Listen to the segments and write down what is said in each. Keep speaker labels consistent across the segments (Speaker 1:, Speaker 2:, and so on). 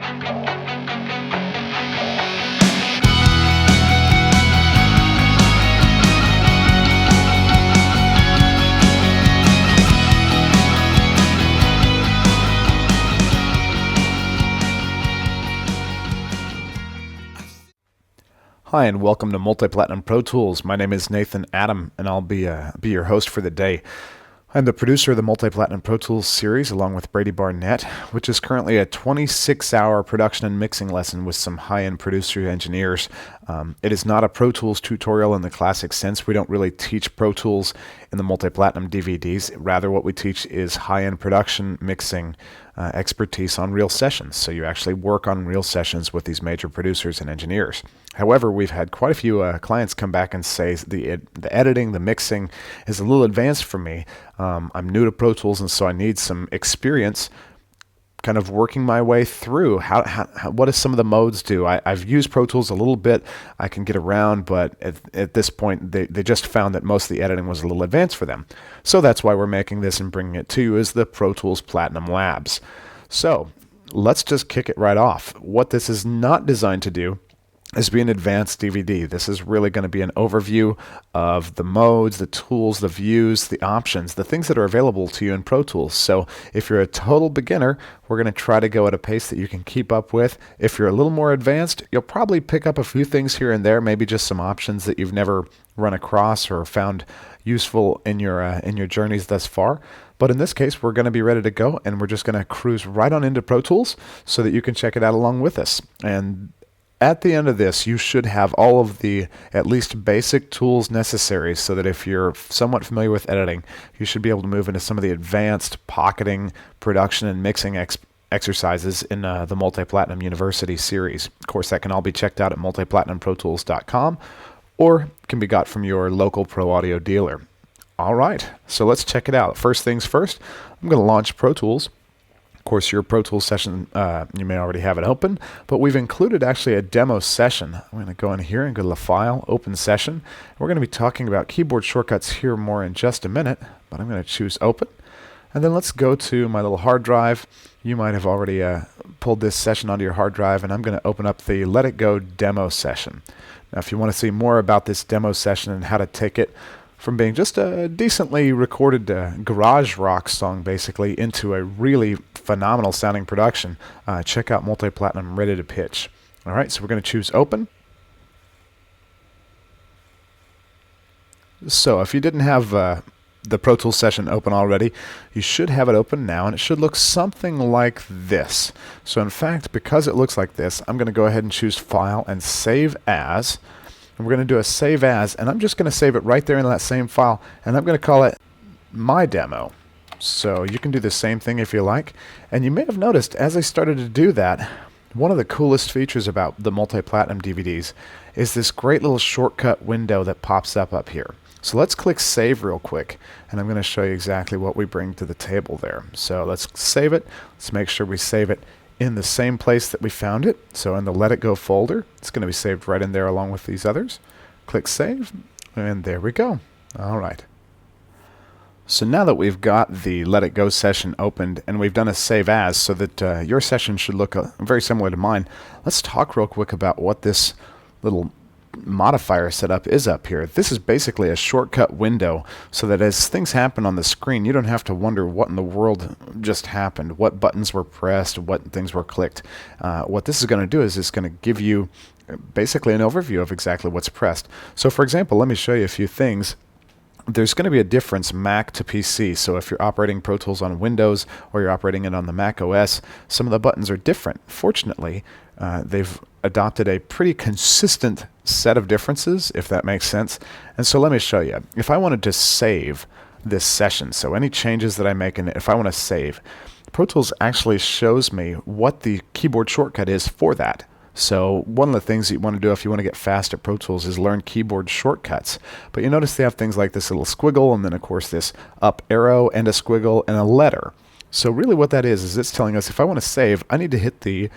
Speaker 1: Hi, and welcome to Multi-Platinum Pro Tools. My name is Nathan Adam, and I'll be your host for the day. I'm the producer of the Multi-Platinum Pro Tools series, along with Brady Barnett, which is currently a 26-hour production and mixing lesson with some high-end producer engineers. It is not a Pro Tools tutorial in the classic sense. We don't really teach Pro Tools in the Multi-Platinum DVDs. Rather, what we teach is high-end production mixing expertise on real sessions. So you actually work on real sessions with these major producers and engineers. However, we've had quite a few clients come back and say the editing, the mixing is a little advanced for me. I'm new to Pro Tools, and so I need some experience kind of working my way through what does some of the modes do. I've used Pro Tools a little bit. I can get around, but at this point, they just found that most of the editing was a little advanced for them. So that's why we're making this and bringing it to you as the Pro Tools Platinum Labs. So let's just kick it right off. What this is not designed to do is be an advanced DVD. This is really going to be an overview of the modes, the tools, the views, the options, the things that are available to you in Pro Tools. So if you're a total beginner, we're going to try to go at a pace that you can keep up with. If you're a little more advanced, you'll probably pick up a few things here and there, maybe just some options that you've never run across or found useful in your journeys thus far. But in this case, we're going to be ready to go, and we're just going to cruise right on into Pro Tools so that you can check it out along with us. And at the end of this, you should have all of the at least basic tools necessary so that if you're somewhat familiar with editing, you should be able to move into some of the advanced pocketing, production, and mixing exercises in the Multi-Platinum University series. Of course, that can all be checked out at multiplatinumprotools.com or can be got from your local Pro Audio dealer. All right, so let's check it out. First things first, I'm going to launch Pro Tools. Of course, your Pro Tools session, you may already have it open, but we've included actually a demo session. I'm going to go in here and go to the File, Open Session. We're going to be talking about keyboard shortcuts here more in just a minute, but I'm going to choose Open. And then let's go to my little hard drive. You might have already pulled this session onto your hard drive, and I'm going to open up the Let It Go demo session. Now, if you want to see more about this demo session and how to take it from being just a decently recorded garage rock song, basically, into a really phenomenal sounding production, check out Multi-Platinum Ready to Pitch. All right, so we're going to choose Open. So if you didn't have the Pro Tools session open already, you should have it open now, and it should look something like this. So in fact, because it looks like this, I'm going to go ahead and choose File and Save As. And we're going to do a Save As, and I'm just going to save it right there in that same file, and I'm going to call it My Demo. So you can do the same thing if you like. And you may have noticed as I started to do that, one of the coolest features about the Multi-Platinum DVDs is this great little shortcut window that pops up here. So let's click Save real quick, and I'm going to show you exactly what we bring to the table there. So let's save it. Let's make sure we save it in the same place that we found it. So in the Let It Go folder, it's going to be saved right in there along with these others. Click Save, and there we go. All right. So now that we've got the Let It Go session opened and we've done a Save As so that your session should look very similar to mine, let's talk real quick about what this little modifier setup is up here. This is basically a shortcut window so that as things happen on the screen, you don't have to wonder what in the world just happened, what buttons were pressed, what things were clicked. What this is going to do is it's going to give you basically an overview of exactly what's pressed. So for example, let me show you a few things. There's going to be a difference Mac to PC. So if you're operating Pro Tools on Windows or you're operating it on the Mac OS, some of the buttons are different. Fortunately, they've adopted a pretty consistent set of differences, if that makes sense. And so let me show you. If I wanted to save this session, so any changes that I make in it, if I want to save, Pro Tools actually shows me what the keyboard shortcut is for that. So one of the things that you want to do if you want to get fast at Pro Tools is learn keyboard shortcuts. But you notice they have things like this little squiggle, and then of course this up arrow and a squiggle and a letter. So really what that is it's telling us if I want to save, I need to hit the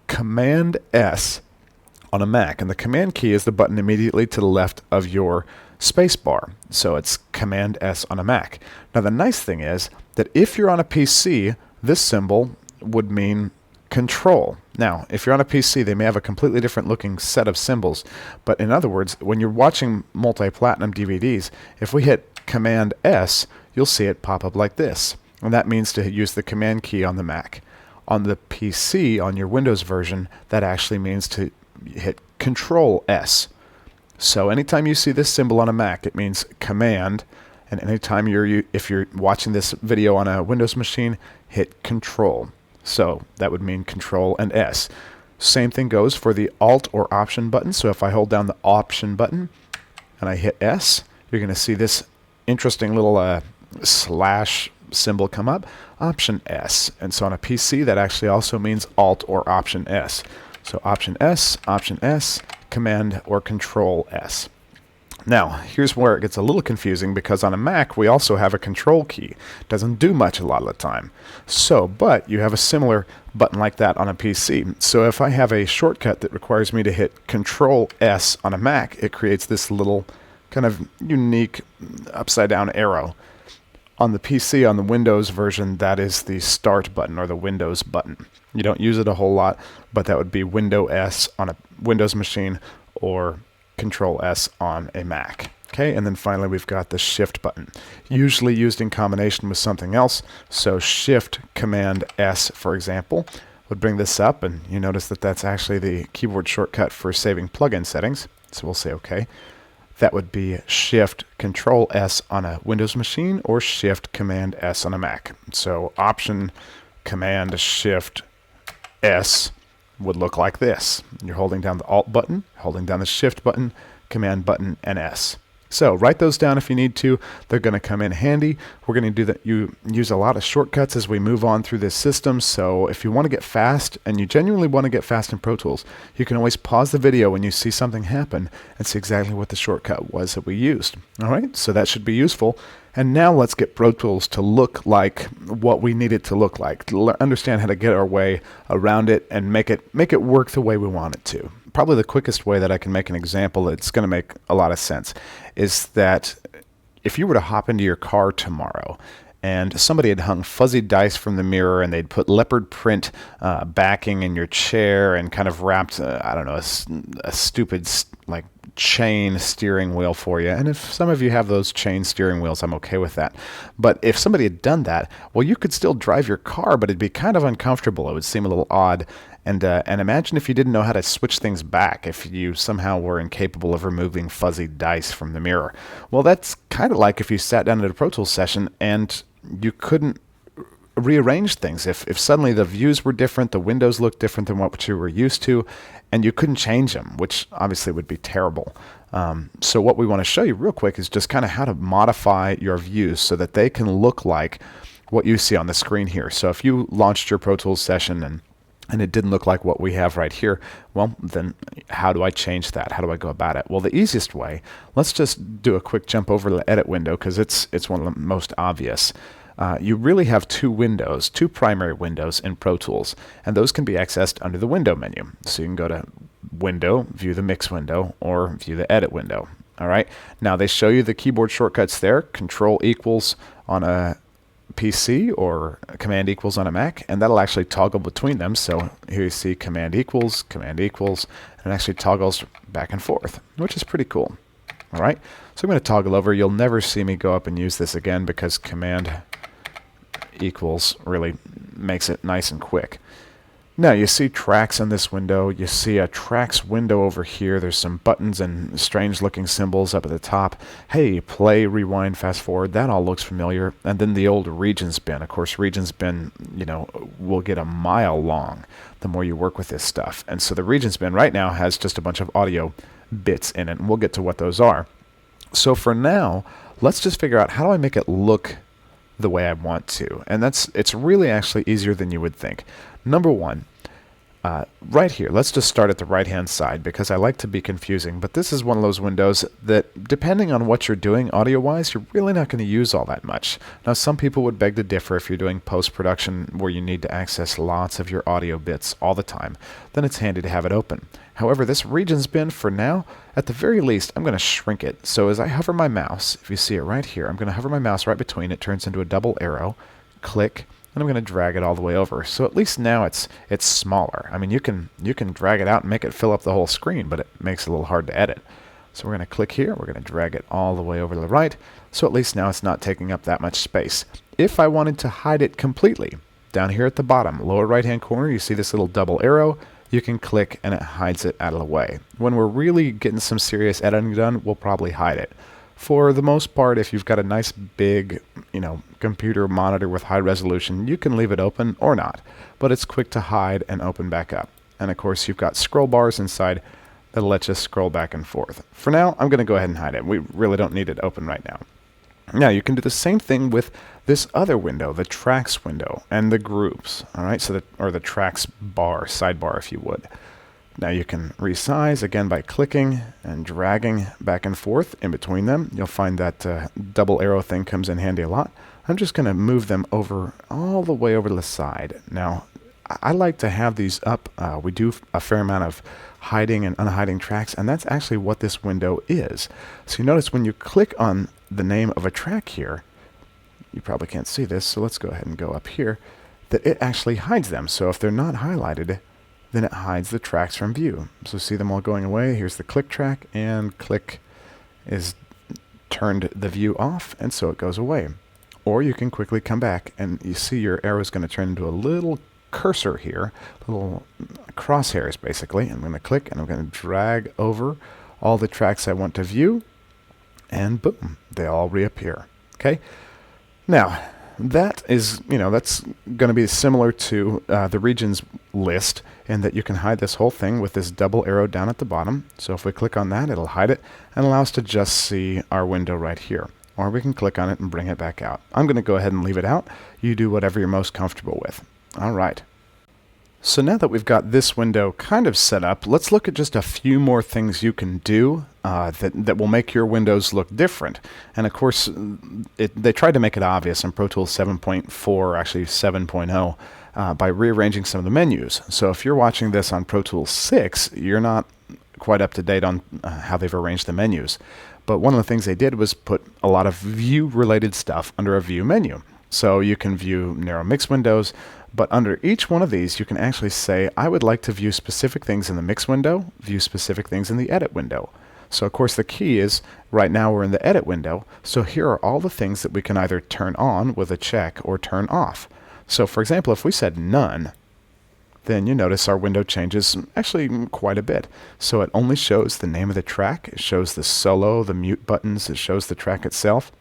Speaker 1: Command S on a Mac, and the Command key is the button immediately to the left of your space bar. So it's Command S on a Mac. Now the nice thing is that if you're on a PC, this symbol would mean Control. Now, if you're on a PC, they may have a completely different looking set of symbols, but in other words, when you're watching multi-platinum DVDs, if we hit Command S, you'll see it pop up like this, and that means to use the Command key on the Mac. On the PC, on your Windows version, that actually means to hit Control S. So anytime you see this symbol on a Mac, it means Command, and anytime if you're watching this video on a Windows machine, hit Control. So that would mean Control and S. Same thing goes for the Alt or Option button. So if I hold down the Option button and I hit S, you're going to see this interesting little slash symbol come up, Option S. And so on a PC, that actually also means Alt or Option S. So Option S, Command or Control S. Now, here's where it gets a little confusing, because on a Mac, we also have a control key. Doesn't do much a lot of the time. But you have a similar button like that on a PC. So if I have a shortcut that requires me to hit Control S on a Mac, it creates this little kind of unique upside down arrow. On the PC, on the Windows version, that is the Start button, or the Windows button. You don't use it a whole lot, but that would be Window S on a Windows machine, or Control S on a Mac. Okay, and then finally we've got the Shift button, usually used in combination with something else. So Shift Command S, for example, would bring this up, and you notice that that's actually the keyboard shortcut for saving plugin settings. So we'll say OK. That would be Shift Control S on a Windows machine, or Shift Command S on a Mac. So Option Command Shift S would look like this. You're holding down the Alt button, holding down the Shift button, Command button, and S. So write those down if you need to. They're going to come in handy. We're going to do that. You use a lot of shortcuts as we move on through this system. So if you want to get fast, and you genuinely want to get fast in Pro Tools, you can always pause the video when you see something happen and see exactly what the shortcut was that we used. All right, so that should be useful. And now let's get Pro Tools to look like what we need it to look like, to understand how to get our way around it and make it work the way we want it to. Probably the quickest way that I can make an example that's going to make a lot of sense is that if you were to hop into your car tomorrow and somebody had hung fuzzy dice from the mirror, and they'd put leopard print backing in your chair, and kind of wrapped, I don't know, a stupid like chain steering wheel for you. And if some of you have those chain steering wheels, I'm okay with that. But if somebody had done that, well, you could still drive your car, but it'd be kind of uncomfortable. It would seem a little odd. And imagine if you didn't know how to switch things back, if you somehow were incapable of removing fuzzy dice from the mirror. Well, that's kind of like if you sat down at a Pro Tools session and you couldn't rearrange things. If suddenly the views were different, the windows looked different than what you were used to, and you couldn't change them, which obviously would be terrible. So what we want to show you real quick is just kind of how to modify your views so that they can look like what you see on the screen here. So if you launched your Pro Tools session and it didn't look like what we have right here, well, then how do I change that? How do I go about it? Well, the easiest way, let's just do a quick jump over the edit window, because it's one of the most obvious. You really have two primary windows in Pro Tools, and those can be accessed under the window menu. So you can go to Window, view the Mix window, or view the Edit window. All right. Now they show you the keyboard shortcuts there. Control equals on a PC, or Command equals on a Mac, and that'll actually toggle between them. So here you see Command equals, and it actually toggles back and forth, which is pretty cool. All right. So I'm going to toggle over. You'll never see me go up and use this again, because Command equals really makes it nice and quick. Now you see tracks in this window. You see a tracks window over here. There's some buttons and strange looking symbols up at the top. Hey, play, rewind, fast forward. That all looks familiar. And then the old regions bin. Of course, regions bin, will get a mile long the more you work with this stuff. And so the regions bin right now has just a bunch of audio bits in it, and we'll get to what those are. So for now, let's just figure out, how do I make it look the way I want to? And it's really actually easier than you would think. Number one, right here, let's just start at the right-hand side, because I like to be confusing, but this is one of those windows that, depending on what you're doing audio-wise, you're really not going to use all that much. Now, some people would beg to differ. If you're doing post-production where you need to access lots of your audio bits all the time, then it's handy to have it open. However, this regions bin, for now, at the very least, I'm going to shrink it. So as I hover my mouse, if you see it right here, I'm going to hover my mouse right between. It turns into a double arrow, click, and I'm going to drag it all the way over. So at least now it's smaller. I mean, you can drag it out and make it fill up the whole screen, but it makes it a little hard to edit. So we're going to click here. We're going to drag it all the way over to the right. So at least now it's not taking up that much space. If I wanted to hide it completely, down here at the bottom, lower right-hand corner, you see this little double arrow. You can click and it hides it out of the way. When we're really getting some serious editing done, we'll probably hide it. For the most part, if you've got a nice big, computer monitor with high resolution, you can leave it open or not, but it's quick to hide and open back up. And of course, you've got scroll bars inside that'll let you scroll back and forth. For now, I'm going to go ahead and hide it. We really don't need it open right now. Now, you can do the same thing with this other window, the tracks window, and the groups. All right, or the tracks bar, sidebar, if you would. Now you can resize again by clicking and dragging back and forth in between them. You'll find that double arrow thing comes in handy a lot. I'm just going to move them over all the way over to the side. Now, I like to have these up. We do a fair amount of hiding and unhiding tracks, and that's actually what this window is. So you notice when you click on the name of a track here, you probably can't see this, so let's go ahead and go up here, that it actually hides them. So if they're not highlighted, then it hides the tracks from view. So see them all going away. Here's the click track, and click is turned the view off, and so it goes away. Or you can quickly come back, and you see your arrow is going to turn into a little cursor here, little crosshairs basically. I'm going to click, and I'm going to drag over all the tracks I want to view, and boom, they all reappear. Okay? Now, that is, that's going to be similar to the regions list in that you can hide this whole thing with this double arrow down at the bottom. So if we click on that, it'll hide it and allow us to just see our window right here. Or we can click on it and bring it back out. I'm going to go ahead and leave it out. You do whatever you're most comfortable with. All right. So now that we've got this window kind of set up, let's look at just a few more things you can do that will make your windows look different. And of course, they tried to make it obvious in Pro Tools 7.4, actually 7.0, by rearranging some of the menus. So if you're watching this on Pro Tools 6, you're not quite up to date on how they've arranged the menus. But one of the things they did was put a lot of view-related stuff under a view menu. So you can view narrow mix windows, but under each one of these, you can actually say, I would like to view specific things in the mix window, view specific things in the edit window. So of course the key is, right now we're in the edit window, so here are all the things that we can either turn on with a check or turn off. So for example, if we said none, then you notice our window changes actually quite a bit. So it only shows the name of the track, it shows the solo, the mute buttons, it shows the track itself.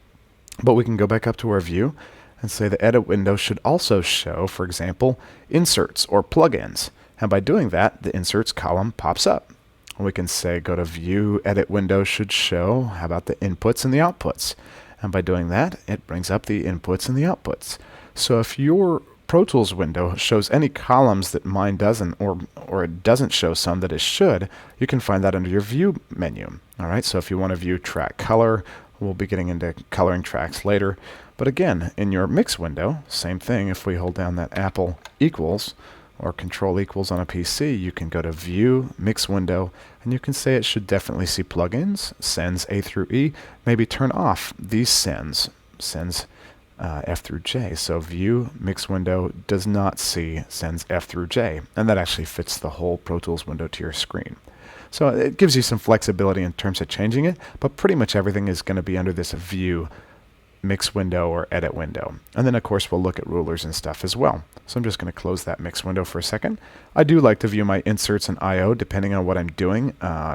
Speaker 1: But we can go back up to our view and say the edit window should also show, for example, inserts or plugins. And by doing that, the inserts column pops up. We can say go to view, edit window should show, how about the inputs and the outputs? And by doing that, it brings up the inputs and the outputs. So if your Pro Tools window shows any columns that mine doesn't, or it doesn't show some that it should, you can find that under your view menu. All right, so if you want to view track color, we'll be getting into coloring tracks later. But again, in your mix window, same thing. If we hold down that Apple equals or control equals on a PC, you can go to view, mix window, and you can say it should definitely see plugins, sends A through E, maybe turn off these sends F through J. So view, mix window does not see sends F through J, and that actually fits the whole Pro Tools window to your screen. So it gives you some flexibility in terms of changing it, but pretty much everything is going to be under this view, mix window, or edit window. And then of course we'll look at rulers and stuff as well. So I'm just going to close that mix window for a second. I do like to view my inserts and I/O depending on what I'm doing.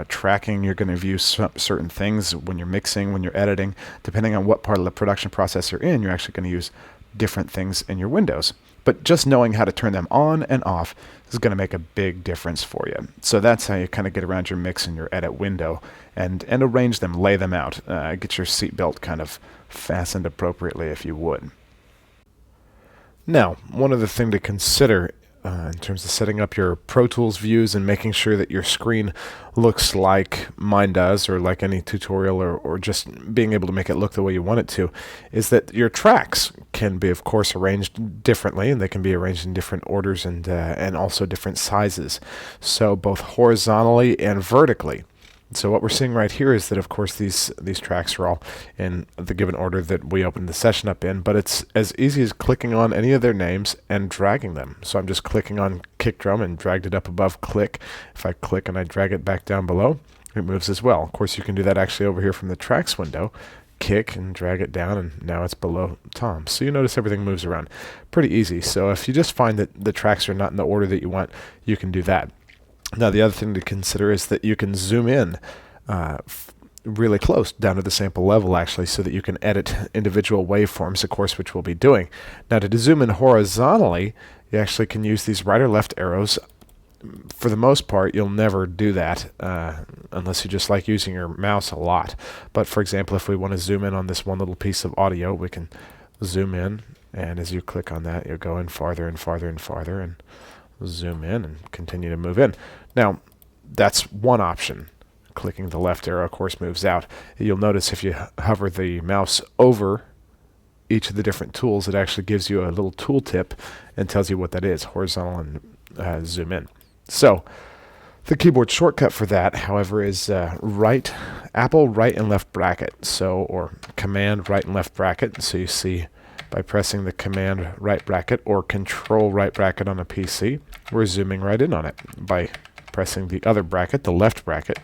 Speaker 1: Tracking, you're going to view certain things when you're mixing, when you're editing. Depending on what part of the production process you're in, you're actually going to use different things in your windows. But just knowing how to turn them on and off is going to make a big difference for you. So that's how you kind of get around your mix and your edit window and arrange them, lay them out. Get your seatbelt kind of fastened appropriately if you would. Now, one other thing to consider in terms of setting up your Pro Tools views and making sure that your screen looks like mine does, or like any tutorial, or just being able to make it look the way you want it to, is that your tracks can be, of course, arranged differently, and they can be arranged in different orders and also different sizes. So both horizontally and vertically, So what we're seeing right here is that, of course, these tracks are all in the given order that we opened the session up in, but it's as easy as clicking on any of their names and dragging them. So I'm just clicking on kick drum and dragged it up above click. If I click and I drag it back down below, it moves as well. Of course, you can do that actually over here from the tracks window. Kick and drag it down, and now it's below Tom. So you notice everything moves around. Pretty easy. So if you just find that the tracks are not in the order that you want, you can do that. Now, the other thing to consider is that you can zoom in really close down to the sample level, actually, so that you can edit individual waveforms, of course, which we'll be doing. Now, to zoom in horizontally, you actually can use these right or left arrows. For the most part, you'll never do that unless you just like using your mouse a lot. But, for example, if we want to zoom in on this one little piece of audio, we can zoom in, and as you click on that, you'll go in farther and farther and farther, and zoom in and continue to move in. Now, that's one option. Clicking the left arrow, of course, moves out. You'll notice if you hover the mouse over each of the different tools, it actually gives you a little tool tip and tells you what that is, horizontal and zoom in. So the keyboard shortcut for that, however, is Apple right and left bracket, or Command right and left bracket. So you see, by pressing the Command right bracket or Control right bracket on a PC, we're zooming right in on it. By pressing the other bracket, the left bracket,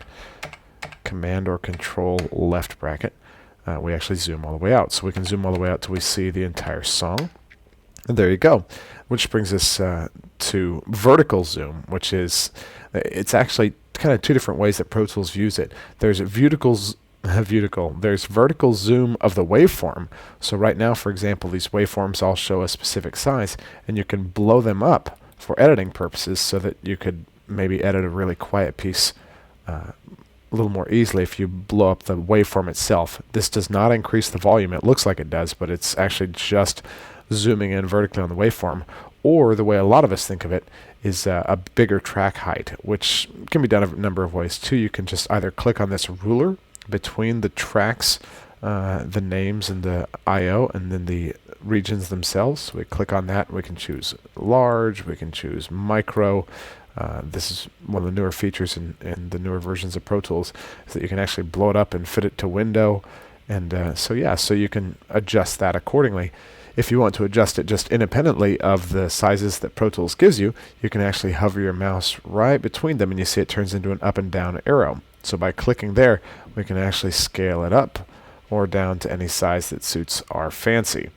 Speaker 1: Command or Control left bracket, we actually zoom all the way out. So we can zoom all the way out till we see the entire song. And there you go. Which brings us to vertical zoom, which is, it's actually kind of two different ways that Pro Tools use it. There's vertical zoom of the waveform. So right now, for example, these waveforms all show a specific size, and you can blow them up for editing purposes so that you could maybe edit a really quiet piece a little more easily if you blow up the waveform itself. This does not increase the volume. It looks like it does, but it's actually just zooming in vertically on the waveform. Or the way a lot of us think of it is a bigger track height, which can be done a number of ways too. You can just either click on this ruler between the tracks, the names and the I/O, and then the regions themselves. We click on that, we can choose large, we can choose micro. This is one of the newer features in the newer versions of Pro Tools, is that you can actually blow it up and fit it to window. And so you can adjust that accordingly. If you want to adjust it just independently of the sizes that Pro Tools gives you, you can actually hover your mouse right between them, and you see it turns into an up and down arrow. So by clicking there, we can actually scale it up or down to any size that suits our fancy.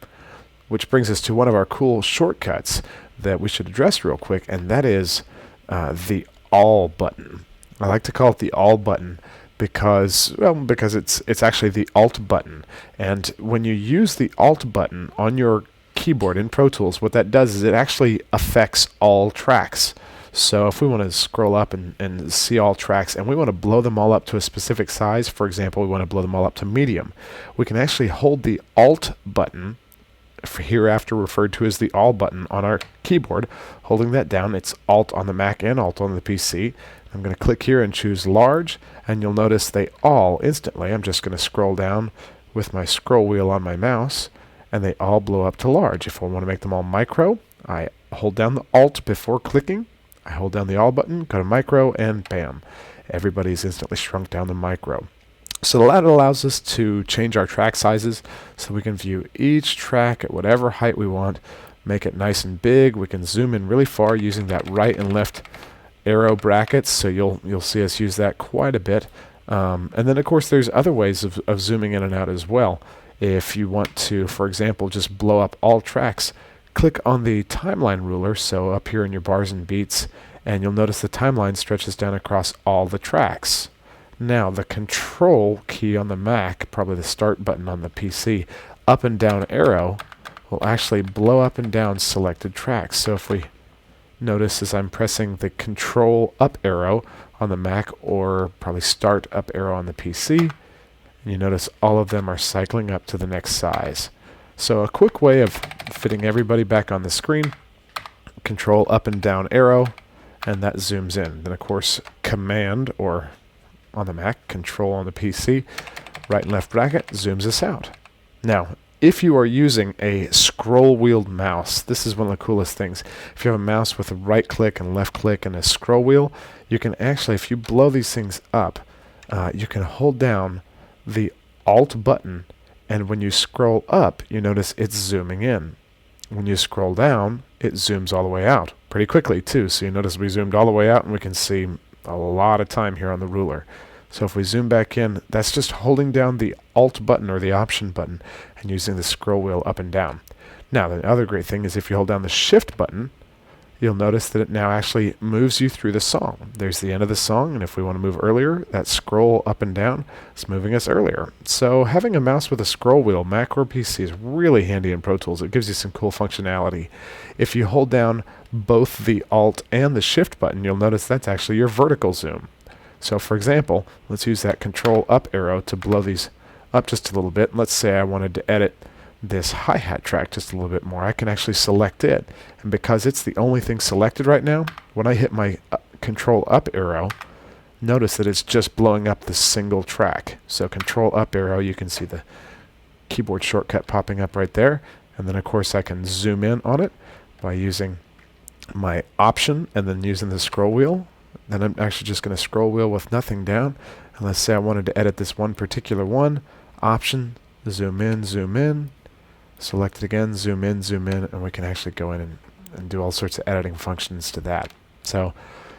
Speaker 1: Which brings us to one of our cool shortcuts that we should address real quick, and that is the All button. I like to call it the All button because it's actually the Alt button. And when you use the Alt button on your keyboard in Pro Tools, what that does is it actually affects all tracks. So if we want to scroll up and see all tracks, and we want to blow them all up to a specific size, for example, we want to blow them all up to medium, we can actually hold the Alt button, hereafter referred to as the All button, on our keyboard. Holding that down, it's Alt on the Mac and Alt on the PC. I'm going to click here and choose large, and you'll notice they all instantly, I'm just going to scroll down with my scroll wheel on my mouse, and they all blow up to large. If I want to make them all micro, I hold down the Alt before clicking, I hold down the All button, go to micro, and bam, everybody's instantly shrunk down to micro. So that allows us to change our track sizes so we can view each track at whatever height we want, make it nice and big. We can zoom in really far using that right and left arrow brackets, so you'll see us use that quite a bit. And then, of course, there's other ways of zooming in and out as well. If you want to, for example, just blow up all tracks, click on the timeline ruler, so up here in your bars and beats, and you'll notice the timeline stretches down across all the tracks. Now, the Control key on the Mac, probably the Start button on the PC, up and down arrow will actually blow up and down selected tracks. So if we notice as I'm pressing the Control up arrow on the Mac, or probably Start up arrow on the PC, and you notice all of them are cycling up to the next size. So a quick way of fitting everybody back on the screen, Control up and down arrow, and that zooms in. Then, of course, Command, or on the Mac, Control on the PC, right and left bracket, zooms us out. Now, if you are using a scroll-wheeled mouse, this is one of the coolest things. If you have a mouse with a right click and left click and a scroll wheel, you can actually, if you blow these things up, you can hold down the Alt button, and when you scroll up, you notice it's zooming in. When you scroll down, it zooms all the way out pretty quickly too. So you notice we zoomed all the way out, and we can see a lot of time here on the ruler. So if we zoom back in, that's just holding down the Alt button or the Option button and using the scroll wheel up and down. Now, the other great thing is if you hold down the Shift button, you'll notice that it now actually moves you through the song. There's the end of the song, and if we want to move earlier, that scroll up and down is moving us earlier. So having a mouse with a scroll wheel, Mac or PC, is really handy in Pro Tools. It gives you some cool functionality. If you hold down both the Alt and the Shift button, you'll notice that's actually your vertical zoom. So for example, let's use that Control Up arrow to blow these up just a little bit. Let's say I wanted to edit this hi-hat track just a little bit more. I can actually select it, and because it's the only thing selected right now, when I hit my Control Up arrow, notice that it's just blowing up the single track. So Control Up arrow, you can see the keyboard shortcut popping up right there, and then of course I can zoom in on it by using my Option and then using the scroll wheel. Then I'm actually just going to scroll wheel with nothing down, and let's say I wanted to edit this one particular one. Option, zoom in, select it again, zoom in, and we can actually go in and do all sorts of editing functions to that. So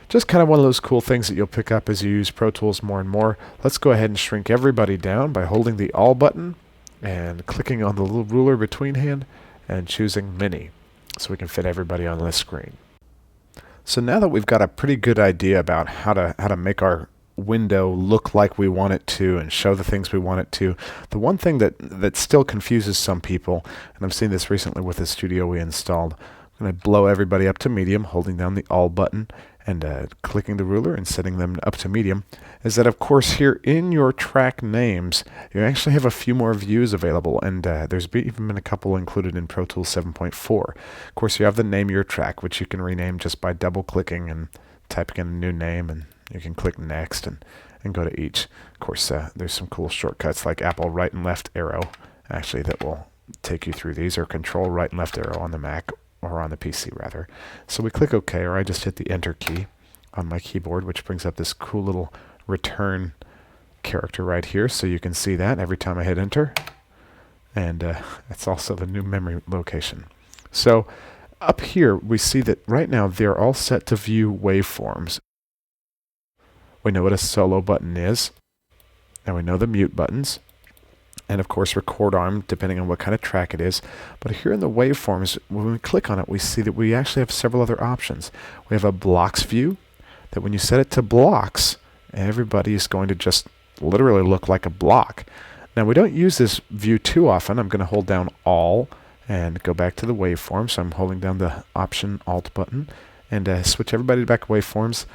Speaker 1: just kind of one of those cool things that you'll pick up as you use Pro Tools more and more. Let's go ahead and shrink everybody down by holding the All button and clicking on the little ruler between hand and choosing Mini, so we can fit everybody on this screen. So now that we've got a pretty good idea about how to make our window look like we want it to and show the things we want it to, the one thing that still confuses some people, and I've seen this recently with the studio we installed, I'm going to blow everybody up to medium, holding down the All button and clicking the ruler and setting them up to medium, is that of course here in your track names you actually have a few more views available, and there's even been a couple included in Pro Tools 7.4. Of course, you have the name of your track, which you can rename just by double clicking and typing in a new name, and you can click next and go to each. Of course, there's some cool shortcuts like Apple right and left arrow actually that will take you through these, or Control right and left arrow on the Mac, or on the PC rather. So we click OK, or I just hit the Enter key on my keyboard, which brings up this cool little return character right here, so you can see that every time I hit Enter. And it's also the new memory location. So up here we see that right now they're all set to view waveforms. We know what a solo button is, and we know the mute buttons, and of course record arm depending on what kind of track it is. But here in the waveforms, when we click on it, we see that we actually have several other options. We have a blocks view, that when you set it to blocks, everybody is going to just literally look like a block. Now we don't use this view too often. I'm going to hold down All and go back to the waveform. So I'm holding down the Option Alt button and switch everybody back to waveforms.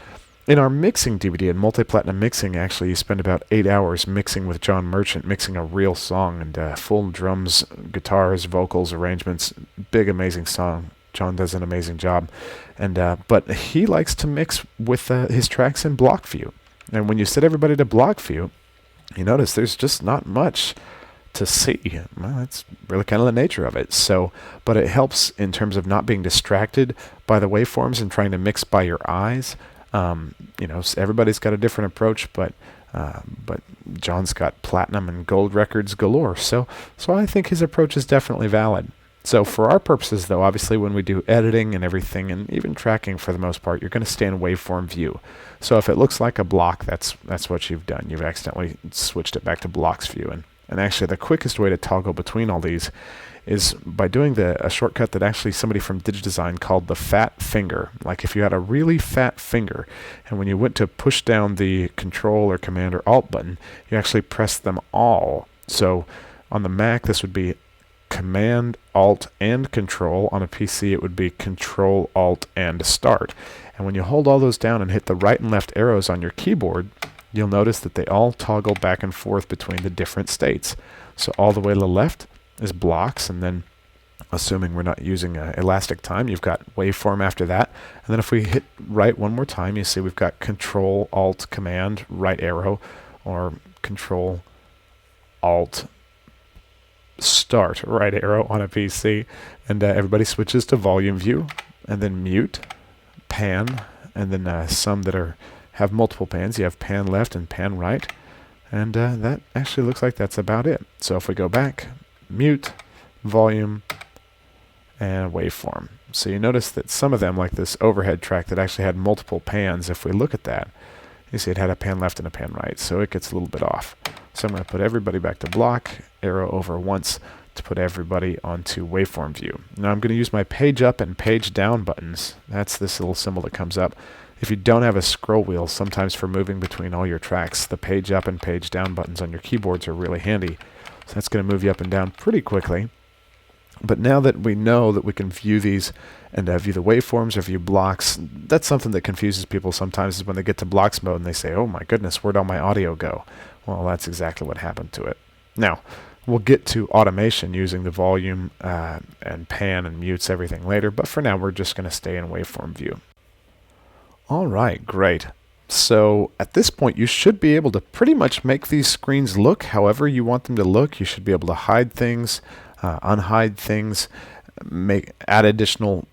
Speaker 1: In our mixing DVD and multi-platinum mixing, actually, you spend about 8 hours mixing with John Merchant, mixing a real song, and full drums, guitars, vocals, arrangements. Big, amazing song. John does an amazing job. And but he likes to mix with his tracks in block view. And when you set everybody to block view, you notice there's just not much to see. Well, that's really kind of the nature of it. So, but it helps in terms of not being distracted by the waveforms and trying to mix by your eyes. You know, everybody's got a different approach, but John's got platinum and gold records galore. So I think his approach is definitely valid. So for our purposes, though, obviously when we do editing and everything, and even tracking for the most part, you're going to stay in waveform view. So if it looks like a block, that's what you've done. You've accidentally switched it back to blocks view. And actually, the quickest way to toggle between all these is by doing a shortcut that actually somebody from DigiDesign called the fat finger. Like if you had a really fat finger, and when you went to push down the Control or Command or Alt button, you actually press them all. So on the Mac, this would be Command, Alt, and Control. On a PC, it would be Control, Alt, and Start. And when you hold all those down and hit the right and left arrows on your keyboard, you'll notice that they all toggle back and forth between the different states. So all the way to the left is blocks, and then assuming we're not using elastic time, you've got waveform after that. And then if we hit right one more time, you see we've got Control, Alt, Command, right arrow, or Control, Alt, Start, right arrow on a PC. And everybody switches to volume view, and then mute, pan, and then some that have multiple pans. You have pan left and pan right. And that actually looks like that's about it. So if we go back, mute, volume, and waveform. So you notice that some of them, like this overhead track that actually had multiple pans, if we look at that, you see it had a pan left and a pan right, so it gets a little bit off. So I'm going to put everybody back to block, arrow over once to put everybody onto waveform view. Now I'm going to use my page up and page down buttons. That's this little symbol that comes up. If you don't have a scroll wheel, sometimes for moving between all your tracks, the page up and page down buttons on your keyboards are really handy. So that's going to move you up and down pretty quickly. But now that we know that we can view these and view the waveforms or view blocks, that's something that confuses people sometimes is when they get to blocks mode and they say, oh my goodness, where'd all my audio go? Well, that's exactly what happened to it. Now, we'll get to automation using the volume and pan and mutes, everything later, but for now we're just going to stay in waveform view. All right, great. So at this point, you should be able to pretty much make these screens look however you want them to look. You should be able to hide things, unhide things, add additional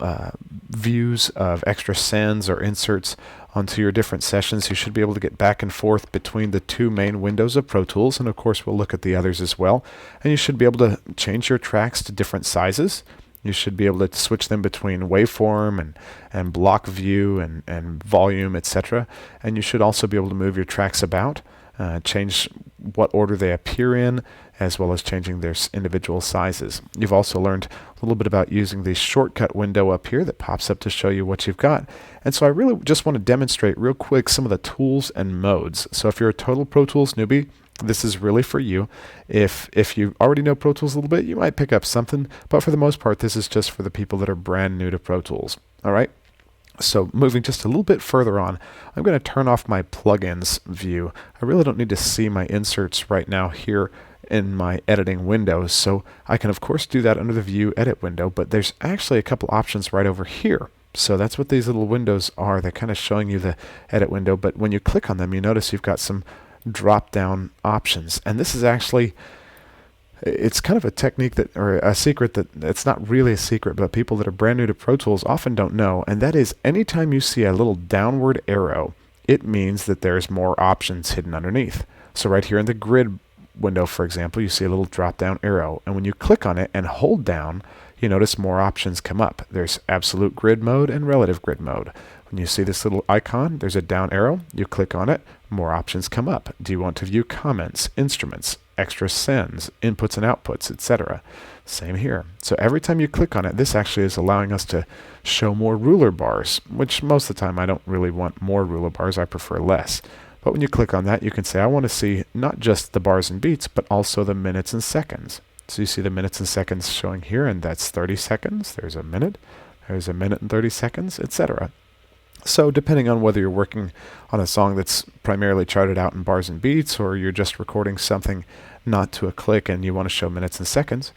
Speaker 1: views of extra sends or inserts onto your different sessions. You should be able to get back and forth between the two main windows of Pro Tools, and of course we'll look at the others as well. And you should be able to change your tracks to different sizes. You should be able to switch them between waveform and block view and volume, etc. And you should also be able to move your tracks about, change what order they appear in, as well as changing their individual sizes. You've also learned a little bit about using the shortcut window up here that pops up to show you what you've got. And so I really just want to demonstrate real quick some of the tools and modes. So if you're a total Pro Tools newbie, this is really for you. If you already know Pro Tools a little bit, you might pick up something, but for the most part, this is just for the people that are brand new to Pro Tools. All right? So moving just a little bit further on, I'm going to turn off my plugins view. I really don't need to see my inserts right now here in my editing window, so I can of course do that under the view edit window, but there's actually a couple options right over here. So that's what these little windows are. They're kind of showing you the edit window, but when you click on them, you notice you've got some drop down options, and this is actually, it's kind of a technique that, or a secret that, it's not really a secret, but people that are brand new to Pro Tools often don't know, and that is anytime you see a little downward arrow, it means that there's more options hidden underneath. So right here in the grid window, for example, you see a little drop down arrow, and when you click on it and hold down, you notice more options come up. There's absolute grid mode and relative grid mode. When you see this little icon, there's a down arrow, you click on it, more options come up. Do you want to view comments, instruments, extra sends, inputs and outputs, etc.? Same here. So every time you click on it, this actually is allowing us to show more ruler bars, which most of the time I don't really want more ruler bars, I prefer less. But when you click on that, you can say, I want to see not just the bars and beats, but also the minutes and seconds. So you see the minutes and seconds showing here, and that's 30 seconds. There's a minute and 30 seconds, etc. So depending on whether you're working on a song that's primarily charted out in bars and beats, or you're just recording something not to a click and you want to show minutes and seconds,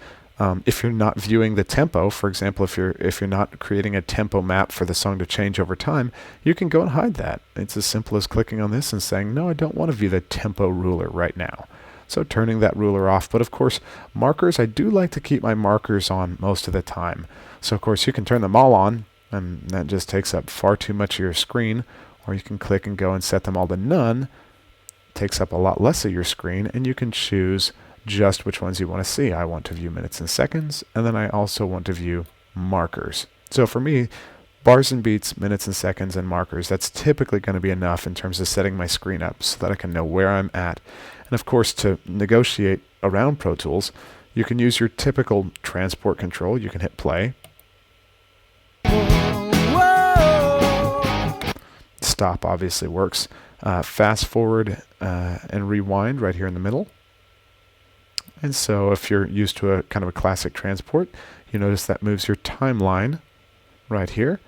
Speaker 1: if you're not viewing the tempo, for example, if you're not creating a tempo map for the song to change over time, you can go and hide that. It's as simple as clicking on this and saying, no, I don't want to view the tempo ruler right now. So turning that ruler off. But of course, markers, I do like to keep my markers on most of the time. So of course, you can turn them all on, and that just takes up far too much of your screen, or you can click and go and set them all to none. Takes up a lot less of your screen, and you can choose just which ones you want to see. I want to view minutes and seconds, and then I also want to view markers. So for me, bars and beats, minutes and seconds, and markers, that's typically going to be enough in terms of setting my screen up so that I can know where I'm at. And of course, to negotiate around Pro Tools, you can use your typical transport control. You can hit play. Stop obviously works. Fast forward and rewind right here in the middle. And so if you're used to a kind of a classic transport, you notice that moves your timeline right here.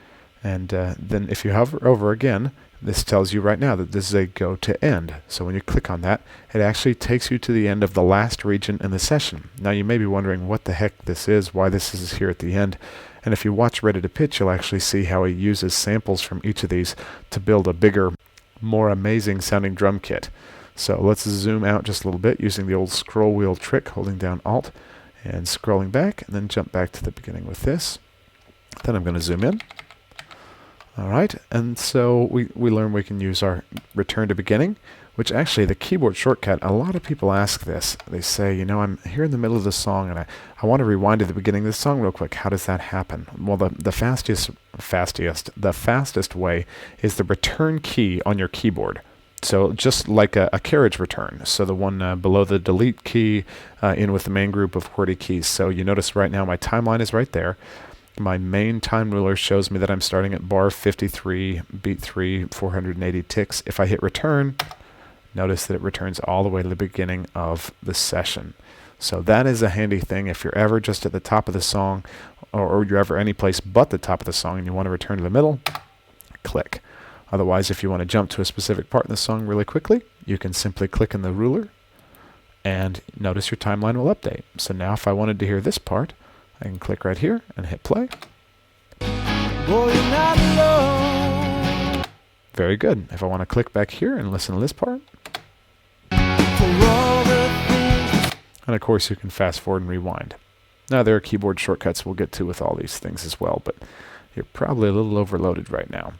Speaker 1: And then if you hover over again, this tells you right now that this is a go to end. So when you click on that, it actually takes you to the end of the last region in the session. Now you may be wondering what the heck this is, why this is here at the end. And if you watch Ready to Pitch, you'll actually see how he uses samples from each of these to build a bigger, more amazing sounding drum kit. So let's zoom out just a little bit using the old scroll wheel trick, holding down Alt and scrolling back, and then jump back to the beginning with this. Then I'm going to zoom in. All right, and so we learn we can use our return to beginning, which actually the keyboard shortcut, a lot of people ask this. They say, you know, I'm here in the middle of the song and I want to rewind to the beginning of the song real quick. How does that happen? Well, the fastest way is the return key on your keyboard. So just like a carriage return. So the one below the delete key in with the main group of QWERTY keys. So you notice right now my timeline is right there. My main time ruler shows me that I'm starting at bar 53, beat 3, 480 ticks. If I hit return, notice that it returns all the way to the beginning of the session. So that is a handy thing if you're ever just at the top of the song, or you're ever any place but the top of the song and you want to return to the middle, click. Otherwise, if you want to jump to a specific part in the song really quickly, you can simply click in the ruler and notice your timeline will update. So now if I wanted to hear this part, I can click right here and hit play. Boy, you're not alone. Very good. If I want to click back here and listen to this part. And of course you can fast forward and rewind. Now there are keyboard shortcuts we'll get to with all these things as well, but you're probably a little overloaded right now.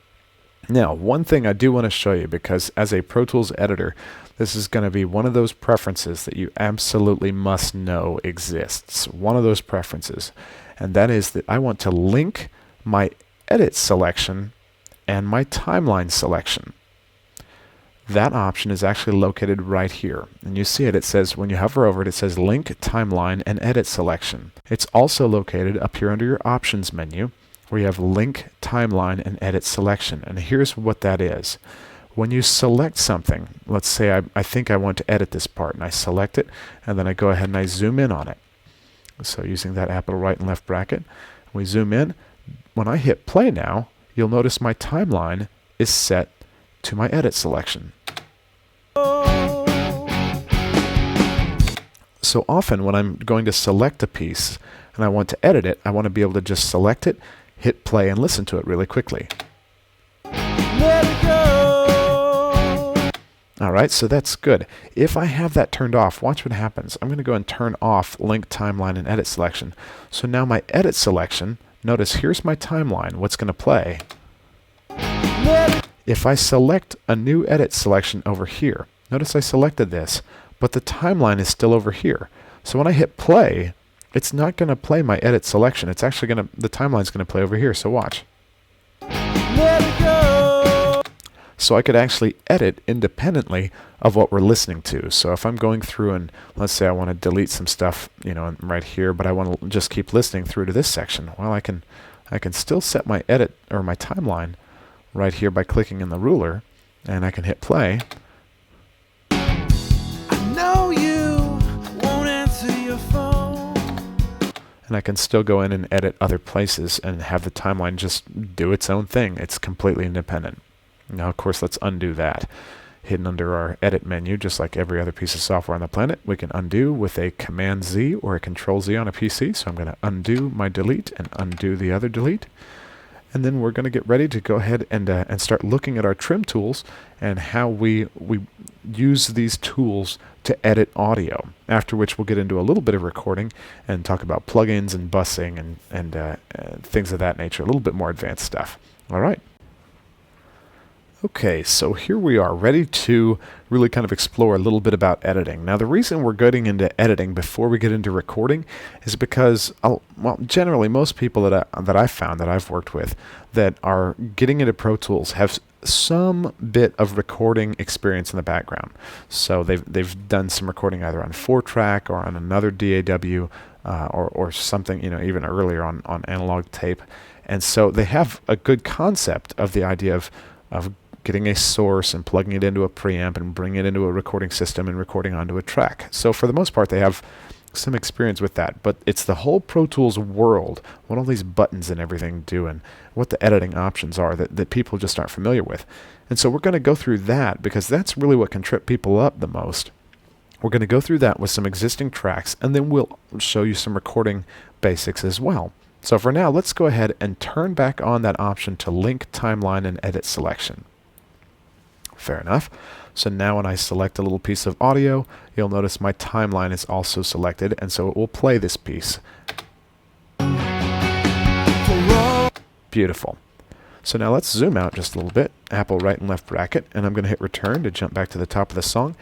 Speaker 1: Now, one thing I do want to show you, because as a Pro Tools editor, this is going to be one of those preferences that you absolutely must know exists. One of those preferences, and that is that I want to link my edit selection and my timeline selection. That option is actually located right here. And you see it, it says, when you hover over it, it says link, timeline, and edit selection. It's also located up here under your options menu, where you have link, timeline, and edit selection. And here's what that is. When you select something, let's say I think I want to edit this part, and I select it, and then I go ahead and I zoom in on it. So using that Apple right and left bracket, we zoom in. When I hit play now, you'll notice my timeline is set to my edit selection. So often when I'm going to select a piece and I want to edit it, I want to be able to just select it, hit play, and listen to it really quickly. Let it go. All right, so that's good. If I have that turned off, watch what happens. I'm going to go and turn off link, timeline, and edit selection. So now my edit selection, notice here's my timeline, what's going to play. If I select a new edit selection over here, notice I selected this, but the timeline is still over here. So when I hit play, it's not going to play my edit selection. It's actually going to, the timeline's going to play over here, so watch. Let it go. So I could actually edit independently of what we're listening to. So if I'm going through and let's say I want to delete some stuff, you know, right here, but I want to just keep listening through to this section, well, I can still set my edit or my timeline right here by clicking in the ruler, and I can hit play. I know you won't answer your phone. And I can still go in and edit other places and have the timeline just do its own thing. It's completely independent. Now, of course, let's undo that. Hidden under our edit menu, just like every other piece of software on the planet, we can undo with a Command-Z or a Control-Z on a PC. So I'm going to undo my delete and undo the other delete. And then we're going to get ready to go ahead and start looking at our trim tools and how we use these tools to edit audio. After which we'll get into a little bit of recording and talk about plugins and busing and things of that nature, a little bit more advanced stuff. All right. Okay, so here we are, ready to really kind of explore a little bit about editing. Now, the reason we're getting into editing before we get into recording is because, well, generally most people that I've found, that I've worked with, that are getting into Pro Tools have some bit of recording experience in the background. So they've done some recording either on 4-track or on another DAW or something, you know, even earlier on analog tape. And so they have a good concept of the idea of getting a source and plugging it into a preamp and bringing it into a recording system and recording onto a track. So for the most part, they have some experience with that. But it's the whole Pro Tools world, what all these buttons and everything do and what the editing options are that people just aren't familiar with. And so we're going to go through that because that's really what can trip people up the most. We're going to go through that with some existing tracks, and then we'll show you some recording basics as well. So for now, let's go ahead and turn back on that option to link, timeline, and edit selection. Fair enough. So now when I select a little piece of audio, you'll notice my timeline is also selected, and so it will play this piece. Beautiful. So now let's zoom out just a little bit, Apple right and left bracket, and I'm going to hit return to jump back to the top of the song.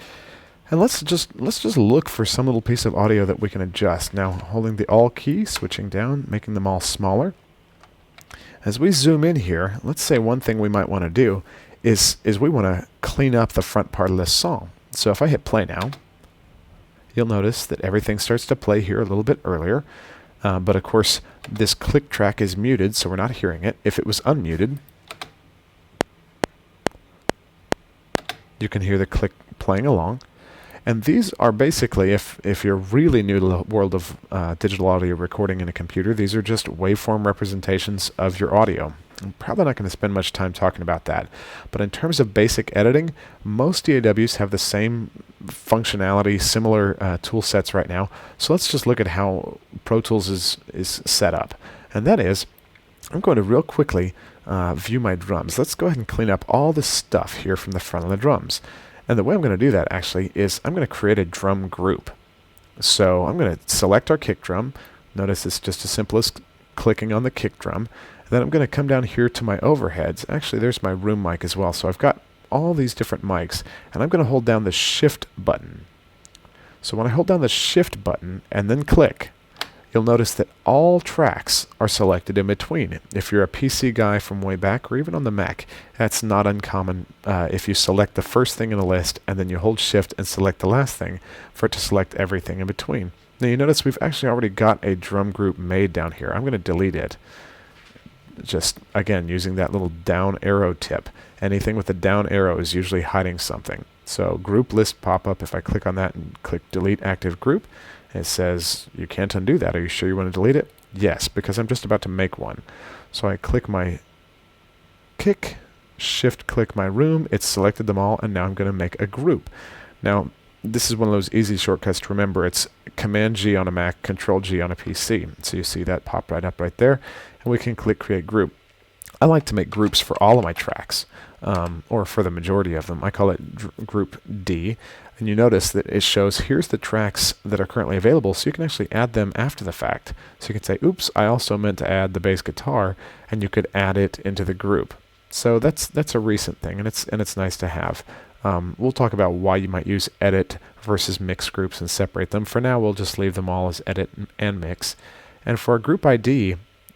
Speaker 1: And let's just look for some little piece of audio that we can adjust. Now holding the Alt key, switching down, making them all smaller. As we zoom in here, let's say one thing we might want to do is we want to clean up the front part of this song. So if I hit play now, you'll notice that everything starts to play here a little bit earlier. But of course, this click track is muted, so we're not hearing it. If it was unmuted, you can hear the click playing along. And these are basically, if you're really new to the world of digital audio recording in a computer, these are just waveform representations of your audio. I'm probably not going to spend much time talking about that. But in terms of basic editing, most DAWs have the same functionality, similar tool sets right now. So let's just look at how Pro Tools is set up. And that is, I'm going to real quickly view my drums. Let's go ahead and clean up all the stuff here from the front of the drums. And the way I'm going to do that actually is I'm going to create a drum group. So I'm going to select our kick drum. Notice it's just as simple as clicking on the kick drum. And then I'm going to come down here to my overheads. Actually, there's my room mic as well. So I've got all these different mics, and I'm going to hold down the shift button. So when I hold down the shift button and then click, you'll notice that all tracks are selected in between. If you're a PC guy from way back, or even on the Mac, that's not uncommon if you select the first thing in a list and then you hold shift and select the last thing for it to select everything in between. Now you notice we've actually already got a drum group made down here. I'm going to delete it. Just, again, using that little down arrow tip. Anything with a down arrow is usually hiding something. So group list pop-up, if I click on that and click delete active group, it says you can't undo that. Are you sure you want to delete it? Yes, because I'm just about to make one. So I click my kick, shift click my room, it's selected them all, and now I'm going to make a group. Now this is one of those easy shortcuts to remember. It's Command G on a Mac, Control G on a PC. So you see that pop right up right there, and we can click create group. I like to make groups for all of my tracks, or for the majority of them. I call it group D, and you notice that it shows here's the tracks that are currently available, so you can actually add them after the fact. So you can say, oops, I also meant to add the bass guitar, and you could add it into the group. So that's a recent thing, and it's nice to have. We'll talk about why you might use edit versus mix groups and separate them. For now, we'll just leave them all as edit and mix. And for a group ID,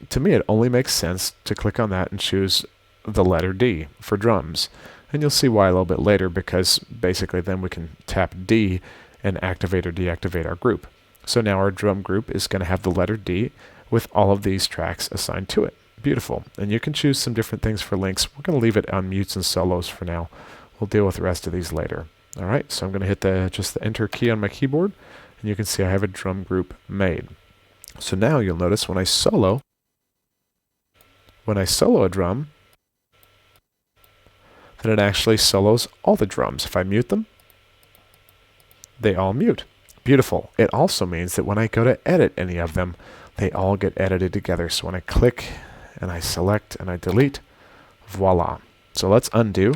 Speaker 1: to me, it only makes sense to click on that and choose the letter D for drums. And you'll see why a little bit later, because basically then we can tap D and activate or deactivate our group. So now our drum group is going to have the letter D with all of these tracks assigned to it. Beautiful. And you can choose some different things for links. We're going to leave it on mutes and solos for now. We'll deal with the rest of these later. All right, so I'm going to hit just the enter key on my keyboard, and you can see I have a drum group made. So now you'll notice when I solo a drum, that it actually solos all the drums. If I mute them, they all mute. Beautiful. It also means that when I go to edit any of them, they all get edited together. So when I click and I select and I delete, voila. So let's undo.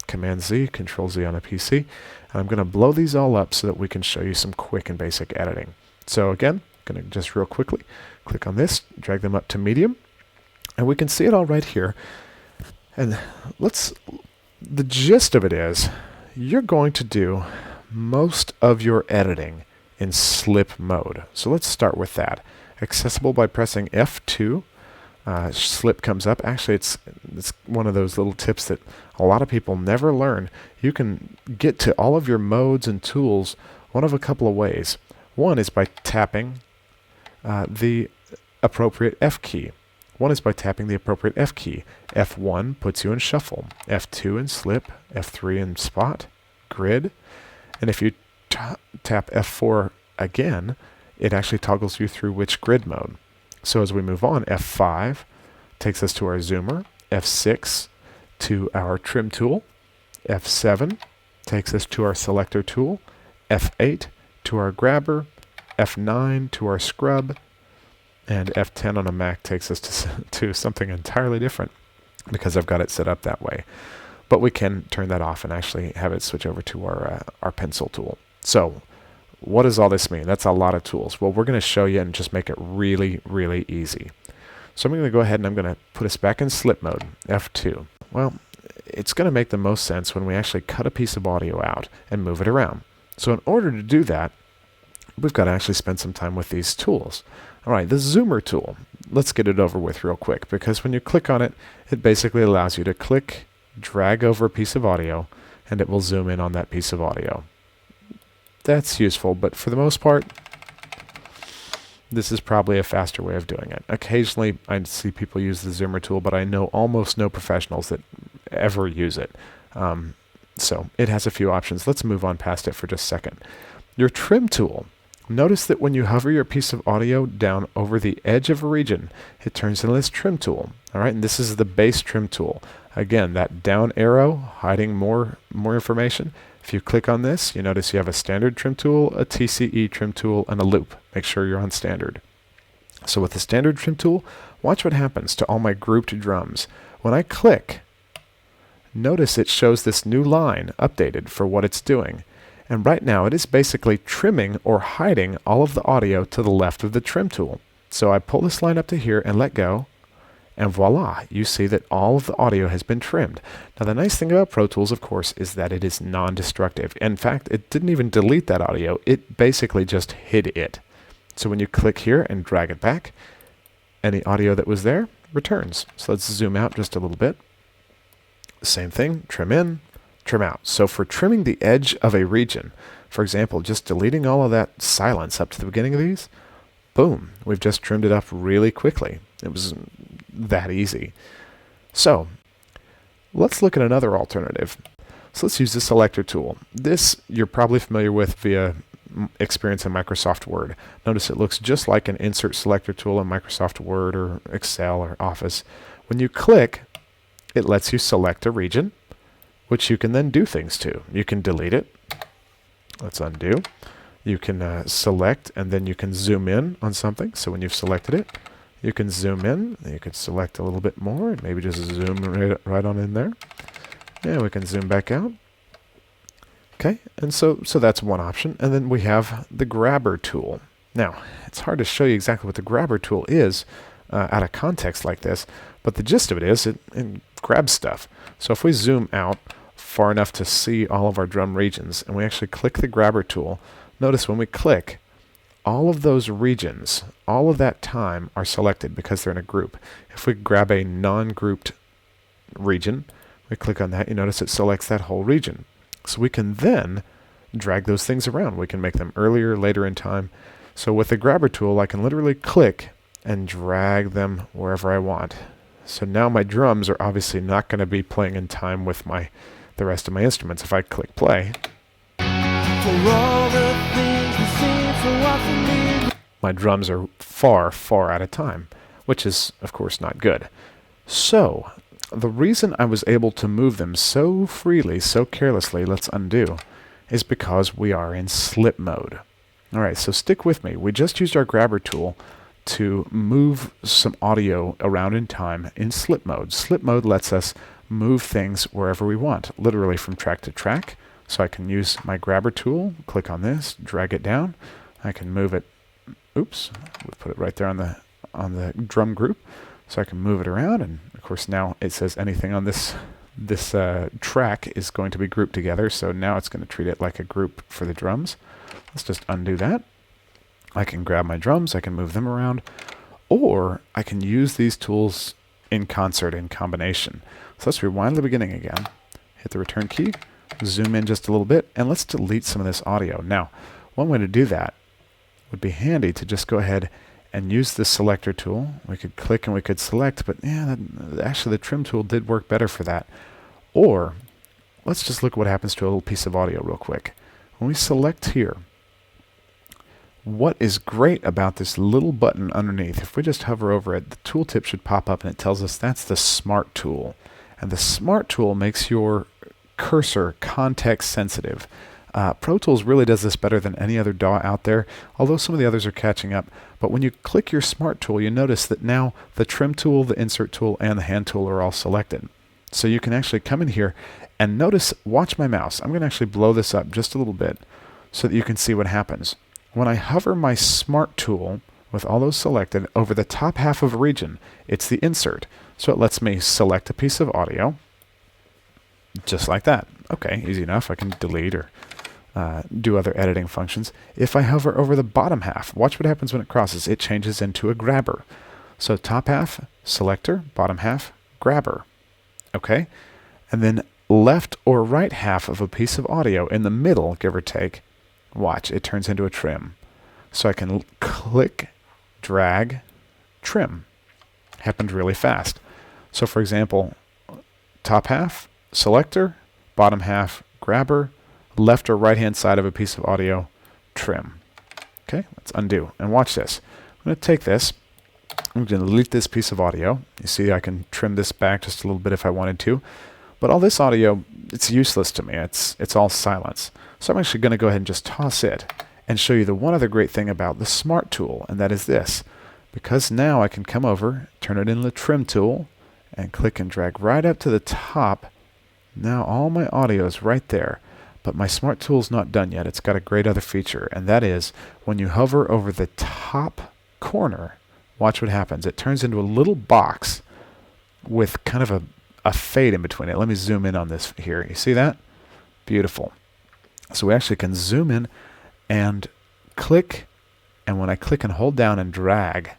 Speaker 1: Command Z, Control Z on a PC. And I'm going to blow these all up so that we can show you some quick and basic editing. So again, I'm going to just real quickly click on this, drag them up to medium, and we can see it all right here. And the gist of it is, you're going to do most of your editing in slip mode. So let's start with that. Accessible by pressing F2. Slip comes up. Actually, it's one of those little tips that a lot of people never learn. You can get to all of your modes and tools one of a couple of ways. One is by tapping the appropriate F key. One is by tapping the appropriate F key. F1 puts you in shuffle. F2 in slip. F3 in spot, grid. And if you tap F4 again, it actually toggles you through which grid mode. So as we move on, F5 takes us to our zoomer, F6 to our trim tool, F7 takes us to our selector tool, F8 to our grabber, F9 to our scrub, and F10 on a Mac takes us to something entirely different because I've got it set up that way. But we can turn that off and actually have it switch over to our pencil tool. So what does all this mean? That's a lot of tools. Well, we're going to show you and just make it really, really easy. So I'm going to go ahead and I'm going to put us back in slip mode, F2. Well, it's going to make the most sense when we actually cut a piece of audio out and move it around. So in order to do that, we've got to actually spend some time with these tools. All right, the zoomer tool. Let's get it over with real quick, because when you click on it, it basically allows you to click, drag over a piece of audio, and it will zoom in on that piece of audio. That's useful, but for the most part, this is probably a faster way of doing it. Occasionally, I see people use the zoomer tool, but I know almost no professionals that ever use it. So it has a few options. Let's move on past it for just a second. Your trim tool. Notice that when you hover your piece of audio down over the edge of a region, it turns into this trim tool. All right, and this is the base trim tool. Again, that down arrow hiding more information. If you click on this, you notice you have a standard trim tool, a TCE trim tool, and a loop. Make sure you're on standard. So with the standard trim tool, watch what happens to all my grouped drums. When I click, notice it shows this new line updated for what it's doing. And right now it is basically trimming or hiding all of the audio to the left of the trim tool. So I pull this line up to here and let go, and voila, you see that all of the audio has been trimmed. Now the nice thing about Pro Tools, of course, is that it is non-destructive. In fact, it didn't even delete that audio, it basically just hid it. So when you click here and drag it back, any audio that was there returns. So let's zoom out just a little bit. Same thing, trim in, trim out. So for trimming the edge of a region, for example, just deleting all of that silence up to the beginning of these, boom, we've just trimmed it up really quickly. It was that easy. So let's look at another alternative. So let's use the selector tool. This you're probably familiar with via experience in Microsoft Word. Notice it looks just like an insert selector tool in Microsoft Word or Excel or Office. When you click, it lets you select a region, which you can then do things to. You can delete it. Let's undo. You can select, and then you can zoom in on something. So when you've selected it, you can zoom in. You can select a little bit more, and maybe just zoom right on in there. And we can zoom back out. Okay, and so that's one option. And then we have the grabber tool. Now, it's hard to show you exactly what the grabber tool is out of context like this, but the gist of it is it grabs stuff. So if we zoom out far enough to see all of our drum regions, and we actually click the grabber tool, notice when we click, all of those regions, all of that time are selected because they're in a group. If we grab a non-grouped region, we click on that, you notice it selects that whole region. So we can then drag those things around. We can make them earlier, later in time. So with the grabber tool, I can literally click and drag them wherever I want. So now my drums are obviously not going to be playing in time with the rest of my instruments. If I click play, my drums are far, far out of time, which is, of course, not good. So the reason I was able to move them so freely, so carelessly, let's undo, is because we are in slip mode. All right, so stick with me. We just used our grabber tool to move some audio around in time in slip mode. Slip mode lets us move things wherever we want, literally from track to track. So I can use my grabber tool, click on this, drag it down. I can move it, oops, we'll put it right there on the drum group. So I can move it around, and of course now it says anything on this track is going to be grouped together. So now it's going to treat it like a group for the drums. Let's just undo that. I can grab my drums, I can move them around, or I can use these tools in concert, in combination. So let's rewind to the beginning again, hit the return key, zoom in just a little bit, and let's delete some of this audio. Now, one way to do that would be handy to just go ahead and use the selector tool. We could click and we could select, but yeah, actually the trim tool did work better for that. Or let's just look at what happens to a little piece of audio real quick. When we select here, what is great about this little button underneath, if we just hover over it, the tooltip should pop up and it tells us that's the Smart tool. And the Smart tool makes your cursor context sensitive. Pro Tools really does this better than any other DAW out there, although some of the others are catching up. But when you click your Smart tool, you notice that now the trim tool, the insert tool, and the hand tool are all selected. So you can actually come in here and notice, watch my mouse. I'm going to actually blow this up just a little bit so that you can see what happens. When I hover my Smart tool with all those selected, over the top half of a region, it's the insert. So it lets me select a piece of audio, just like that. Okay, easy enough. I can delete or do other editing functions. If I hover over the bottom half, watch what happens when it crosses. It changes into a grabber. So top half, selector, bottom half, grabber. Okay? And then left or right half of a piece of audio in the middle, give or take, watch, it turns into a trim. So I can click, drag, trim. Happened really fast. So for example, top half, selector, bottom half, grabber, left or right hand side of a piece of audio, trim. Okay, let's undo and watch this. I'm going to take this, I'm going to delete this piece of audio. You see I can trim this back just a little bit if I wanted to, but all this audio, it's useless to me. It's all silence. So I'm actually going to go ahead and just toss it and show you the one other great thing about the Smart tool, and that is this. Because now I can come over, turn it into the trim tool, and click and drag right up to the top. Now all my audio is right there. But my Smart tool's not done yet. It's got a great other feature, and that is when you hover over the top corner, watch what happens. It turns into a little box with kind of a fade in between it. Let me zoom in on this here. You see that? Beautiful. So we actually can zoom in and click, and when I click and hold down and drag,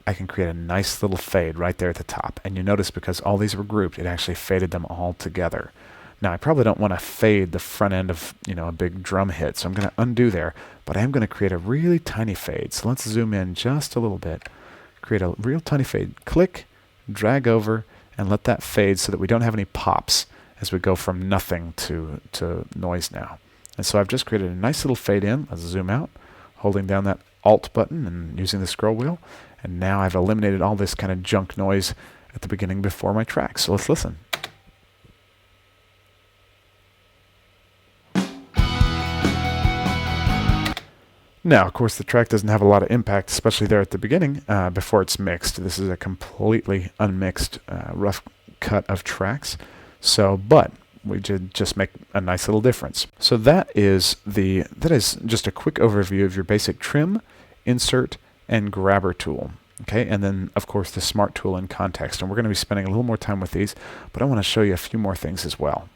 Speaker 1: I can create a nice little fade right there at the top. And you notice because all these were grouped, it actually faded them all together. Now, I probably don't want to fade the front end of, a big drum hit, so I'm going to undo there, but I am going to create a really tiny fade. So let's zoom in just a little bit, create a real tiny fade. Click, drag over, and let that fade so that we don't have any pops as we go from nothing to noise now. And so I've just created a nice little fade in. Let's zoom out, holding down that Alt button and using the scroll wheel. And now I've eliminated all this kind of junk noise at the beginning before my track. So let's listen. Now, of course, the track doesn't have a lot of impact, especially there at the beginning, before it's mixed. This is a completely unmixed, rough cut of tracks. So, but we did just make a nice little difference. So that is just a quick overview of your basic trim, insert, and grabber tool. Okay, and then of course the Smart tool in context. And we're going to be spending a little more time with these, but I want to show you a few more things as well.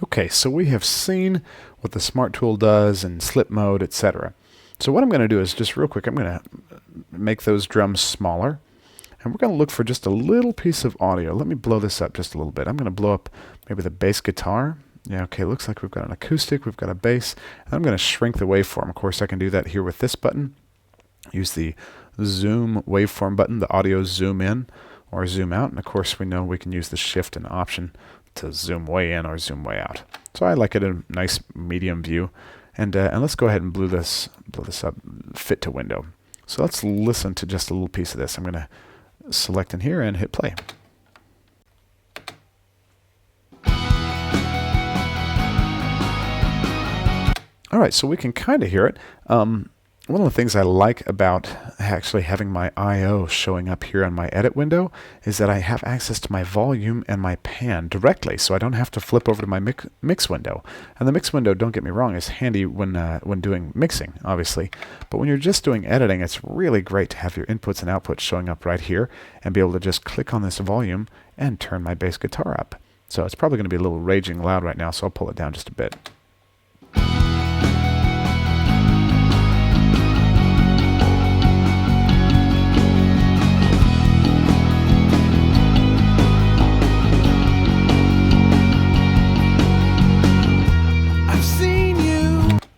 Speaker 1: Okay, so we have seen what the Smart tool does and slip mode, etc. So what I'm going to do is just real quick, I'm going to make those drums smaller. And we're going to look for just a little piece of audio. Let me blow this up just a little bit. I'm going to blow up maybe the bass guitar. Yeah, okay, looks like we've got an acoustic, we've got a bass. And I'm going to shrink the waveform. Of course, I can do that here with this button. Use the zoom waveform button, the audio zoom in or zoom out. And of course, we know we can use the shift and option to zoom way in or zoom way out. So I like it in a nice medium view. And let's go ahead and blow this up, fit to window. So let's listen to just a little piece of this. I'm going to select in here and hit play. All right, so we can kind of hear it. One of the things I like about actually having my I/O showing up here on my edit window is that I have access to my volume and my pan directly, so I don't have to flip over to my mix window. And the mix window, don't get me wrong, is handy when doing mixing, obviously. But when you're just doing editing, it's really great to have your inputs and outputs showing up right here and be able to just click on this volume and turn my bass guitar up. So it's probably going to be a little raging loud right now, so I'll pull it down just a bit.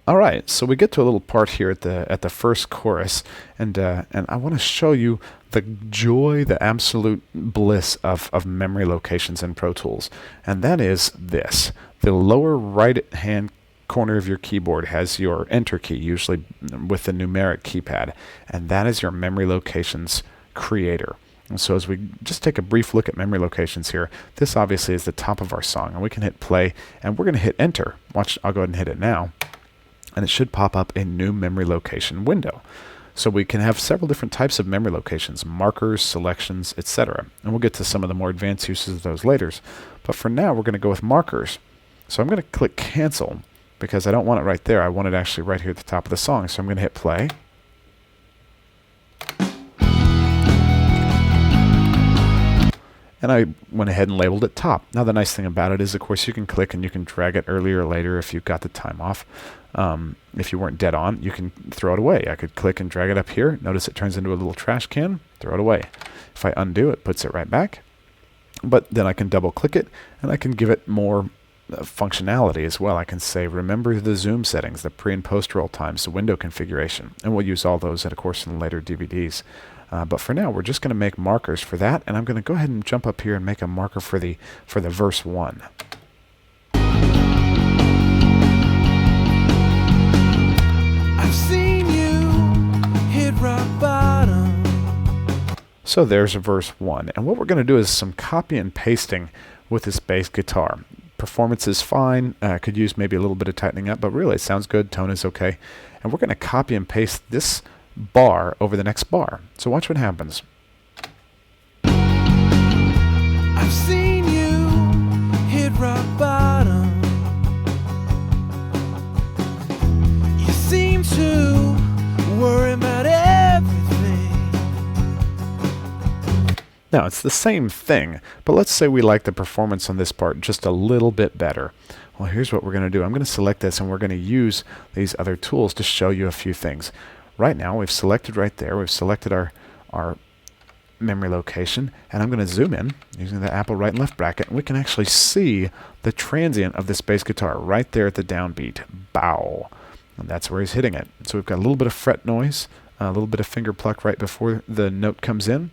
Speaker 1: All right, so we get to a little part here at the first chorus, and I want to show you the joy, the absolute bliss of memory locations in Pro Tools, and that is this. The lower right-hand corner of your keyboard has your Enter key, usually with the numeric keypad, and that is your memory locations creator. And so as we just take a brief look at memory locations here, this obviously is the top of our song, and we can hit play, and we're going to hit Enter. Watch, I'll go ahead and hit it now. And it should pop up a new memory location window. So we can have several different types of memory locations, markers, selections, etc. And we'll get to some of the more advanced uses of those later. But for now, we're going to go with markers. So I'm going to click Cancel because I don't want it right there. I want it actually right here at the top of the song. So I'm going to hit play. and I went ahead and labeled it top. Now the nice thing about it is, of course, you can click and you can drag it earlier or later if you've got the time off. If you weren't dead on, you can throw it away. I could click and drag it up here. Notice it turns into a little trash can. Throw it away. If I undo it, puts it right back. But then I can double click it and I can give it more functionality as well. I can say, remember the zoom settings, the pre and post roll times, the window configuration, and we'll use all those, of course, in later DVDs. But for now, we're just going to make markers for that, and I'm going to go ahead and jump up here and make a marker for the verse 1.
Speaker 2: I've seen you hit rock bottom.
Speaker 1: So there's verse 1, and what we're going to do is some copy and pasting with this bass guitar. Performance is fine. Could use maybe a little bit of tightening up, but really it sounds good. Tone is okay. And we're going to copy and paste this bar over the next bar. So watch what happens.
Speaker 2: I've seen you hit rock bottom. You seem to worry about everything.
Speaker 1: Now, it's the same thing, but let's say we like the performance on this part just a little bit better. Well, here's what we're going to do. I'm going to select this, and we're going to use these other tools to show you a few things. Right now, we've selected right there. We've selected our memory location, and I'm going to zoom in using the Apple right and left bracket, and we can actually see the transient of this bass guitar right there at the downbeat. Bow. And that's where he's hitting it. So we've got a little bit of fret noise, a little bit of finger pluck right before the note comes in.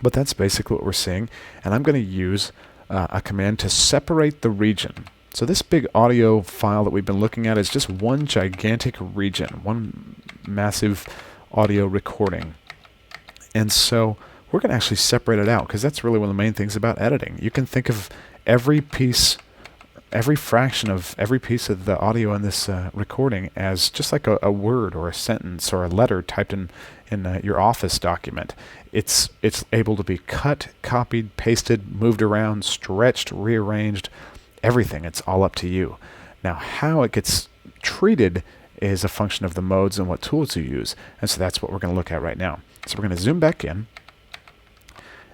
Speaker 1: But that's basically what we're seeing. And I'm going to use a command to separate the region. So this big audio file that we've been looking at is just one gigantic region, one massive audio recording. And so we're going to actually separate it out, because that's really one of the main things about editing. You can think of every piece, every fraction of every piece of the audio in this recording as just like a word or a sentence or a letter typed in your Office document. It's able to be cut, copied, pasted, moved around, stretched, rearranged, everything. It's all up to you. Now, how it gets treated is a function of the modes and what tools you use. And so that's what we're going to look at right now. So we're going to zoom back in,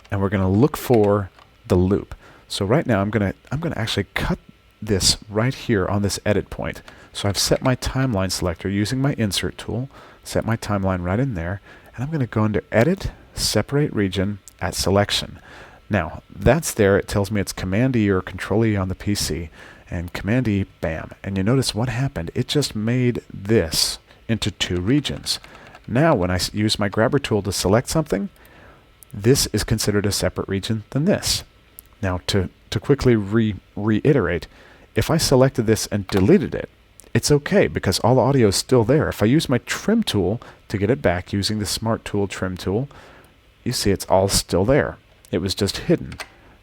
Speaker 1: and we're going to look for the loop. So right now I'm going to actually cut this right here on this edit point. So I've set my timeline selector using my insert tool, set my timeline right in there, and I'm going to go into edit, separate region at selection. Now that's there. It tells me it's Command E or Control E on the PC, and Command E, bam. And you notice what happened. It just made this into two regions. Now when I use my grabber tool to select something, this is considered a separate region than this. Now to quickly reiterate, if I selected this and deleted it, it's okay because all the audio is still there. If I use my trim tool to get it back using the Smart Tool trim tool, you see it's all still there. It was just hidden.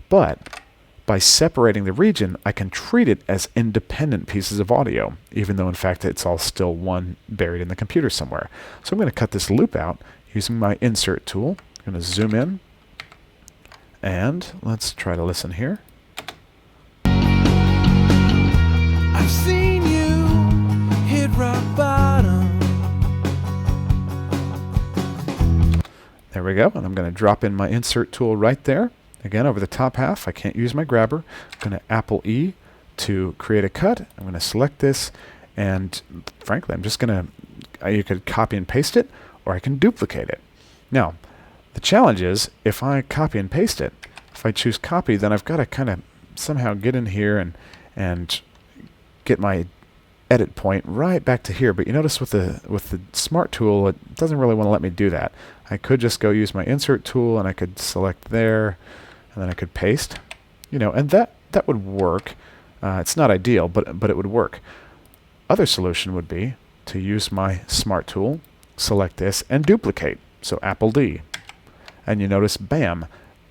Speaker 1: But by separating the region, I can treat it as independent pieces of audio, even though in fact it's all still one buried in the computer somewhere. So I'm going to cut this loop out using my insert tool. I'm going to zoom in, and let's try to listen here.
Speaker 2: I've seen you hit rock bottom.
Speaker 1: There we go, and I'm going to drop in my insert tool right there. Again, over the top half, I can't use my grabber. I'm going to Apple E to create a cut. I'm going to select this, and frankly, I'm just going to, you could copy and paste it, or I can duplicate it. Now, the challenge is, if I copy and paste it, if I choose copy, then I've got to kind of somehow get in here and get my edit point right back to here. But you notice with the Smart tool, it doesn't really want to let me do that. I could just go use my insert tool, and I could select there, and then I could paste, and that would work. It's not ideal, but it would work. Other solution would be to use my Smart tool, select this, and duplicate. So Apple D. And you notice, bam,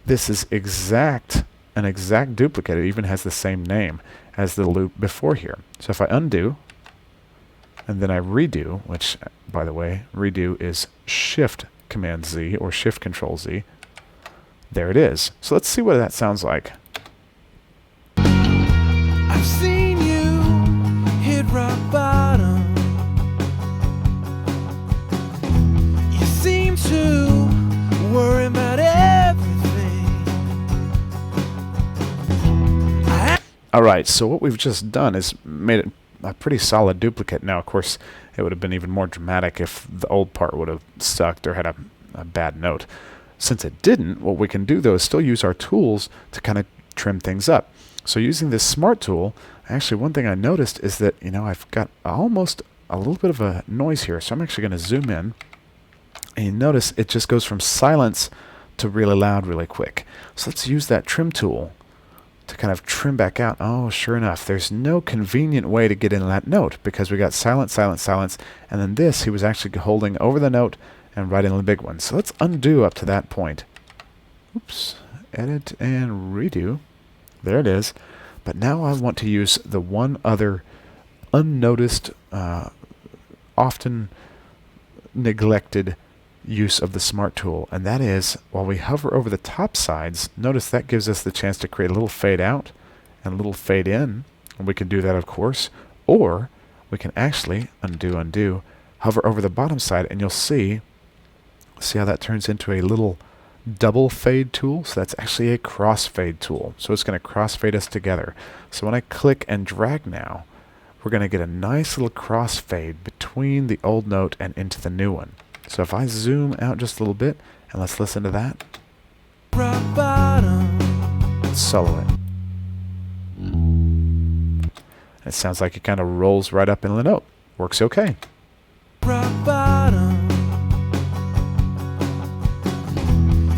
Speaker 1: this is an exact duplicate. It even has the same name as the loop before here. So if I undo, and then I redo, which, by the way, redo is Shift Command Z or Shift Control Z, there it is. So let's see what that sounds like.
Speaker 2: I've seen you hit rock bottom. You seem to worry about everything.
Speaker 1: Alright, so what we've just done is made it a pretty solid duplicate. Now, of course, it would have been even more dramatic if the old part would have sucked or had a bad note. Since it didn't, what we can do, though, is still use our tools to kind of trim things up. So using this Smart tool, actually one thing I noticed is that, I've got almost a little bit of a noise here. So I'm actually going to zoom in. And you notice it just goes from silence to really loud really quick. So let's use that trim tool to kind of trim back out. Oh, sure enough, there's no convenient way to get in that note because we got silence, silence, silence, and then this, he was actually holding over the note and right in the big one. So let's undo up to that point. Oops, edit and redo. There it is. But now I want to use the one other unnoticed, often neglected use of the Smart tool, and that is while we hover over the top sides, notice that gives us the chance to create a little fade out and a little fade in, and we can do that, of course, or we can actually undo, hover over the bottom side, and you'll see how that turns into a little double fade tool. So that's actually a crossfade tool, so it's going to crossfade us together. So when I click and drag now, we're going to get a nice little crossfade between the old note and into the new one. So if I zoom out just a little bit, and let's listen to that.
Speaker 2: Rock bottom.
Speaker 1: Let's solo it. It sounds like it kind of rolls right up into the note. Works okay.
Speaker 2: Rock bottom.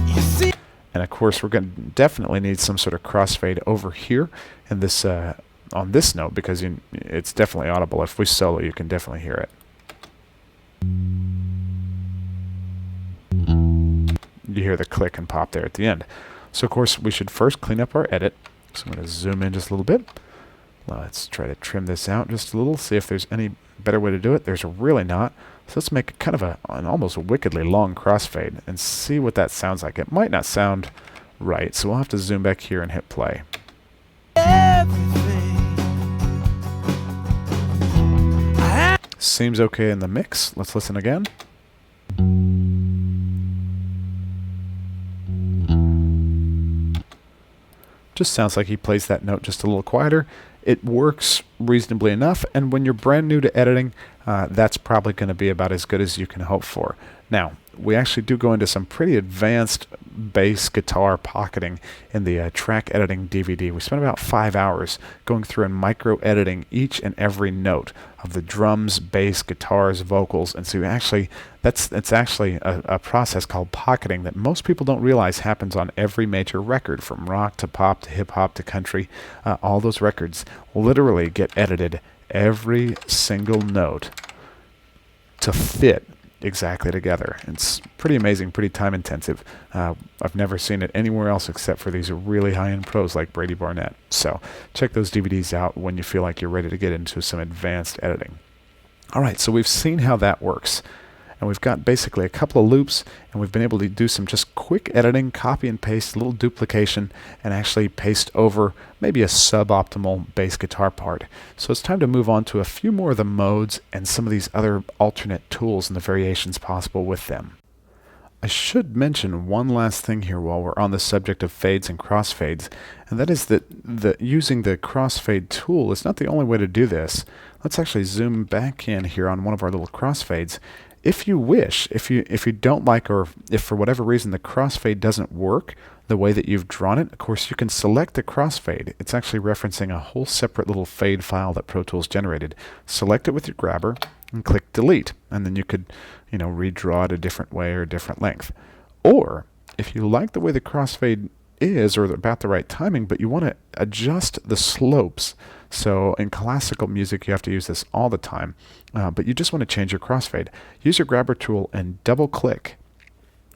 Speaker 2: You see,
Speaker 1: And of course, we're going to definitely need some sort of crossfade over here in this on this note because it's definitely audible. If we solo, you can definitely hear it. You hear the click and pop there at the end. So of course we should first clean up our edit. So I'm going to zoom in just a little bit. Let's try to trim this out just a little, see if there's any better way to do it. There's really not. So let's make it kind of an almost wickedly long crossfade and see what that sounds like. It might not sound right, so we'll have to zoom back here and hit play.
Speaker 2: everything.
Speaker 1: Seems okay in the mix. Let's listen again. Just sounds like he plays that note just a little quieter. It works reasonably enough, and when you're brand new to editing, that's probably going to be about as good as you can hope for. Now, we actually do go into some pretty advanced bass guitar pocketing in the track editing DVD. We spent about 5 hours going through and micro editing each and every note of the drums, bass, guitars, vocals, and so it's actually a process called pocketing that most people don't realize happens on every major record, from rock to pop to hip hop to country. All those records literally get edited, every single note, to fit exactly together. It's pretty amazing, pretty time intensive. I've never seen it anywhere else except for these really high-end pros like Brady Barnett. So check those DVDs out when you feel like you're ready to get into some advanced editing. Alright, so we've seen how that works. And we've got basically a couple of loops, and we've been able to do some just quick editing, copy and paste, a little duplication, and actually paste over maybe a suboptimal bass guitar part. So it's time to move on to a few more of the modes and some of these other alternate tools and the variations possible with them. I should mention one last thing here while we're on the subject of fades and crossfades, and that is that using the crossfade tool is not the only way to do this. Let's actually zoom back in here on one of our little crossfades. If you wish, if you don't like, or if for whatever reason the crossfade doesn't work the way that you've drawn it, of course you can select the crossfade. It's actually referencing a whole separate little fade file that Pro Tools generated. Select it with your grabber and click delete, and then you could, redraw it a different way or a different length. Or if you like the way the crossfade is, or about the right timing, but you want to adjust the slopes. So in classical music, you have to use this all the time, but you just want to change your crossfade. Use your grabber tool and double click,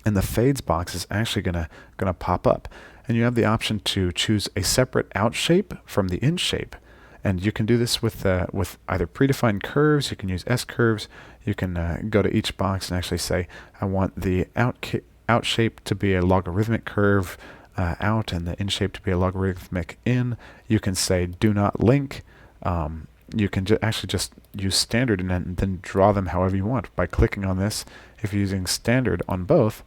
Speaker 1: and the fades box is actually gonna pop up, and you have the option to choose a separate out shape from the in shape. And you can do this with either predefined curves. You can use S curves. You can go to each box and actually say, I want the out shape to be a logarithmic curve out, and the in shape to be a logarithmic in. You can say do not link. You can actually just use standard and then draw them however you want by clicking on this. If you're using standard on both,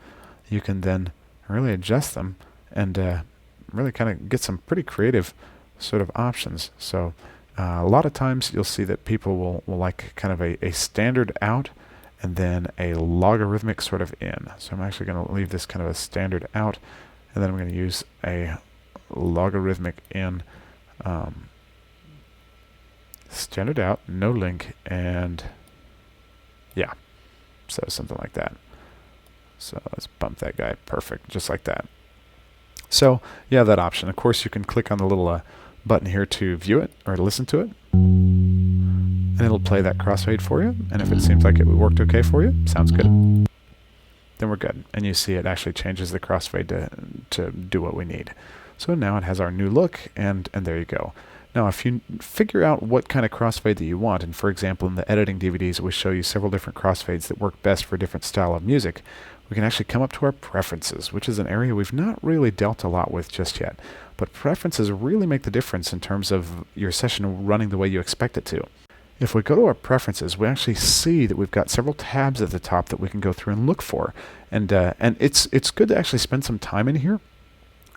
Speaker 1: you can then really adjust them and really kind of get some pretty creative sort of options. So a lot of times you'll see that people will like kind of a standard out and then a logarithmic sort of in. So I'm actually going to leave this kind of a standard out, and then I'm going to use a logarithmic in. Standard out, no link, and yeah, so something like that. So let's bump that guy. Perfect, just like that. So you have that option. Of course, you can click on the little button here to view it or to listen to it, and it'll play that crossfade for you. And if it seems like it worked okay for you, sounds good, then we're good. And you see it actually changes the crossfade to do what we need. So now it has our new look, and there you go. Now, if you figure out what kind of crossfade that you want, and for example, in the editing DVDs, we show you several different crossfades that work best for different style of music, we can actually come up to our preferences, which is an area we've not really dealt a lot with just yet. But preferences really make the difference in terms of your session running the way you expect it to. If we go to our preferences, we actually see that we've got several tabs at the top that we can go through and look for. And it's good to actually spend some time in here.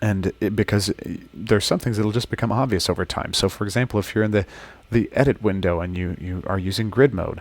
Speaker 1: And because there's some things that'll just become obvious over time. So for example, if you're in the edit window and you are using grid mode,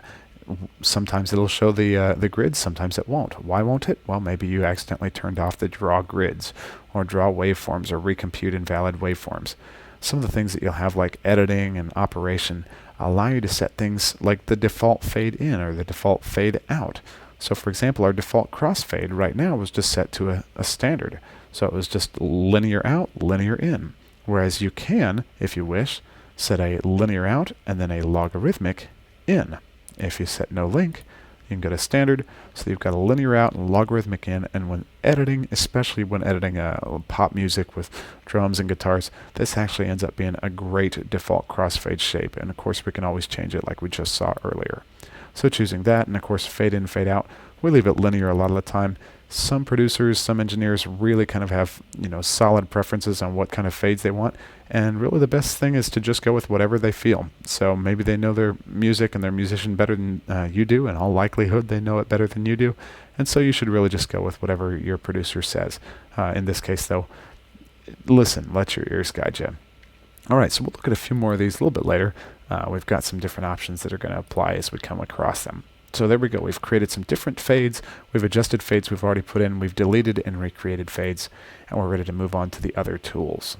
Speaker 1: sometimes it'll show the grids, sometimes it won't. Why won't it? Well, maybe you accidentally turned off the draw grids or draw waveforms or recompute invalid waveforms. Some of the things that you'll have like editing and operation allow you to set things like the default fade in or the default fade out. So for example, our default crossfade right now was just set to a standard. So it was just linear out, linear in. Whereas you can, if you wish, set a linear out and then a logarithmic in. If you set no link, you can go to standard. So you've got a linear out and logarithmic in. And when editing, especially when editing pop music with drums and guitars, this actually ends up being a great default crossfade shape. And of course, we can always change it like we just saw earlier. So choosing that, and of course, fade in, fade out, we leave it linear a lot of the time. Some producers, some engineers really kind of have, solid preferences on what kind of fades they want. And really the best thing is to just go with whatever they feel. So maybe they know their music and their musician better than you do. In all likelihood, they know it better than you do. And so you should really just go with whatever your producer says. In this case, though, listen, let your ears guide you. All right, so we'll look at a few more of these a little bit later. We've got some different options that are going to apply as we come across them. So there we go. We've created some different fades. We've adjusted fades we've already put in. We've deleted and recreated fades. And we're ready to move on to the other tools.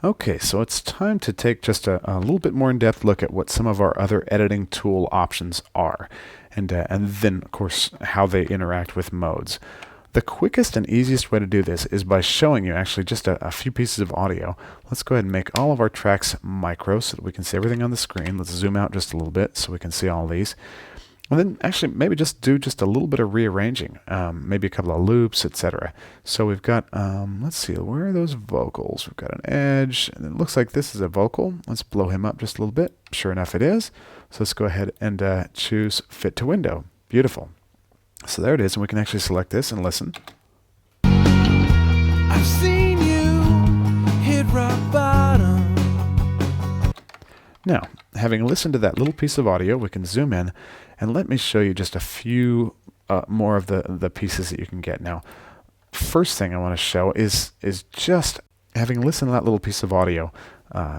Speaker 1: Okay, so it's time to take just a little bit more in-depth look at what some of our other editing tool options are. And then, of course, how they interact with modes. The quickest and easiest way to do this is by showing you actually just a few pieces of audio. Let's go ahead and make all of our tracks micro so that we can see everything on the screen. Let's zoom out just a little bit so we can see all these. And then actually maybe just do just a little bit of rearranging, maybe a couple of loops, etc. So we've got, let's see, where are those vocals? We've got an edge, and it looks like this is a vocal. Let's blow him up just a little bit. Sure enough, it is. So let's go ahead and choose Fit to Window. Beautiful. So there it is, and we can actually select this and listen.
Speaker 2: I've seen you hit rock bottom.
Speaker 1: Now, having listened to that little piece of audio, we can zoom in, and let me show you just a few more of the pieces that you can get. Now, first thing I want to show is just having listened to that little piece of audio.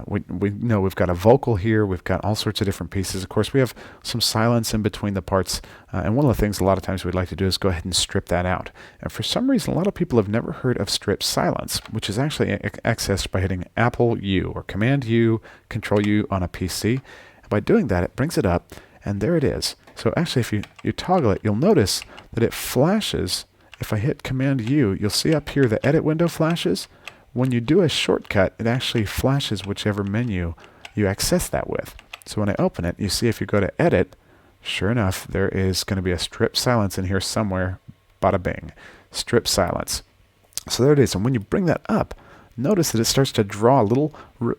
Speaker 1: We know we've got a vocal here, we've got all sorts of different pieces. Of course, we have some silence in between the parts, and one of the things a lot of times we'd like to do is go ahead and strip that out. And for some reason, a lot of people have never heard of strip silence, which is actually accessed by hitting Apple U or Command U, Control U on a PC. And by doing that, it brings it up, and there it is. So actually, if you toggle it, you'll notice that it flashes. If I hit Command U, you'll see up here the edit window flashes. When you do a shortcut, it actually flashes whichever menu you access that with. So when I open it, you see if you go to Edit, sure enough, there is going to be a strip silence in here somewhere. Bada bing. Strip silence. So there it is. And when you bring that up, notice that it starts to draw little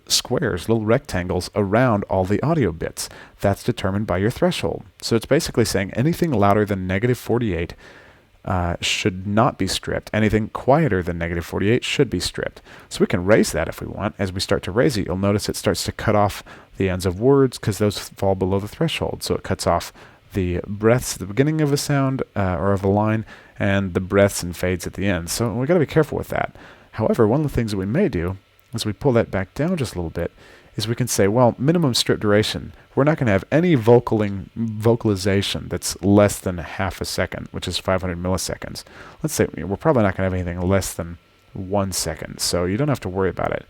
Speaker 1: squares, little rectangles around all the audio bits. That's determined by your threshold. So it's basically saying anything louder than -48 should not be stripped. Anything quieter than -48 should be stripped. So we can raise that if we want. As we start to raise it, you'll notice it starts to cut off the ends of words because those fall below the threshold. So it cuts off the breaths at the beginning of a sound or of a line and the breaths and fades at the end. So we got to be careful with that. However, one of the things that we may do as we pull that back down just a little bit, is we can say, well, minimum strip duration. We're not going to have any vocalization that's less than half a second, which is 500 milliseconds. Let's say we're probably not going to have anything less than 1 second, so you don't have to worry about it.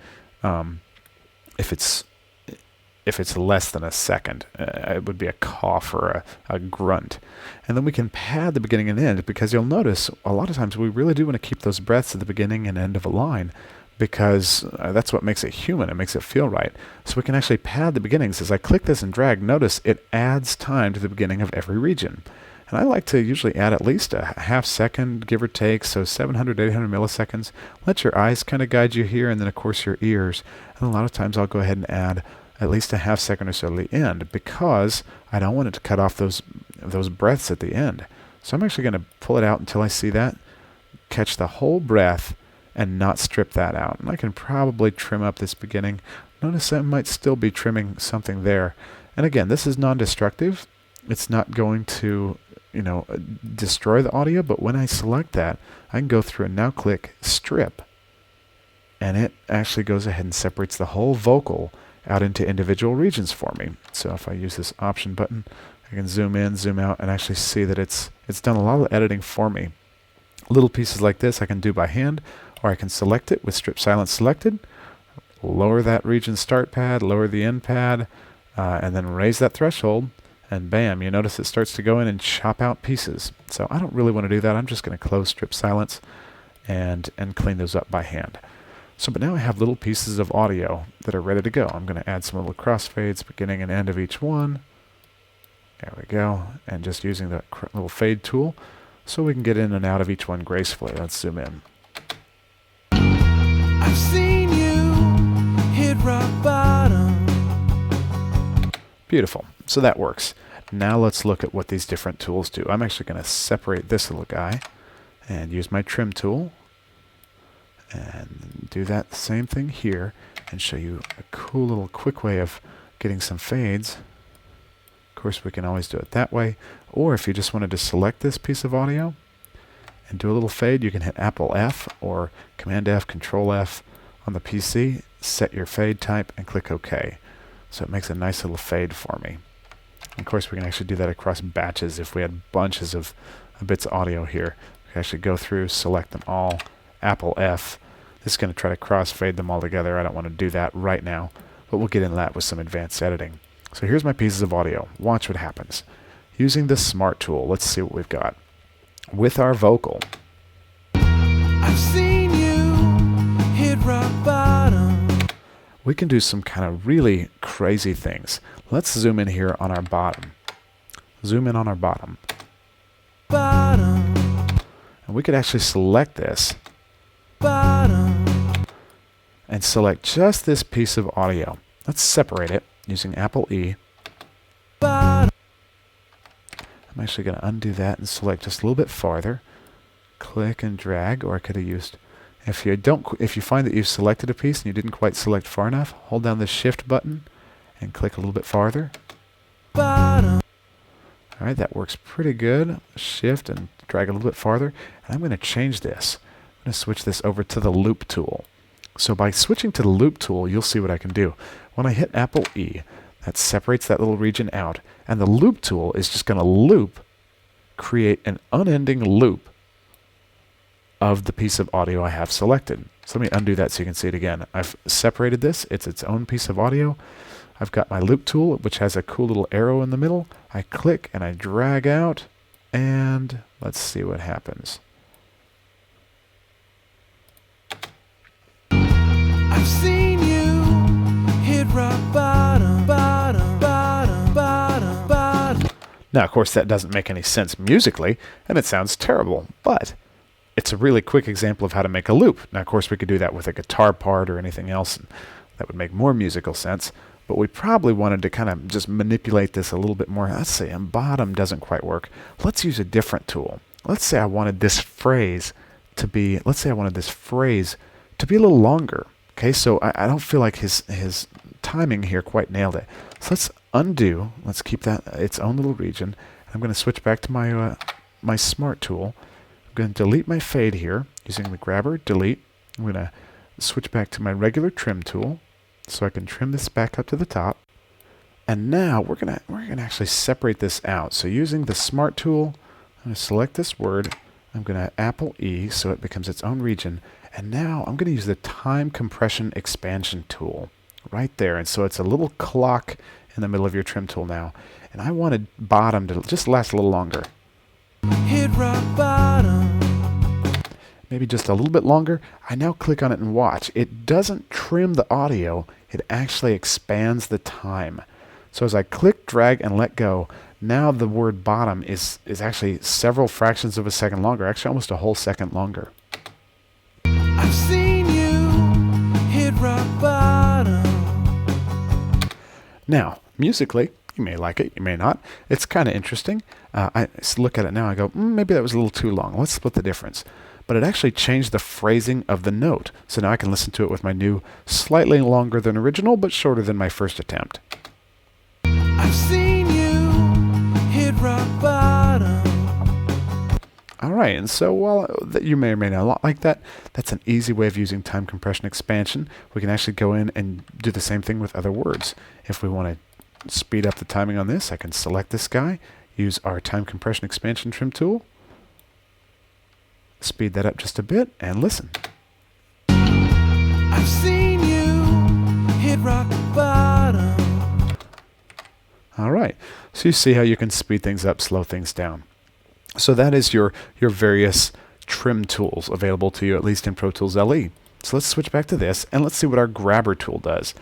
Speaker 1: If it's less than a second, it would be a cough or a grunt. And then we can pad the beginning and end, because you'll notice a lot of times we really do want to keep those breaths at the beginning and end of a line, because that's what makes it human. It makes it feel right. So we can actually pad the beginnings. As I click this and drag, notice it adds time to the beginning of every region. And I like to usually add at least a half second, give or take, so 700 to 800 milliseconds. Let your eyes kind of guide you here, and then of course your ears. And a lot of times I'll go ahead and add at least a half second or so to the end, because I don't want it to cut off those breaths at the end. So I'm actually going to pull it out until I see that, catch the whole breath, and not strip that out. And I can probably trim up this beginning. Notice I might still be trimming something there. And again, this is non-destructive. It's not going to, destroy the audio, but when I select that, I can go through and now click strip. And it actually goes ahead and separates the whole vocal out into individual regions for me. So if I use this option button, I can zoom in, zoom out, and actually see that it's done a lot of editing for me. Little pieces like this I can do by hand, or I can select it with strip silence selected, lower that region start pad, lower the end pad, and then raise that threshold, and bam, you notice it starts to go in and chop out pieces. So I don't really want to do that. I'm just going to close strip silence and clean those up by hand. So, but now I have little pieces of audio that are ready to go. I'm going to add some little crossfades, beginning and end of each one. There we go. And just using the little fade tool so we can get in and out of each one gracefully. Let's zoom in.
Speaker 2: I've seen you hit rock bottom.
Speaker 1: Beautiful. So that works. Now let's look at what these different tools do. I'm actually going to separate this little guy and use my trim tool and do that same thing here and show you a cool little quick way of getting some fades. Of course, we can always do it that way, or if you just wanted to select this piece of audio and do a little fade, you can hit Apple F or Command F, Control F on the PC, set your fade type, and click OK. So it makes a nice little fade for me. And of course, we can actually do that across batches. If we had bunches of bits of audio here, we can actually go through, select them all, Apple F. This is going to try to crossfade them all together. I don't want to do that right now, but we'll get into that with some advanced editing. So here's my pieces of audio. Watch what happens. Using the Smart tool, let's see what we've got. With our vocal,
Speaker 2: I've seen you hit rock bottom.
Speaker 1: we can do some kind of really crazy things. Let's zoom in here on our bottom. Zoom in on our bottom.
Speaker 2: Bottom.
Speaker 1: And we could actually select this
Speaker 2: Bottom.
Speaker 1: and select just this piece of audio. Let's separate it using Apple E.
Speaker 2: Bottom.
Speaker 1: I'm actually going to undo that and select just a little bit farther. Click and drag, or I could have used, if you find that you've selected a piece and you didn't quite select far enough, hold down the shift button and click a little bit farther.
Speaker 2: Bottom.
Speaker 1: All right, that works pretty good. Shift and drag a little bit farther. And I'm going to change this. I'm going to switch this over to the loop tool. So by switching to the loop tool, you'll see what I can do. When I hit Apple E, that separates that little region out. And the loop tool is just going to loop, create an unending loop of the piece of audio I have selected. So let me undo that so you can see it again. I've separated this. It's its own piece of audio. I've got my loop tool, which has a cool little arrow in the middle. I click and I drag out, and let's see what happens.
Speaker 2: I've seen you hit rock bottom, bottom, bottom, bottom, bottom.
Speaker 1: Now, of course, that doesn't make any sense musically, and it sounds terrible, but it's a really quick example of how to make a loop. Now, of course, we could do that with a guitar part or anything else, and that would make more musical sense. But we probably wanted to kind of just manipulate this a little bit more. Let's say on bottom doesn't quite work. Let's use a different tool. Let's say I wanted this phrase to be, a little longer. Okay, so I don't feel like his timing here quite nailed it. So let's undo. Let's keep that its own little region. I'm going to switch back to my Smart tool. I'm going to delete my fade here using the grabber, delete. I'm going to switch back to my regular trim tool so I can trim this back up to the top. And now we're gonna actually separate this out. So using the Smart tool, I'm gonna select this word. I'm gonna Apple E so it becomes its own region. And now I'm gonna use the Time Compression Expansion tool right there. And so it's a little clock in the middle of your trim tool now. And I wanted bottom to just last a little longer.
Speaker 2: Hit rock bottom.
Speaker 1: Maybe just a little bit longer. I now click on it and watch. It doesn't trim the audio, it actually expands the time. So as I click, drag, and let go, now the word bottom is actually several fractions of a second longer, actually almost a whole second longer.
Speaker 2: I've seen you hit rock bottom.
Speaker 1: Now, musically, you may like it, you may not. It's kind of interesting. I look at it now, I go, maybe that was a little too long. Let's split the difference. But it actually changed the phrasing of the note. So now I can listen to it with my new, slightly longer than original, but shorter than my first attempt.
Speaker 2: I've seen you hit rock bottom.
Speaker 1: All right, and so while you may or may not like that, that's an easy way of using time compression expansion. We can actually go in and do the same thing with other words. If we want to speed up the timing on this, I can select this guy, use our time compression expansion trim tool, speed that up just a bit, and listen.
Speaker 2: I've seen you hit rock bottom.
Speaker 1: All right, so you see how you can speed things up, slow things down. So that is your various trim tools available to you, at least in Pro Tools LE. So let's switch back to this, and let's see what our grabber tool does.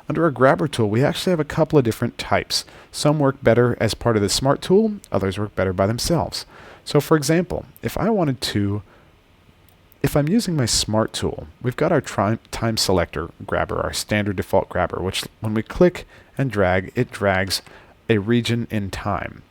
Speaker 1: Under our grabber tool, we actually have a couple of different types. Some work better as part of the Smart tool, others work better by themselves. So for example, if I'm using my Smart tool, we've got our time selector grabber, our standard default grabber, which when we click and drag, it drags a region in time.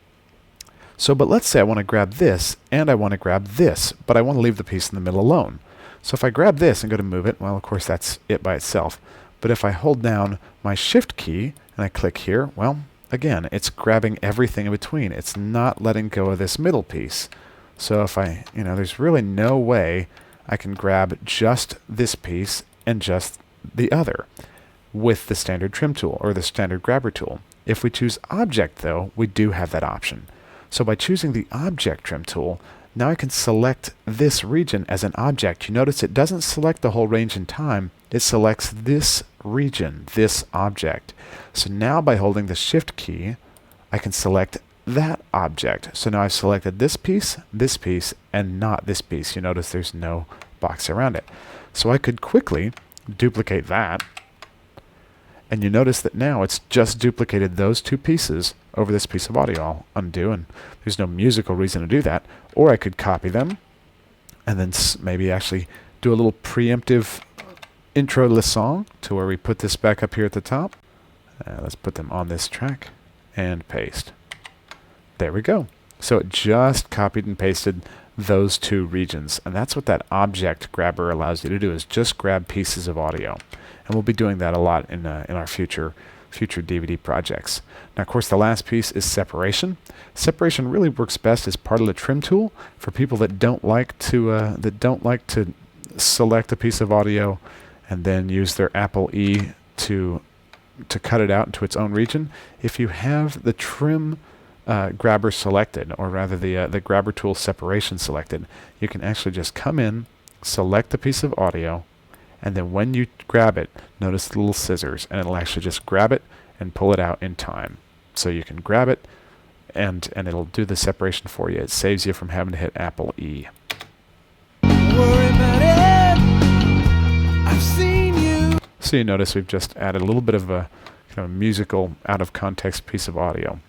Speaker 1: So, but let's say I want to grab this and I want to grab this, but I want to leave the piece in the middle alone. So if I grab this and go to move it, well, of course that's it by itself. But if I hold down my Shift key and I click here, well, again, it's grabbing everything in between. It's not letting go of this middle piece. So if there's really no way I can grab just this piece and just the other with the standard trim tool or the standard grabber tool. If we choose object though, we do have that option. So by choosing the object trim tool, now I can select this region as an object. You notice it doesn't select the whole range in time, it selects this region, this object. So now by holding the Shift key, I can select that object. So now I've selected this piece, and not this piece. You notice there's no box around it. So I could quickly duplicate that, and you notice that now it's just duplicated those two pieces over this piece of audio. I'll undo, and there's no musical reason to do that. Or I could copy them and then maybe actually do a little preemptive intro to the song to where we put this back up here at the top. Let's put them on this track and paste. There we go. So it just copied and pasted those two regions, and that's what that object grabber allows you to do, is just grab pieces of audio. And we'll be doing that a lot in our future DVD projects. Now, of course, the last piece is separation. Separation really works best as part of the trim tool for people that don't like to select a piece of audio and then use their Apple E to cut it out into its own region. If you have the trim grabber selected, or rather the grabber tool separation selected, you can actually just come in, select the piece of audio, and then when you grab it, notice the little scissors, and it'll actually just grab it and pull it out in time. So you can grab it, and it'll do the separation for you. It saves you from having to hit Apple E.
Speaker 2: Worry about it. I've seen you.
Speaker 1: So you notice we've just added a little bit of a kind of musical, out of context piece of audio.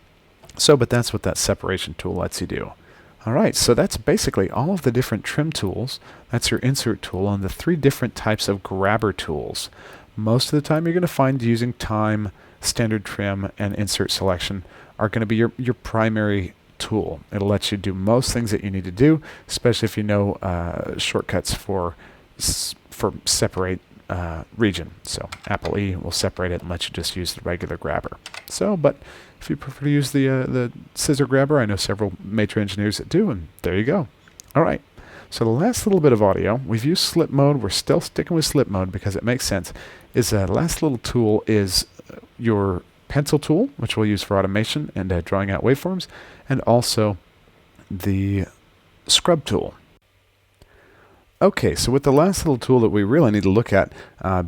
Speaker 1: So, but that's what that separation tool lets you do. All right, so that's basically all of the different trim tools. That's your insert tool and the three different types of grabber tools. Most of the time you're going to find using time, standard trim, and insert selection are going to be your primary tool. It'll let you do most things that you need to do, especially if you know shortcuts for separate region. So Apple E will separate it and let you just use the regular grabber. So, but if you prefer to use the scissor grabber, I know several major engineers that do, and there you go. All right. So the last little bit of audio, we've used slip mode. We're still sticking with slip mode because it makes sense. Is the last little tool is your pencil tool, which we'll use for automation and drawing out waveforms, and also the scrub tool. Okay, so with the last little tool that we really need to look at,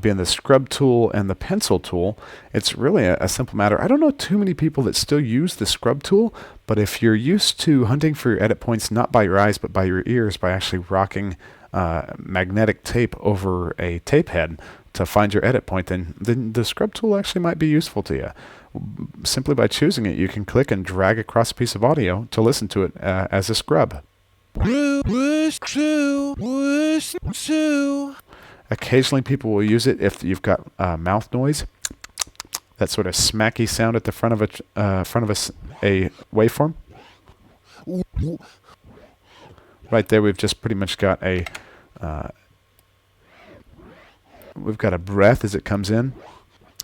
Speaker 1: being the scrub tool and the pencil tool, it's really a simple matter. I don't know too many people that still use the scrub tool, but if you're used to hunting for your edit points not by your eyes but by your ears, by actually rocking magnetic tape over a tape head to find your edit point, then the scrub tool actually might be useful to you. Simply by choosing it, you can click and drag across a piece of audio to listen to it as a scrub. Occasionally people will use it if you've got mouth noise, that sort of smacky sound at the front of a waveform. Right there we've just pretty much got a breath as it comes in.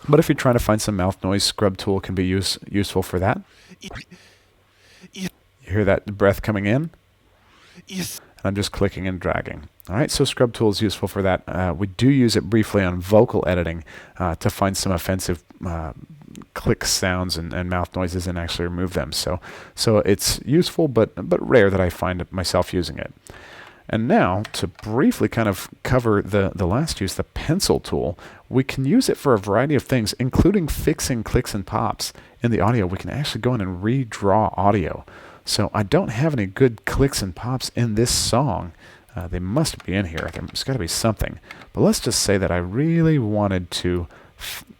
Speaker 1: But if you're trying to find some mouth noise, scrub tool can be useful for that. You hear that breath coming in? Yes. I'm just clicking and dragging. All right, so scrub tool is useful for that. We do use it briefly on vocal editing to find some offensive click sounds and mouth noises and actually remove them. So it's useful, but rare that I find myself using it. And now, to briefly kind of cover the last use, the pencil tool, we can use it for a variety of things, including fixing clicks and pops in the audio. We can actually go in and redraw audio. So I don't have any good clicks and pops in this song. They must be in here. There's got to be something. But let's just say that I really wanted to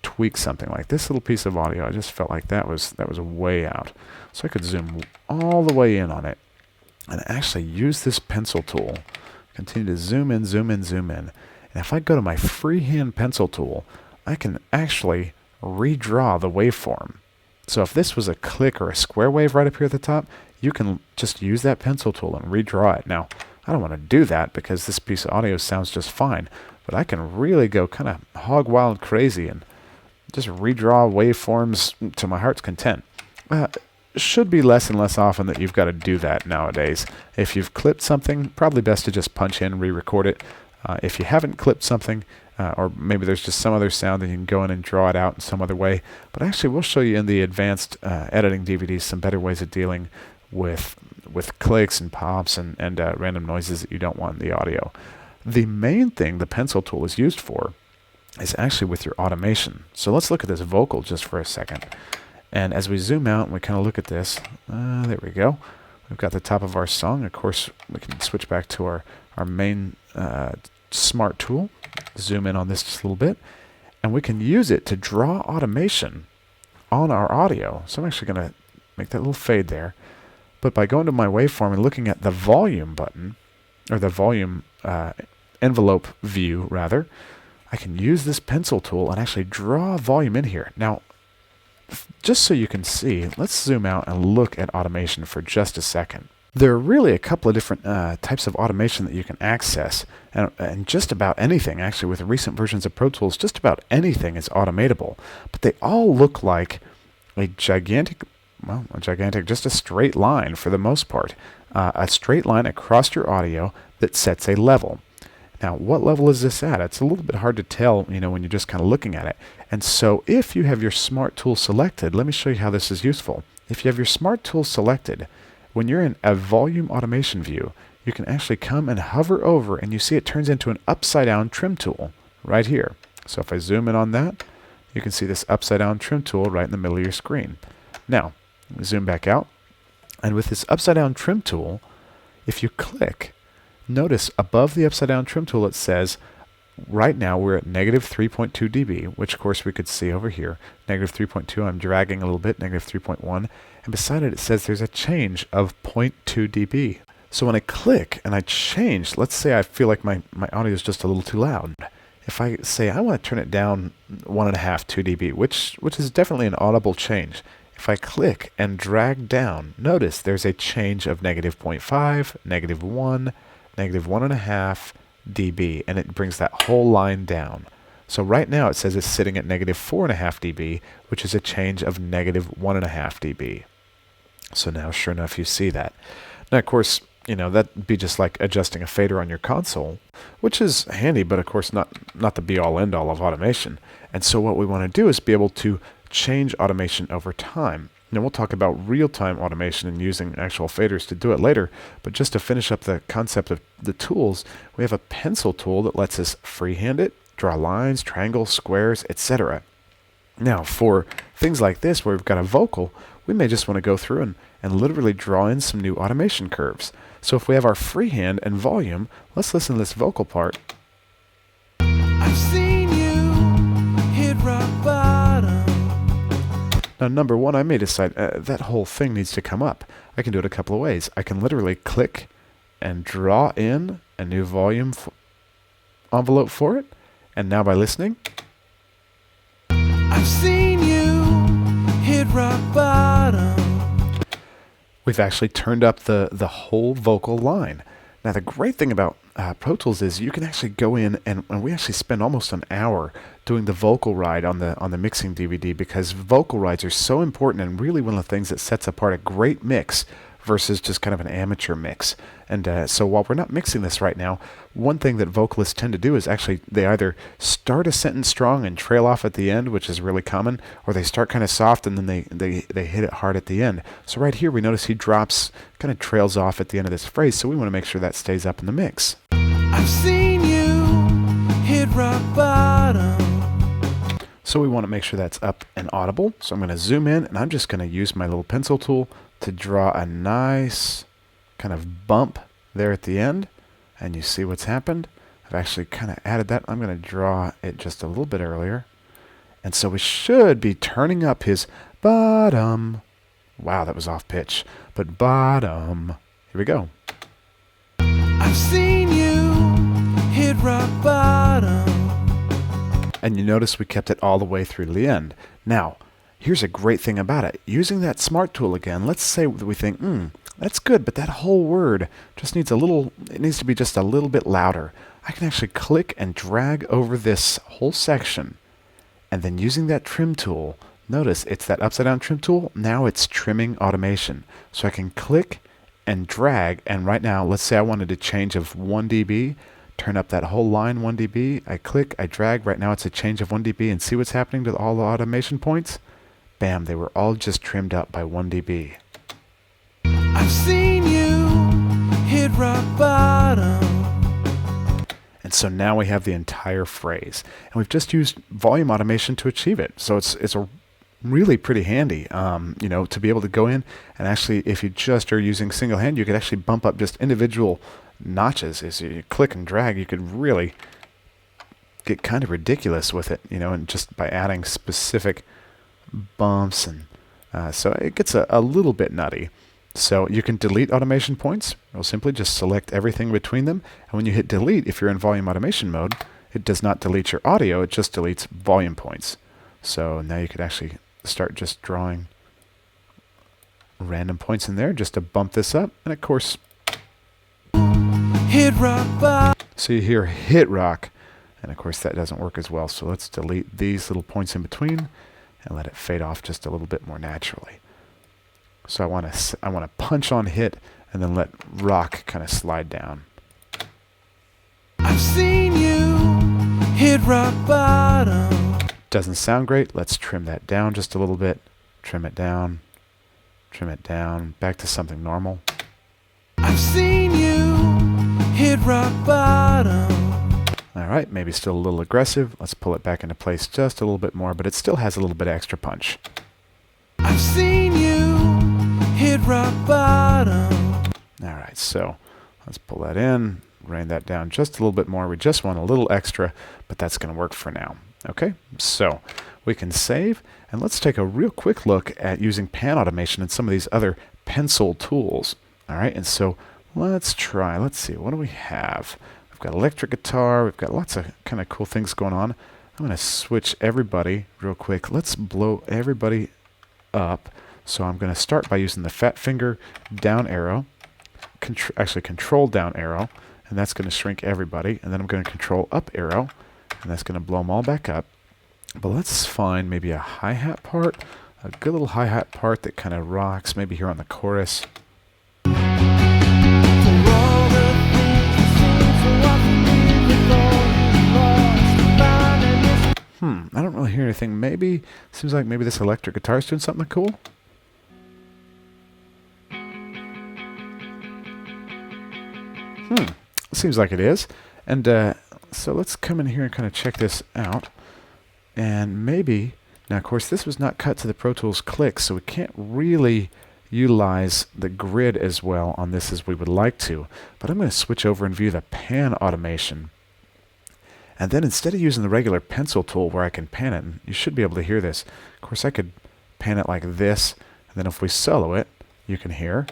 Speaker 1: tweak something like this little piece of audio. I just felt like that was way out. So I could zoom all the way in on it and actually use this pencil tool. Continue to zoom in, zoom in, zoom in. And if I go to my freehand pencil tool, I can actually redraw the waveform. So if this was a click or a square wave right up here at the top, you can just use that pencil tool and redraw it. Now, I don't want to do that because this piece of audio sounds just fine, but I can really go kind of hog wild crazy and just redraw waveforms to my heart's content. Should be less and less often that you've got to do that nowadays. If you've clipped something, probably best to just punch in and re-record it. If you haven't clipped something, or maybe there's just some other sound, then you can go in and draw it out in some other way. But actually, we'll show you in the advanced editing DVDs some better ways of dealing with clicks and pops and random noises that you don't want in the audio. The main thing the pencil tool is used for is actually with your automation. So let's look at this vocal just for a second. And as we zoom out and we kind of look at this, there we go. We've got the top of our song. Of course, we can switch back to our main smart tool. Zoom in on this just a little bit. And we can use it to draw automation on our audio. So I'm actually going to make that little fade there. But by going to my waveform and looking at the volume button, or the volume envelope view, rather, I can use this pencil tool and actually draw volume in here. Now, just so you can see, let's zoom out and look at automation for just a second. There are really a couple of different types of automation that you can access, and just about anything, actually, with recent versions of Pro Tools, just about anything is automatable. But they all look like a gigantic, just a straight line for the most part. A straight line across your audio that sets a level. Now, what level is this at? It's a little bit hard to tell, when you're just kind of looking at it. And so if you have your smart tool selected, let me show you how this is useful. If you have your smart tool selected, when you're in a volume automation view, you can actually come and hover over, and you see it turns into an upside down trim tool right here. So if I zoom in on that, you can see this upside down trim tool right in the middle of your screen. Now, zoom back out, and with this upside down trim tool, if you click, notice above the upside down trim tool it says, right now we're at negative 3.2 dB, which of course we could see over here. Negative 3.2, I'm dragging a little bit, negative 3.1, and beside it it says there's a change of 0.2 dB. So when I click and I change, let's say I feel like my audio is just a little too loud. If I say I want to turn it down 1.5, 2 dB, which is definitely an audible change. If I click and drag down, notice there's a change of negative 0.5, negative 1, negative 1.5 dB, and it brings that whole line down. So right now it says it's sitting at negative 4.5 dB, which is a change of negative 1.5 dB. So now, sure enough, you see that. Now, of course, You know, that'd be just like adjusting a fader on your console, which is handy, but of course not the be-all end-all of automation. And so what we want to do is be able to change automation over time. Now we'll talk about real-time automation and using actual faders to do it later, but just to finish up the concept of the tools, we have a pencil tool that lets us freehand it, draw lines, triangles, squares, etc. Now for things like this where we've got a vocal, we may just want to go through and literally draw in some new automation curves. So if we have our freehand and volume, let's listen to this vocal part.
Speaker 2: I've seen you hit rock bottom.
Speaker 1: Now, number one, I may decide that whole thing needs to come up. I can do it a couple of ways. I can literally click and draw in a new volume envelope for it. And now by listening,
Speaker 2: I've seen you hit rock bottom.
Speaker 1: we've actually turned up the whole vocal line. Now, the great thing about Pro Tools is you can actually go in and we actually spend almost an hour doing the vocal ride on the mixing DVD, because vocal rides are so important and really one of the things that sets apart a great mix versus just kind of an amateur mix. And so while we're not mixing this right now, one thing that vocalists tend to do is actually they either start a sentence strong and trail off at the end, which is really common, or they start kind of soft and then they hit it hard at the end. So right here we notice he drops, kind of trails off at the end of this phrase, so we want to make sure that stays up in the mix.
Speaker 2: I've seen you hit rock bottom.
Speaker 1: So we want to make sure that's up and audible. So I'm going to zoom in and I'm just going to use my little pencil tool to draw a nice kind of bump there at the end. And you see what's happened? I've actually kind of added that. I'm going to draw it just a little bit earlier. And so we should be turning up his bottom. Wow, that was off pitch. But bottom. Here we go.
Speaker 2: I've seen you hit rock bottom.
Speaker 1: And you notice we kept it all the way through to the end. Now, here's a great thing about it. Using that Smart tool again, let's say we think, that's good, but that whole word just needs it needs to be just a little bit louder. I can actually click and drag over this whole section. And then using that trim tool, notice it's that upside down trim tool. Now it's trimming automation. So I can click and drag, and right now, let's say I wanted to change of 1 dB, turn up that whole line 1 dB. I click, I drag. Right now it's a change of 1 dB, and see what's happening to all the automation points? Bam, they were all just trimmed up by 1 dB.
Speaker 2: I've seen you hit rock bottom.
Speaker 1: And so now we have the entire phrase. And we've just used volume automation to achieve it. So it's a really pretty handy, to be able to go in and actually, if you just are using single hand, you could actually bump up just individual notches. As you click and drag, you could really get kind of ridiculous with it, and just by adding specific bumps. And so it gets a little bit nutty. So you can delete automation points. You'll simply just select everything between them. And when you hit delete, if you're in volume automation mode, it does not delete your audio. It just deletes volume points. So now you could actually start just drawing random points in there just to bump this up. And of course,
Speaker 2: hit rock bottom.
Speaker 1: So you hear hit rock. And of course that doesn't work as well. So let's delete these little points in between and let it fade off just a little bit more naturally. So I want to punch on hit and then let rock kind of slide down.
Speaker 2: I've seen you hit rock bottom.
Speaker 1: Doesn't sound great. Let's trim that down just a little bit. Trim it down. Trim it down. Back to something normal.
Speaker 2: I've seen you hit rock bottom.
Speaker 1: All right, maybe still a little aggressive. Let's pull it back into place just a little bit more, but it still has a little bit of extra punch.
Speaker 2: I've seen you hit rock bottom.
Speaker 1: All right, so let's pull that in, rein that down just a little bit more. We just want a little extra, but that's going to work for now. Okay, so we can save, and let's take a real quick look at using pan automation and some of these other pencil tools. All right, and so let's see, what do we have? We've got electric guitar, we've got lots of kind of cool things going on. I'm going to switch everybody real quick. Let's blow everybody up. So I'm going to start by using the fat finger down arrow, control down arrow, and that's going to shrink everybody. And then I'm going to control up arrow, and that's going to blow them all back up. But let's find maybe a hi-hat part, a good little hi-hat part that kind of rocks, maybe here on the chorus. hear anything. Maybe, seems like maybe this electric guitar is doing something cool. Seems like it is. And so let's come in here and kind of check this out. And maybe, now of course this was not cut to the Pro Tools click, so we can't really utilize the grid as well on this as we would like to. But I'm going to switch over and view the pan automation. And then instead of using the regular pencil tool where I can pan it, and you should be able to hear this. Of course I could pan it like this, and then if we solo it, you can hear.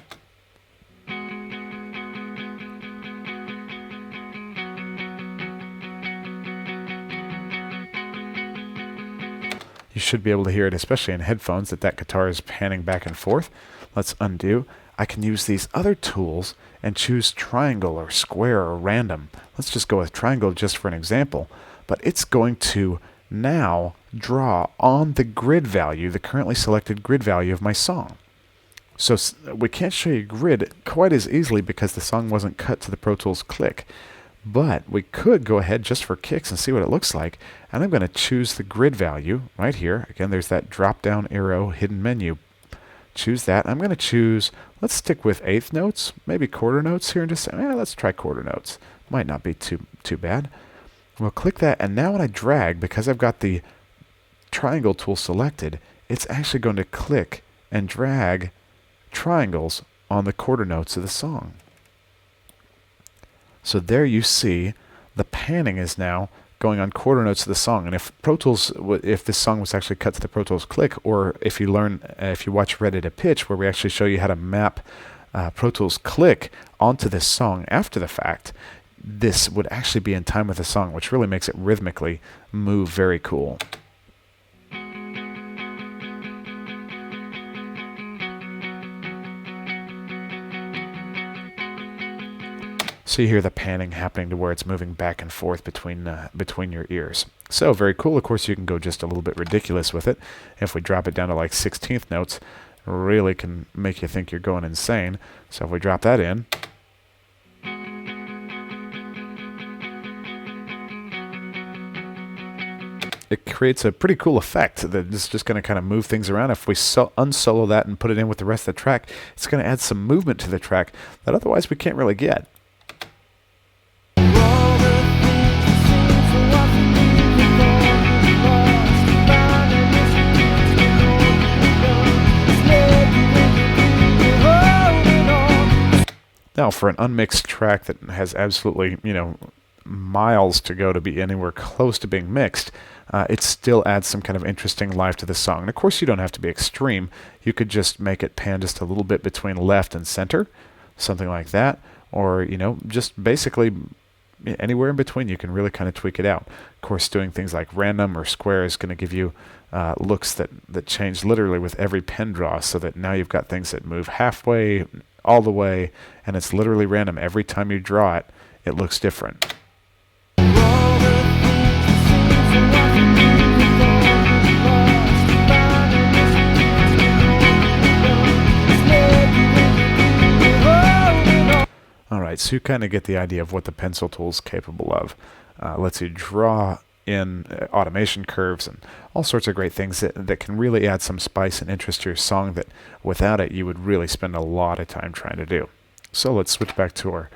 Speaker 1: You should be able to hear it, especially in headphones, that guitar is panning back and forth. Let's undo. I can use these other tools and choose triangle or square or random. Let's just go with triangle just for an example. But it's going to now draw on the grid value, the currently selected grid value of my song. So we can't show you grid quite as easily because the song wasn't cut to the Pro Tools click. But we could go ahead just for kicks and see what it looks like. And I'm going to choose the grid value right here. Again, there's that drop down arrow hidden menu. Choose that. I'm going to choose, let's stick with eighth notes, maybe quarter notes here and just say, let's try quarter notes. Might not be too bad. We'll click that, and now when I drag, because I've got the triangle tool selected, it's actually going to click and drag triangles on the quarter notes of the song. So there you see the panning is now going on quarter notes of the song. And if Pro Tools, if this song was actually cut to the Pro Tools click, or if you watch Ready to Pitch, where we actually show you how to map Pro Tools click onto this song after the fact, this would actually be in time with the song, which really makes it rhythmically move very cool. So you hear the panning happening to where it's moving back and forth between your ears. So very cool. Of course, you can go just a little bit ridiculous with it. If we drop it down to like 16th notes, really can make you think you're going insane. So if we drop that in, it creates a pretty cool effect that is just going to kind of move things around. If we unsolo that and put it in with the rest of the track, it's going to add some movement to the track that otherwise we can't really get. Now, for an unmixed track that has absolutely, miles to go to be anywhere close to being mixed, it still adds some kind of interesting life to the song. And of course, you don't have to be extreme. You could just make it pan just a little bit between left and center, something like that. Or, just basically anywhere in between, you can really kind of tweak it out. Of course, doing things like random or square is going to give you looks that change literally with every pen draw, so that now you've got things that move halfway, all the way, and it's literally random. Every time you draw it, it looks different. Alright, so you kind of get the idea of what the pencil tool is capable of. Lets you draw in automation curves and all sorts of great things that can really add some spice and interest to your song that without it you would really spend a lot of time trying to do. So let's switch back to our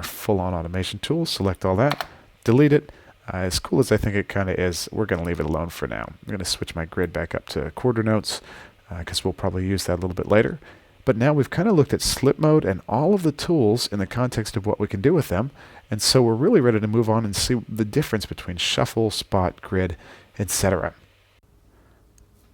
Speaker 1: full-on automation tool, select all that, delete it. As cool as I think it kind of is, we're going to leave it alone for now. I'm going to switch my grid back up to quarter notes because we'll probably use that a little bit later. But now we've kind of looked at slip mode and all of the tools in the context of what we can do with them. And so we're really ready to move on and see the difference between shuffle, spot, grid, etc.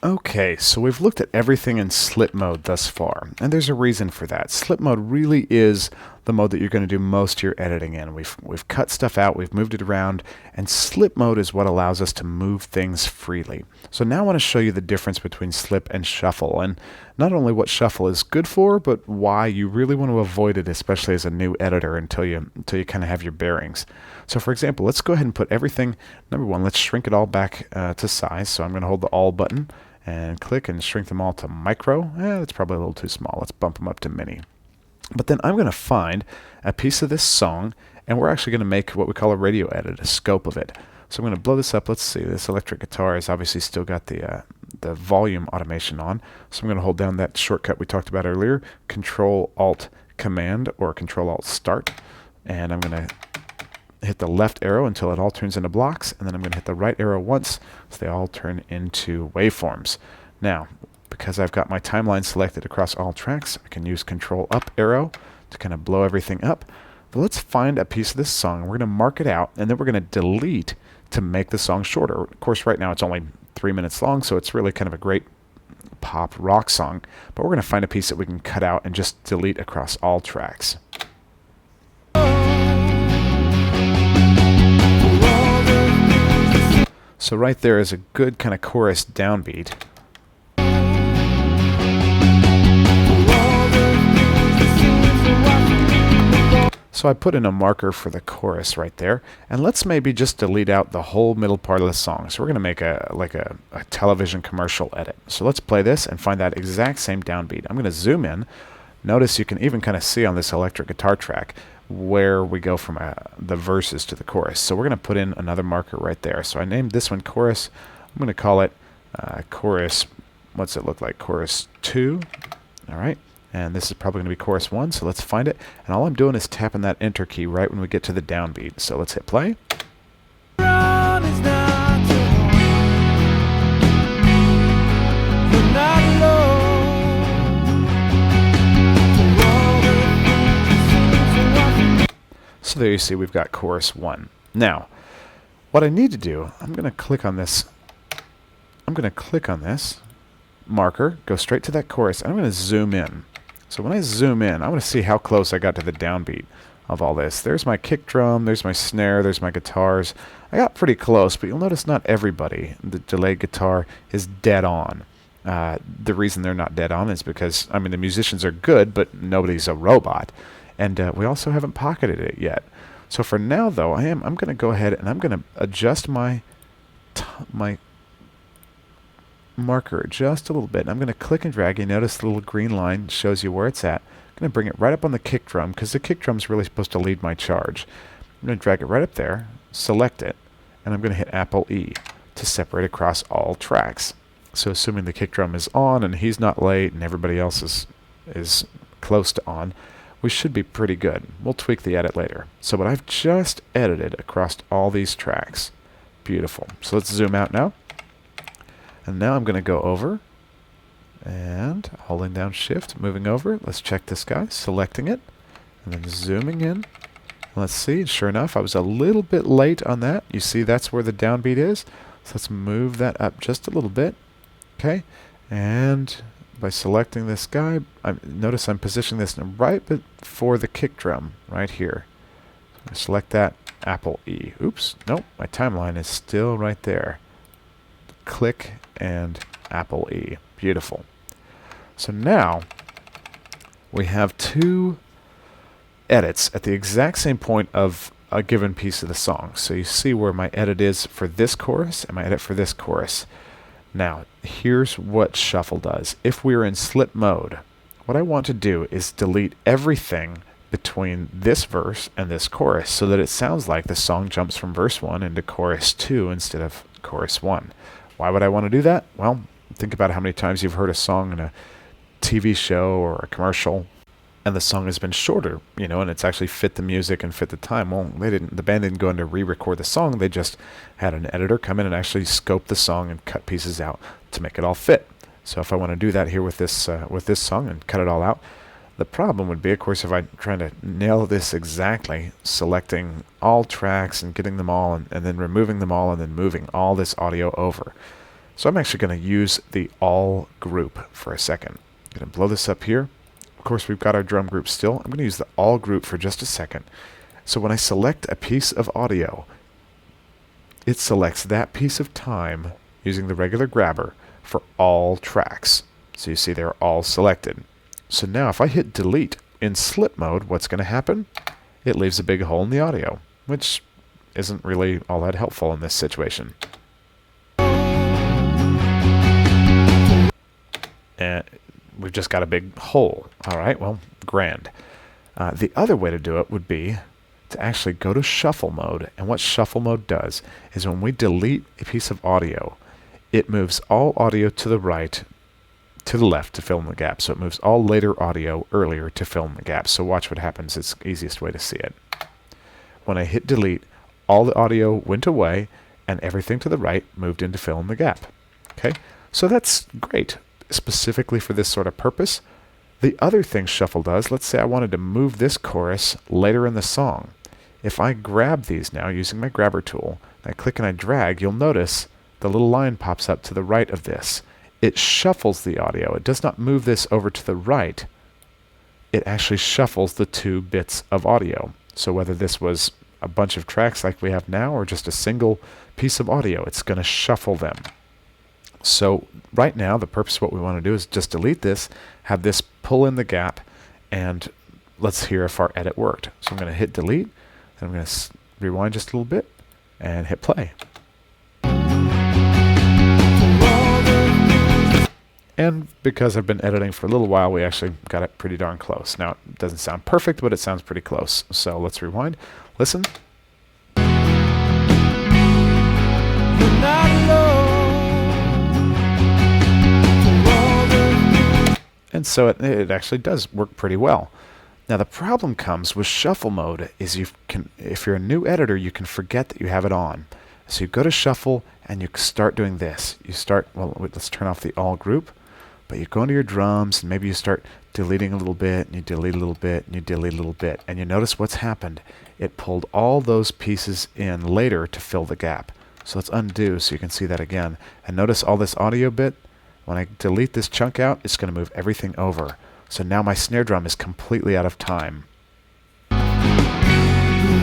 Speaker 1: Okay, so we've looked at everything in slip mode thus far, and there's a reason for that. Slip mode really is the mode that you're going to do most of your editing in. We've cut stuff out, we've moved it around, and slip mode is what allows us to move things freely. So now I want to show you the difference between slip and shuffle, and not only what shuffle is good for, but why you really want to avoid it, especially as a new editor, until you kind of have your bearings. So for example, let's go ahead and put everything, number one, let's shrink it all back to size. So I'm going to hold the All button and click and shrink them all to micro. That's probably a little too small. Let's bump them up to mini. But then I'm going to find a piece of this song, and we're actually going to make what we call a radio edit, a scope of it. So I'm going to blow this up. Let's see. This electric guitar has obviously still got the volume automation on. So I'm going to hold down that shortcut we talked about earlier, Control-Alt-Command or Control-Alt-Start. And I'm going to hit the left arrow until it all turns into blocks, and then I'm going to hit the right arrow once so they all turn into waveforms. Now, because I've got my timeline selected across all tracks, I can use Control Up arrow to kind of blow everything up. But let's find a piece of this song. We're going to mark it out, and then we're going to delete to make the song shorter. Of course, right now it's only 3 minutes long, so it's really kind of a great pop rock song. But we're going to find a piece that we can cut out and just delete across all tracks. So right there is a good kind of chorus downbeat. So I put in a marker for the chorus right there, and let's maybe just delete out the whole middle part of the song. So we're going to make a television commercial edit. So let's play this and find that exact same downbeat. I'm going to zoom in. Notice you can even kind of see on this electric guitar track where we go from the verses to the chorus. So we're going to put in another marker right there. So I named this one chorus. I'm going to call it chorus, what's it look like? Chorus 2. All right. And this is probably going to be chorus 1, so let's find it. And all I'm doing is tapping that enter key right when we get to the downbeat. So let's hit play. So there you see we've got chorus 1. Now, what I need to do, I'm going to click on this. I'm going to click on this marker, go straight to that chorus, and I'm going to zoom in. So when I zoom in, I want to see how close I got to the downbeat of all this. There's my kick drum, there's my snare, there's my guitars. I got pretty close, but you'll notice not everybody, the delayed guitar, is dead on. The reason they're not dead on is because, I mean, the musicians are good, but nobody's a robot. And we also haven't pocketed it yet. So for now, though, I'm going to go ahead and I'm going to adjust my marker just a little bit. I'm going to click and drag. You notice the little green line shows you where it's at. I'm going to bring it right up on the kick drum because the kick drum is really supposed to lead my charge. I'm going to drag it right up there, select it, and I'm going to hit Apple E to separate across all tracks. So assuming the kick drum is on and he's not late and everybody else is close to on, we should be pretty good. We'll tweak the edit later. So what I've just edited across all these tracks. Beautiful. So let's zoom out now. And now I'm going to go over and holding down shift, moving over. Let's check this guy, selecting it, and then zooming in. Let's see, sure enough, I was a little bit late on that. You see that's where the downbeat is. So let's move that up just a little bit. Okay, and by selecting this guy, notice I'm positioning this right before the kick drum, right here. So I select that, Apple E. Oops, nope, my timeline is still right there. Click and Apple E. Beautiful. So now we have two edits at the exact same point of a given piece of the song. So you see where my edit is for this chorus and my edit for this chorus. Now, here's what shuffle does. If we're in slip mode, what I want to do is delete everything between this verse and this chorus so that it sounds like the song jumps from verse 1 into chorus 2 instead of chorus 1. Why would I want to do that? Well, think about how many times you've heard a song in a TV show or a commercial and the song has been shorter, you know, and it's actually fit the music and fit the time. Well, the band didn't go in to re-record the song. They just had an editor come in and actually scope the song and cut pieces out to make it all fit. So if I want to do that here with this song and cut it all out, the problem would be, of course, if I'm trying to nail this exactly, selecting all tracks and getting them all and then removing them all and then moving all this audio over. So I'm actually going to use the all group for a second. I'm going to blow this up here. Of course, we've got our drum group still. I'm going to use the all group for just a second. So when I select a piece of audio, it selects that piece of time using the regular grabber for all tracks. So you see they're all selected. So now if I hit delete in slip mode, what's going to happen? It leaves a big hole in the audio, which isn't really all that helpful in this situation. And we've just got a big hole. All right, well, grand. The other way to do it would be to actually go to shuffle mode. And what shuffle mode does is when we delete a piece of audio, it moves all audio to the right, to the left to fill in the gap. So it moves all later audio earlier to fill in the gap. So watch what happens. It's the easiest way to see it. When I hit delete, all the audio went away and everything to the right moved in to fill in the gap. Okay, so that's great, specifically for this sort of purpose. The other thing shuffle does, let's say I wanted to move this chorus later in the song. If I grab these now using my grabber tool, and I click and I drag, you'll notice the little line pops up to the right of this. It shuffles the audio. It does not move this over to the right. It actually shuffles the 2 bits of audio. So whether this was a bunch of tracks like we have now or just a single piece of audio, it's going to shuffle them. So right now, the purpose of what we want to do is just delete this, have this pull in the gap, and let's hear if our edit worked. So I'm going to hit delete, and I'm going to rewind just a little bit, and hit play. And because I've been editing for a little while, we actually got it pretty darn close. Now, it doesn't sound perfect, but it sounds pretty close. So let's rewind. Listen.
Speaker 2: You're not alone.
Speaker 1: And so it actually does work pretty well. Now the problem comes with shuffle mode is if you're a new editor, you can forget that you have it on. So you go to shuffle and you start doing this. You start, well, let's turn off the all group, but you go into your drums and maybe you start deleting a little bit and you delete a little bit and you delete a little bit. And you notice what's happened. It pulled all those pieces in later to fill the gap. So let's undo so you can see that again. And notice all this audio bit. When I delete this chunk out, it's going to move everything over. So now my snare drum is completely out of time.
Speaker 2: The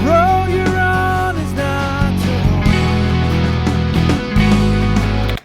Speaker 2: road you're on is not your own.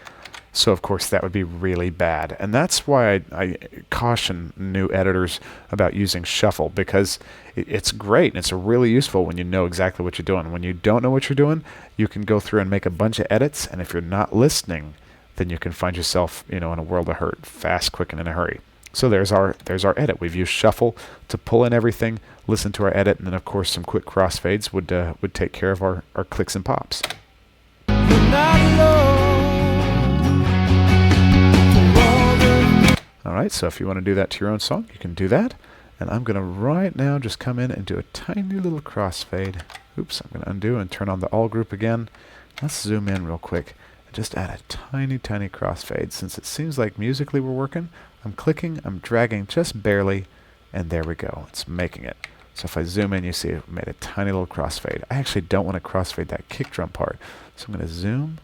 Speaker 1: So of course that would be really bad. And that's why I caution new editors about using shuffle, because it's great and it's really useful when you know exactly what you're doing. When you don't know what you're doing, you can go through and make a bunch of edits, and if you're not listening, then you can find yourself, in a world of hurt, fast, quick, and in a hurry. So there's our edit. We've used shuffle to pull in everything, listen to our edit, and then of course some quick crossfades would take care of our clicks and pops.
Speaker 2: You're not alone.
Speaker 1: All right, so if you want to do that to your own song, you can do that. And I'm going to right now just come in and do a tiny little crossfade. Oops, I'm going to undo and turn on the all group again. Let's zoom in real quick. Just add a tiny, tiny crossfade. Since it seems like musically we're working, I'm clicking, I'm dragging just barely, and there we go. It's making it. So if I zoom in, you see it made a tiny little crossfade. I actually don't want to crossfade that kick drum part. So I'm going to zoom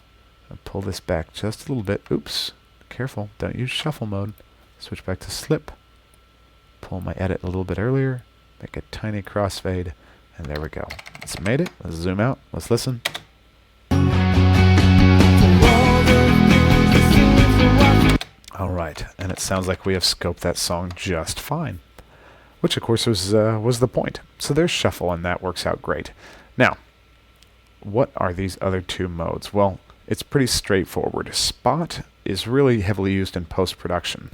Speaker 1: and pull this back just a little bit. Oops, careful, don't use shuffle mode. Switch back to slip. Pull my edit a little bit earlier, make a tiny crossfade, and there we go. It's made it. Let's zoom out. Let's listen. Alright, and it sounds like we have scoped that song just fine, which of course was the point. So there's shuffle, and that works out great. Now, what are these other 2 modes? Well, it's pretty straightforward. Spot is really heavily used in post-production.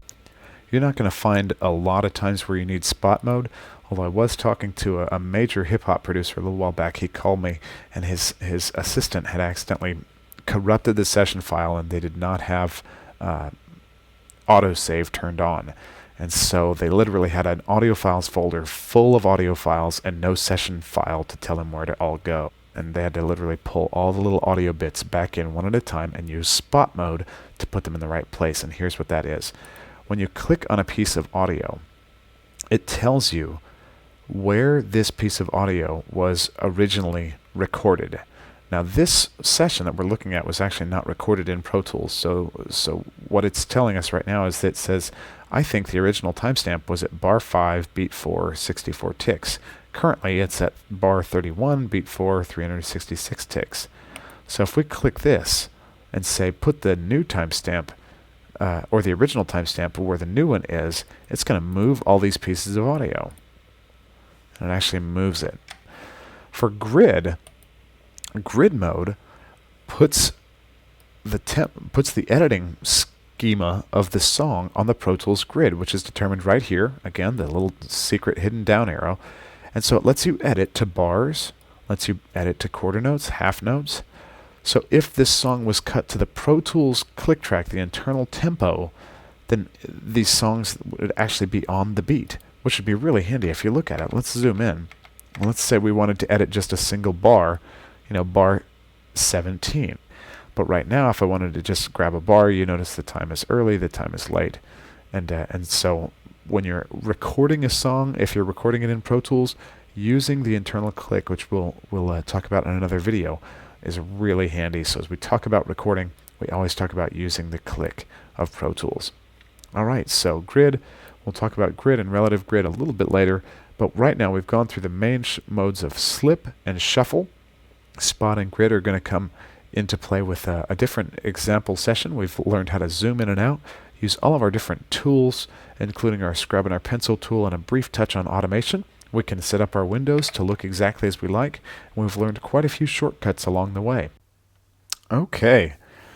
Speaker 1: You're not going to find a lot of times where you need spot mode, although I was talking to a major hip-hop producer a little while back. He called me, and his assistant had accidentally corrupted the session file, and they did not have autosave turned on. And so they literally had an audio files folder full of audio files and no session file to tell them where to all go. And they had to literally pull all the little audio bits back in one at a time and use spot mode to put them in the right place. And here's what that is. When you click on a piece of audio, it tells you where this piece of audio was originally recorded. Now this session that we're looking at was actually not recorded in Pro Tools, so what it's telling us right now is that it says, I think the original timestamp was at bar 5, beat 4, 64 ticks. Currently it's at bar 31, beat 4, 366 ticks. So if we click this and say put the new timestamp, or the original timestamp where the new one is, it's going to move all these pieces of audio. And it actually moves it. For grid mode puts the editing schema of the song on the Pro Tools grid, which is determined right here. Again, the little secret hidden down arrow. And so it lets you edit to bars, lets you edit to quarter notes, half notes. So if this song was cut to the Pro Tools click track, the internal tempo, then these songs would actually be on the beat, which would be really handy if you look at it. Let's zoom in. Let's say we wanted to edit just a single bar, bar 17. But right now, if I wanted to just grab a bar, you notice the time is early, the time is late. And so when you're recording a song, if you're recording it in Pro Tools, using the internal click, which we'll talk about in another video, is really handy. So as we talk about recording, we always talk about using the click of Pro Tools. All right, so grid, we'll talk about grid and relative grid a little bit later, but right now we've gone through the main modes of slip and shuffle. Spot and grid are going to come into play with a different example session. We've learned how to zoom in and out, use all of our different tools, including our scrub and our pencil tool, and a brief touch on automation. We can set up our windows to look exactly as we like, and we've learned quite a few shortcuts along the way. Okay,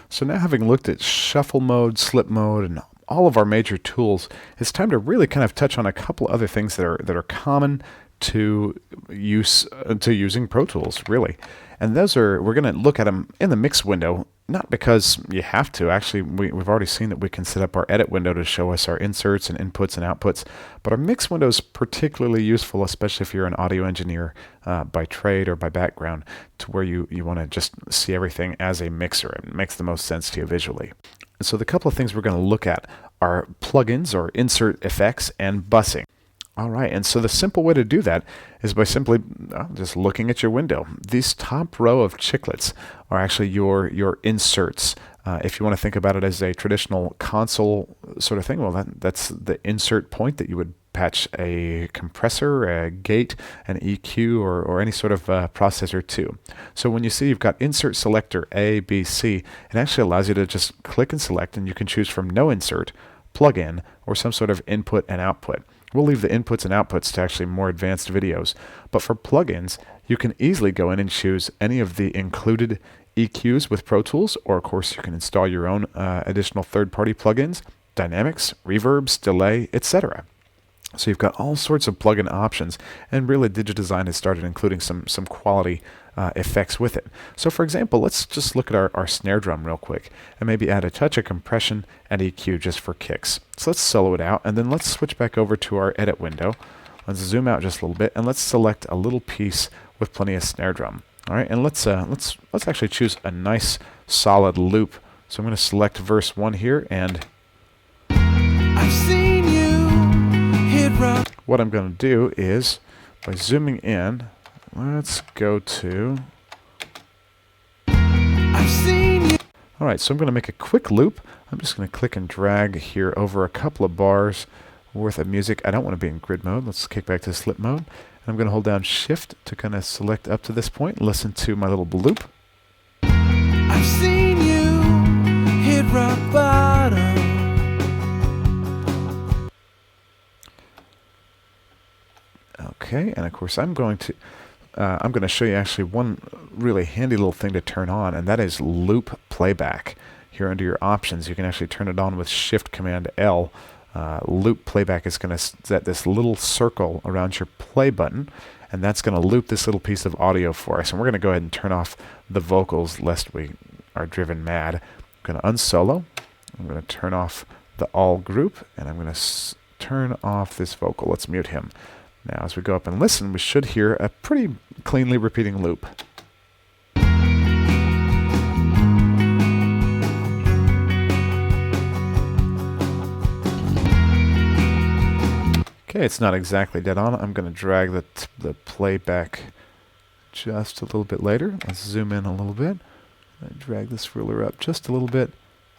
Speaker 1: so now having looked at shuffle mode, slip mode, and all of our major tools, it's time to really kind of touch on a couple other things that are common to using Pro Tools, really. And those are, we're going to look at them in the mix window, not because you have to. Actually, we've already seen that we can set up our edit window to show us our inserts and inputs and outputs. But our mix window is particularly useful, especially if you're an audio engineer by trade or by background, to where you want to just see everything as a mixer. It makes the most sense to you visually. And so the couple of things we're going to look at are plugins or insert effects and busing. All right, and so the simple way to do that is by simply just looking at your window. These top row of chiclets are actually your inserts. If you want to think about it as a traditional console sort of thing, well, that's the insert point that you would patch a compressor, a gate, an EQ, or any sort of processor to. So when you see you've got insert selector A, B, C, it actually allows you to just click and select, and you can choose from no insert, plug-in, or some sort of input and output. We'll leave the inputs and outputs to actually more advanced videos. But for plugins, you can easily go in and choose any of the included EQs with Pro Tools, or of course you can install your own additional third-party plugins, dynamics, reverbs, delay, etc. So you've got all sorts of plugin options, and really DigiDesign has started including some quality effects with it. So for example, let's just look at our snare drum real quick and maybe add a touch of compression and EQ just for kicks. So let's solo it out, and then let's switch back over to our edit window. Let's zoom out just a little bit, and let's select a little piece with plenty of snare drum. All right, and let's actually choose a nice solid loop. So I'm going to select verse 1 here, and
Speaker 2: I've seen you hit rock.
Speaker 1: What I'm going to do is, by zooming in, let's go to...
Speaker 2: I've seen you.
Speaker 1: All right, so I'm going to make a quick loop. I'm just going to click and drag here over a couple of bars worth of music. I don't want to be in grid mode. Let's kick back to slip mode. And I'm going to hold down Shift to kind of select up to this point. Listen to my little loop.
Speaker 2: I've seen you hit rock bottom.
Speaker 1: Okay, and of course I'm going to show you actually one really handy little thing to turn on, and that is loop playback. Here under your options, you can actually turn it on with Shift Command L. Loop playback is going to set this little circle around your play button, and that's going to loop this little piece of audio for us. And we're going to go ahead and turn off the vocals lest we are driven mad. I'm going to unsolo. I'm going to turn off the all group, and I'm going to turn off this vocal. Let's mute him. Now as we go up and listen, we should hear a pretty cleanly repeating loop. Okay, it's not exactly dead on. I'm going to drag the playback just a little bit later. Let's zoom in a little bit. Drag this ruler up just a little bit,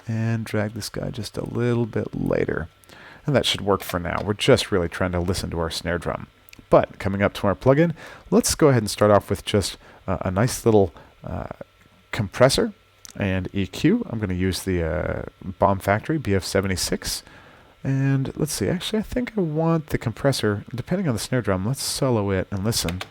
Speaker 1: and drag this guy just a little bit later. And that should work for now. We're just really trying to listen to our snare drum. But coming up to our plugin, let's go ahead and start off with just a nice little compressor and EQ. I'm going to use the Bomb Factory BF76. And let's see, actually I think I want the compressor, depending on the snare drum, let's solo it and listen.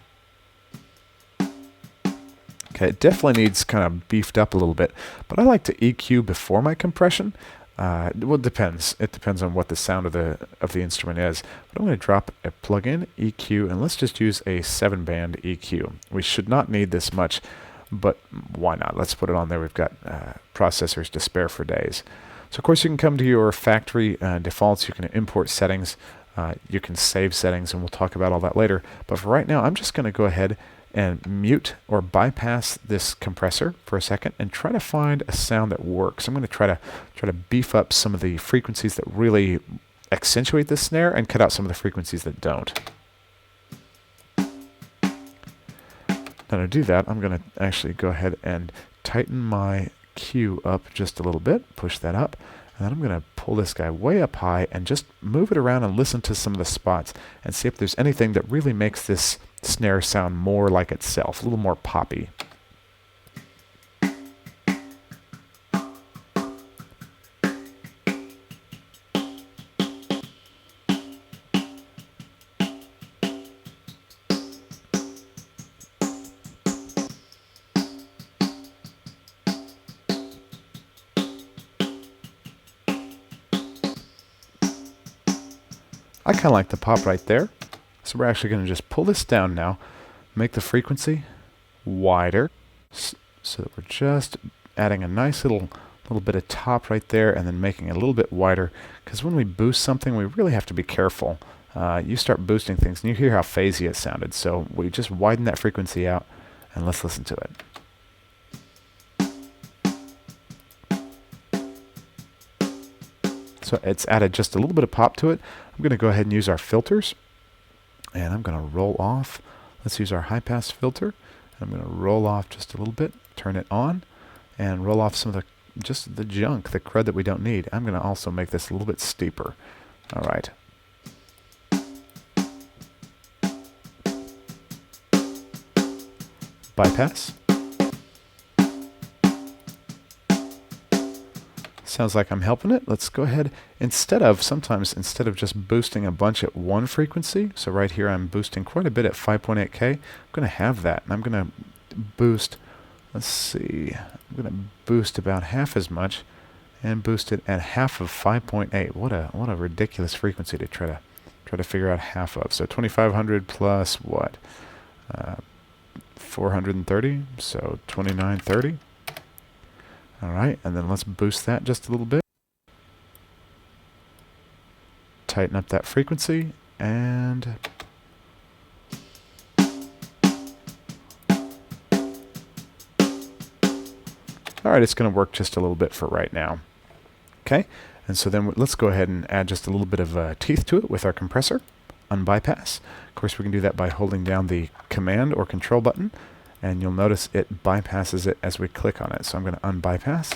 Speaker 1: Okay, it definitely needs kind of beefed up a little bit, but I like to EQ before my compression. Well, it depends. It depends on what the sound of the instrument is. But I'm going to drop a plug-in EQ, and let's just use a 7-band EQ. We should not need this much, but why not? Let's put it on there. We've got processors to spare for days. So of course you can come to your factory defaults. You can import settings. You can save settings, and we'll talk about all that later. But for right now, I'm just going to go ahead and mute or bypass this compressor for a second and try to find a sound that works. I'm going to try to beef up some of the frequencies that really accentuate the snare and cut out some of the frequencies that don't. Now to do that, I'm going to actually go ahead and tighten my Q up just a little bit, push that up, and then I'm going to pull this guy way up high and just move it around and listen to some of the spots and see if there's anything that really makes this snare sound more like itself, a little more poppy. I kind of like the pop right there. So we're actually going to just pull this down now, make the frequency wider, so that we're just adding a nice little bit of top right there, and then making it a little bit wider, because when we boost something, we really have to be careful. You start boosting things, and you hear how phasey it sounded, so we just widen that frequency out, and let's listen to it. So it's added just a little bit of pop to it. I'm going to go ahead and use our filters. And I'm going to roll off. Let's use our high-pass filter. I'm going to roll off just a little bit, turn it on, and roll off some of just the junk, the crud that we don't need. I'm going to also make this a little bit steeper. All right. Bypass. Sounds like I'm helping it. Let's go ahead. Sometimes instead of just boosting a bunch at one frequency, so right here I'm boosting quite a bit at 5.8K, I'm going to have that. And I'm going to boost, let's see, I'm going to boost about half as much and boost it at half of 5.8. What a ridiculous frequency to try to figure out half of. So 2500 plus what? 430, so 2930. Alright, and then let's boost that just a little bit. Tighten up that frequency, and alright, it's going to work just a little bit for right now. Okay, and so then let's go ahead and add just a little bit of teeth to it with our compressor. Unbypass. Of course, we can do that by holding down the command or control button. And you'll notice it bypasses it as we click on it. So I'm going to unbypass.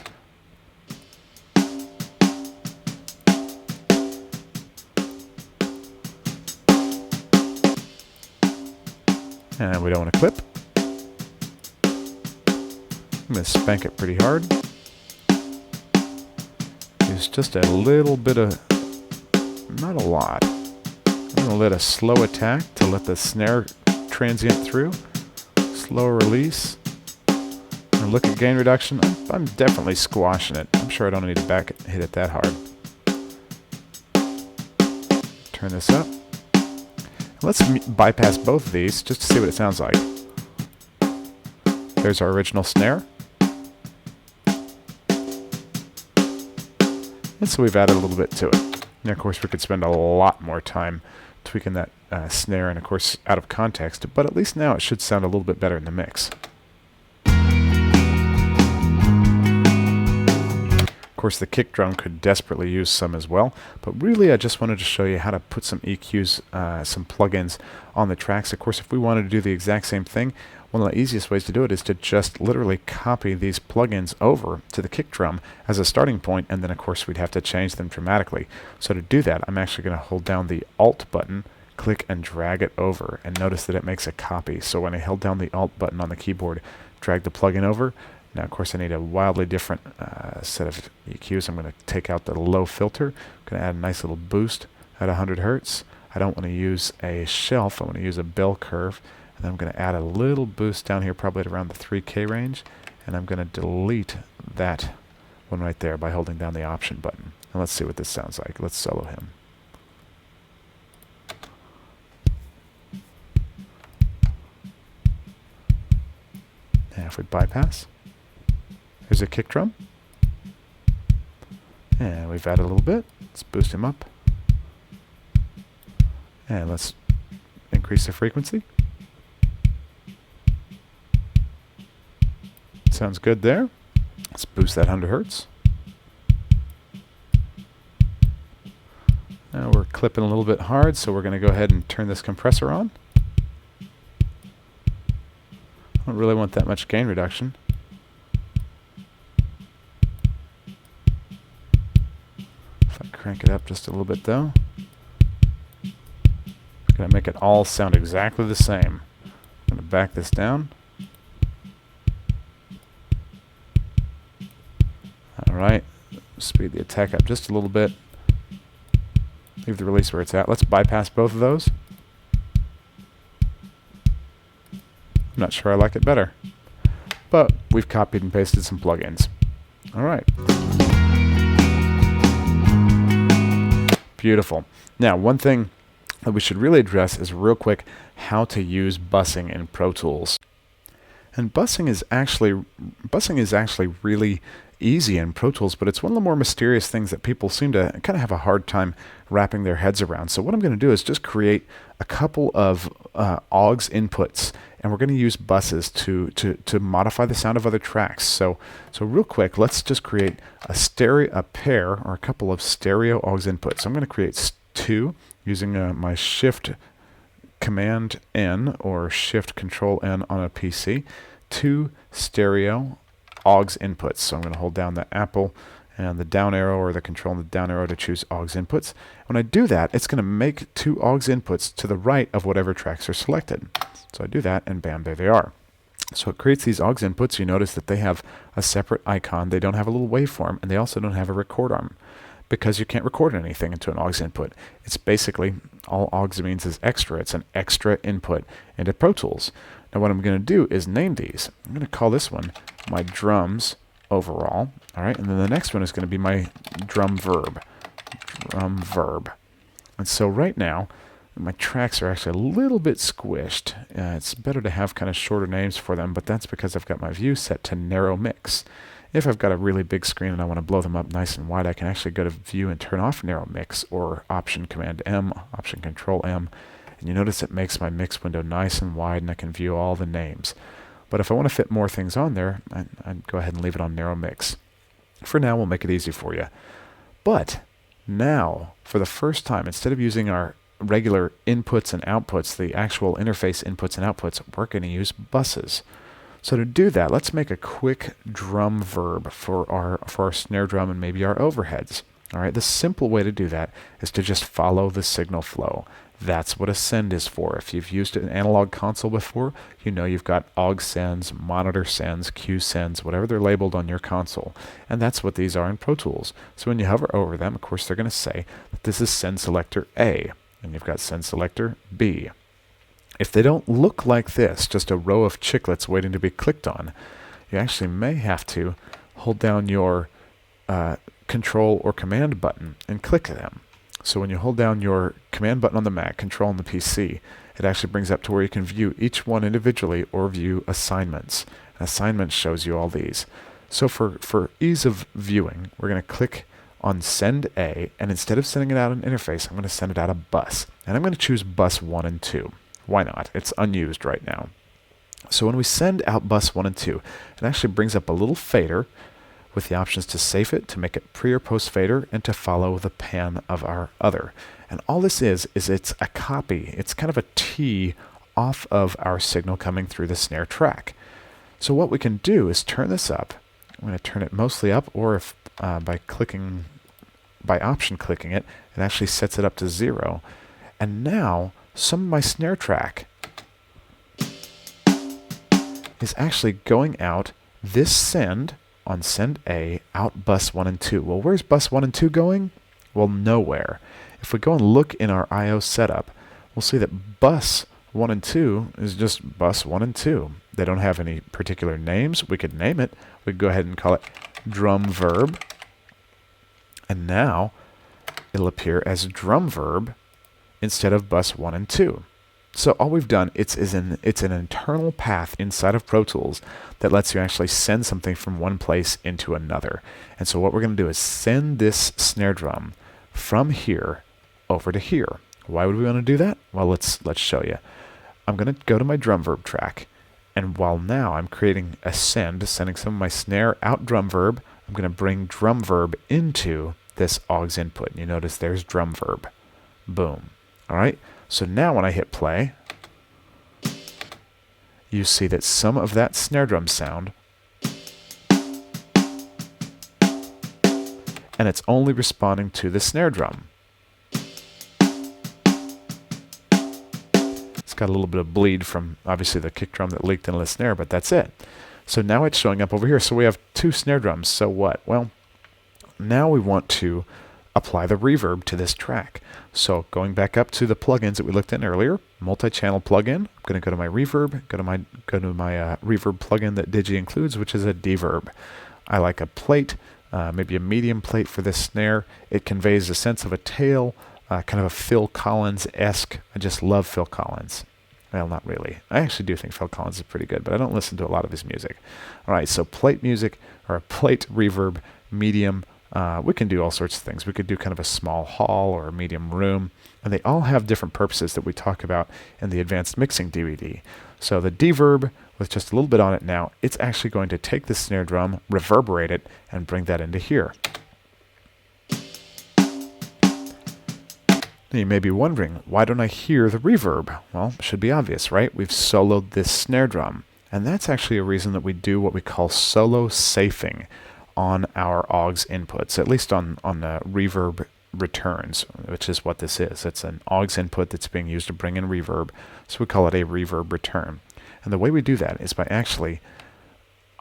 Speaker 1: And we don't want to clip. I'm going to spank it pretty hard. Use just a little bit of, not a lot. I'm going to let a slow attack to let the snare transient through. Slower release. And look at gain reduction. I'm definitely squashing it. I'm sure I don't need to hit it that hard. Turn this up. Let's bypass both of these just to see what it sounds like. There's our original snare. And so we've added a little bit to it. And of course we could spend a lot more time tweaking that snare, and of course out of context, but at least now it should sound a little bit better in the mix. Of course the kick drum could desperately use some as well, but really I just wanted to show you how to put some EQs, some plugins on the tracks. Of course if we wanted to do the exact same thing, one of the easiest ways to do it is to just literally copy these plugins over to the kick drum as a starting point, and then of course we'd have to change them dramatically. So to do that, I'm actually going to hold down the Alt button, click and drag it over, and notice that it makes a copy. So when I held down the Alt button on the keyboard, drag the plugin over. Now of course I need a wildly different set of EQs. I'm going to take out the low filter. I'm going to add a nice little boost at 100 Hertz. I don't want to use a shelf, I want to use a bell curve. And then I'm going to add a little boost down here, probably at around the 3K range. And I'm going to delete that one right there by holding down the Option button. And let's see what this sounds like. Let's solo him. And if we bypass, here's a kick drum. And we've added a little bit. Let's boost him up. And let's increase the frequency. Sounds good there. Let's boost that 100 hertz. Now we're clipping a little bit hard, so we're going to go ahead and turn this compressor on. I don't really want that much gain reduction. If I crank it up just a little bit though. I'm going to make it all sound exactly the same. I'm going to back this down. Alright, speed the attack up just a little bit. Leave the release where it's at. Let's bypass both of those. I'm not sure I like it better. But we've copied and pasted some plugins. Alright. Beautiful. Now, one thing that we should really address is real quick how to use busing in Pro Tools. And busing is actually really easy in Pro Tools, but it's one of the more mysterious things that people seem to kind of have a hard time wrapping their heads around. So what I'm going to do is just create a couple of AUX inputs, and we're going to use buses to modify the sound of other tracks. So real quick, let's just create a pair or a couple of stereo AUX inputs. So I'm going to create two using my Shift Command N or Shift Control N on a PC. Two stereo AUX inputs. So I'm going to hold down the Apple and the down arrow or the control and the down arrow to choose AUX inputs. When I do that, it's going to make two AUX inputs to the right of whatever tracks are selected. So I do that, and bam, there they are. So it creates these AUX inputs. You notice that they have a separate icon. They don't have a little waveform, and they also don't have a record arm, because you can't record anything into an AUX input. It's basically, all AUX means is extra. It's an extra input into Pro Tools. Now what I'm going to do is name these. I'm going to call this one my drums overall. All right, and then the next one is going to be my drum verb. Drum verb. And so right now, my tracks are actually a little bit squished. It's better to have kind of shorter names for them, but that's because I've got my view set to narrow mix. If I've got a really big screen and I want to blow them up nice and wide, I can actually go to View and turn off Narrow Mix, or Option Command M, Option Control M, and you notice it makes my mix window nice and wide, and I can view all the names. But if I want to fit more things on there, I'd go ahead and leave it on Narrow Mix. For now, we'll make it easy for you. But now, for the first time, instead of using our regular inputs and outputs, the actual interface inputs and outputs, we're going to use buses. So to do that, let's make a quick drum verb for our snare drum and maybe our overheads. All right, the simple way to do that is to just follow the signal flow. That's what a send is for. If you've used an analog console before, you know you've got AUX sends, monitor sends, Q sends, whatever they're labeled on your console. And that's what these are in Pro Tools. So when you hover over them, of course, they're going to say that this is send selector A, and you've got send selector B. If they don't look like this, just a row of chiclets waiting to be clicked on, you actually may have to hold down your Control or Command button and click them. So when you hold down your Command button on the Mac, Control on the PC, it actually brings up to where you can view each one individually or view assignments. And assignments shows you all these. So for ease of viewing, we're going to click on Send A, and instead of sending it out an interface, I'm going to send it out a bus. And I'm going to choose bus 1 and 2. Why not? It's unused right now. So when we send out bus 1 and 2, it actually brings up a little fader with the options to save it, to make it pre or post fader, and to follow the pan of our other. And all this is it's a copy. It's kind of a T off of our signal coming through the snare track. So what we can do is turn this up. I'm going to turn it mostly up, or if by option clicking it, it actually sets it up to 0. And now some of my snare track is actually going out this send on send A out bus 1 and 2. Well, where's bus 1 and 2 going? Well, nowhere. If we go and look in our I/O setup, we'll see that bus 1 and 2 is just bus 1 and 2. They don't have any particular names. We could name it. We could go ahead and call it drum verb, and now it'll appear as drum verb instead of bus 1 and 2. So all we've done, it's an internal path inside of Pro Tools that lets you actually send something from one place into another. And so what we're going to do is send this snare drum from here over to here. Why would we want to do that? Well, let's show you. I'm going to go to my drum verb track, and while now I'm creating a send, sending some of my snare out drum verb, I'm going to bring drum verb into this aux input. You notice there's drum verb. Boom. All right. So now when I hit play, you see that some of that snare drum sound, and it's only responding to the snare drum. It's got a little bit of bleed from obviously the kick drum that leaked into the snare, but that's it. So now it's showing up over here. So we have two snare drums. So what? Well, now we want to apply the reverb to this track. So going back up to the plugins that we looked at earlier, multi-channel plugin. I'm going to go to my reverb, go to my reverb plugin that Digi includes, which is a deverb. I like a plate, maybe a medium plate for this snare. It conveys a sense of a tail, kind of a Phil Collins-esque. I just love Phil Collins. Well, not really. I actually do think Phil Collins is pretty good, but I don't listen to a lot of his music. All right, so plate music, or a plate reverb, medium. We can do all sorts of things. We could do kind of a small hall or a medium room, and they all have different purposes that we talk about in the advanced mixing DVD. So the deverb, with just a little bit on it now, it's actually going to take the snare drum, reverberate it, and bring that into here. Now you may be wondering, why don't I hear the reverb? Well, it should be obvious, right? We've soloed this snare drum, and that's actually a reason that we do what we call solo safing on our aux inputs, at least on the reverb returns, which is what this is. It's an aux input that's being used to bring in reverb, so we call it a reverb return. And the way we do that is by actually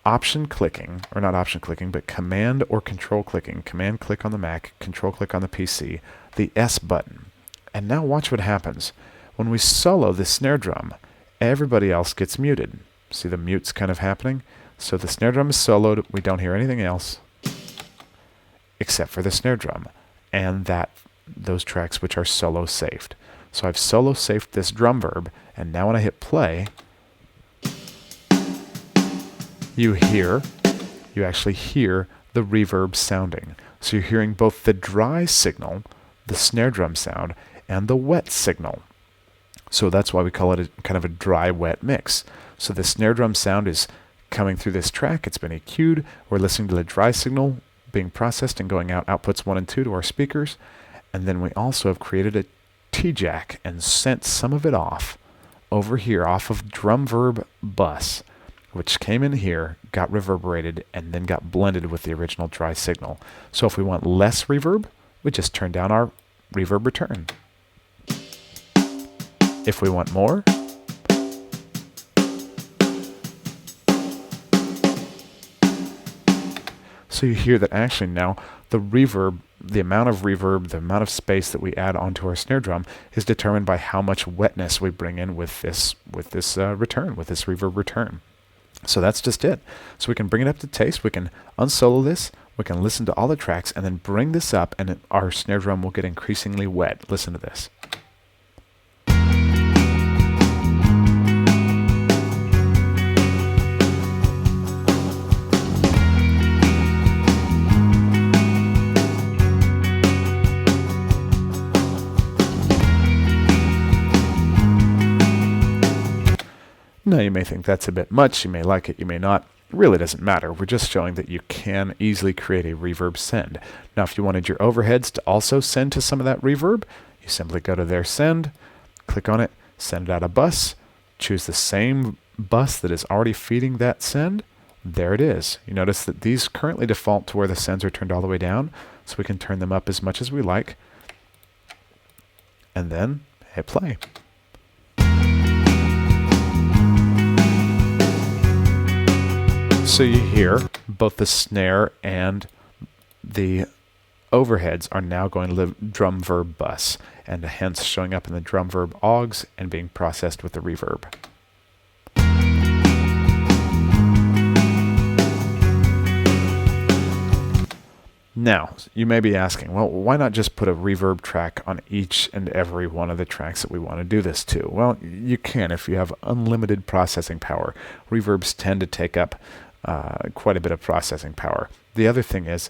Speaker 1: option clicking, or not option clicking, but command or control clicking. Command click on the Mac, control click on the PC, the S button. And now watch what happens. When we solo the snare drum, everybody else gets muted. See the mutes kind of happening? So the snare drum is soloed, we don't hear anything else except for the snare drum and those tracks which are solo saved. So I've solo saved this drum verb, and now when I hit play, you actually hear the reverb sounding. So you're hearing both the dry signal, the snare drum sound, and the wet signal. So that's why we call it kind of a dry wet mix. So the snare drum sound is coming through this track, it's been EQ'd, we're listening to the dry signal being processed and going out outputs 1 and 2 to our speakers, and then we also have created a T-Jack and sent some of it off over here off of drum verb bus, which came in here, got reverberated, and then got blended with the original dry signal. So if we want less reverb, we just turn down our reverb return. If we want more, so you hear that actually now the reverb, the amount of reverb, the amount of space that we add onto our snare drum is determined by how much wetness we bring in with this reverb return. So that's just it. So we can bring it up to taste, we can unsolo this, we can listen to all the tracks, and then bring this up, and our snare drum will get increasingly wet. Listen to this. Now you may think that's a bit much, you may like it, you may not. It really doesn't matter. We're just showing that you can easily create a reverb send. Now if you wanted your overheads to also send to some of that reverb, you simply go to their send, click on it, send it out a bus, choose the same bus that is already feeding that send. There it is. You notice that these currently default to where the sends are turned all the way down, so we can turn them up as much as we like. And then hit play. So you hear both the snare and the overheads are now going to the drum verb bus, and hence showing up in the drum verb aux and being processed with the reverb. Now, you may be asking, well, why not just put a reverb track on each and every one of the tracks that we want to do this to? Well, you can if you have unlimited processing power. Reverbs tend to take up quite a bit of processing power. The other thing is,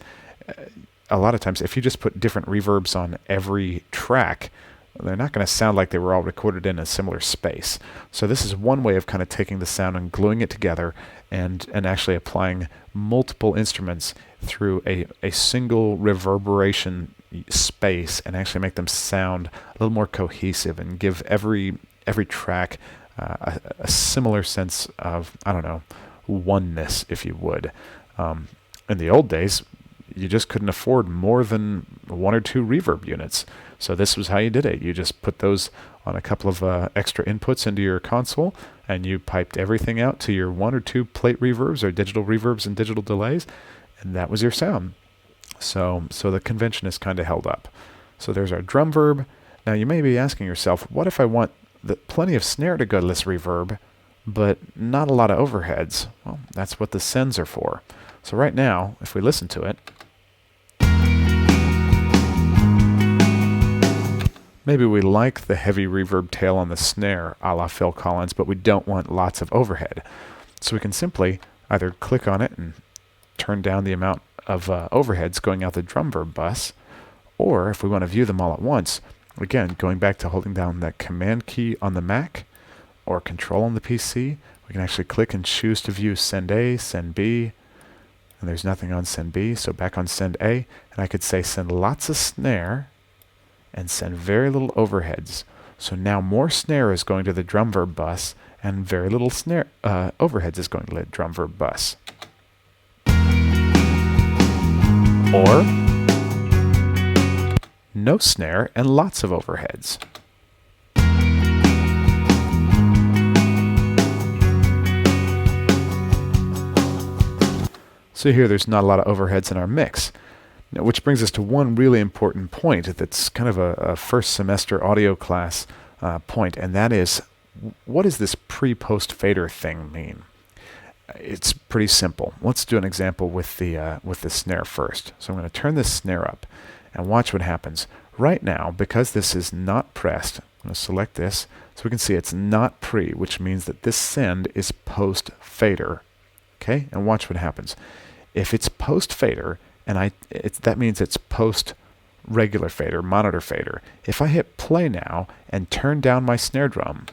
Speaker 1: a lot of times, if you just put different reverbs on every track, they're not going to sound like they were all recorded in a similar space. So this is one way of kind of taking the sound and gluing it together and actually applying multiple instruments through a single reverberation space and actually make them sound a little more cohesive and give every track a similar sense of, I don't know, oneness, if you would. In the old days, you just couldn't afford more than 1 or 2 reverb units. So this was how you did it. You just put those on a couple of extra inputs into your console, and you piped everything out to your 1 or 2 plate reverbs or digital reverbs and digital delays, and that was your sound. So the convention is kind of held up. So there's our drum verb. Now you may be asking yourself, what if I want plenty of snare to go to this reverb, but not a lot of overheads? Well, that's what the sends are for. So right now, if we listen to it, maybe we like the heavy reverb tail on the snare, a la Phil Collins, but we don't want lots of overhead. So we can simply either click on it and turn down the amount of overheads going out the drum verb bus, or if we want to view them all at once, again, going back to holding down that Command key on the Mac or Control on the PC, we can actually click and choose to view send A, send B, and there's nothing on send B, so back on send A, and I could say send lots of snare and send very little overheads. So now more snare is going to the drum verb bus, and very little snare overheads is going to the drum verb bus. Or no snare and lots of overheads. So here there's not a lot of overheads in our mix. Now, which brings us to one really important point that's kind of a first semester audio class point, and that is, what does this pre-post fader thing mean? It's pretty simple. Let's do an example with the snare first. So I'm going to turn this snare up and watch what happens. Right now, because this is not pressed, I'm going to select this so we can see it's not pre, which means that this send is post fader. Okay, and watch what happens. If it's post fader, and that means it's post regular fader, monitor fader. If I hit play now and turn down my snare drum,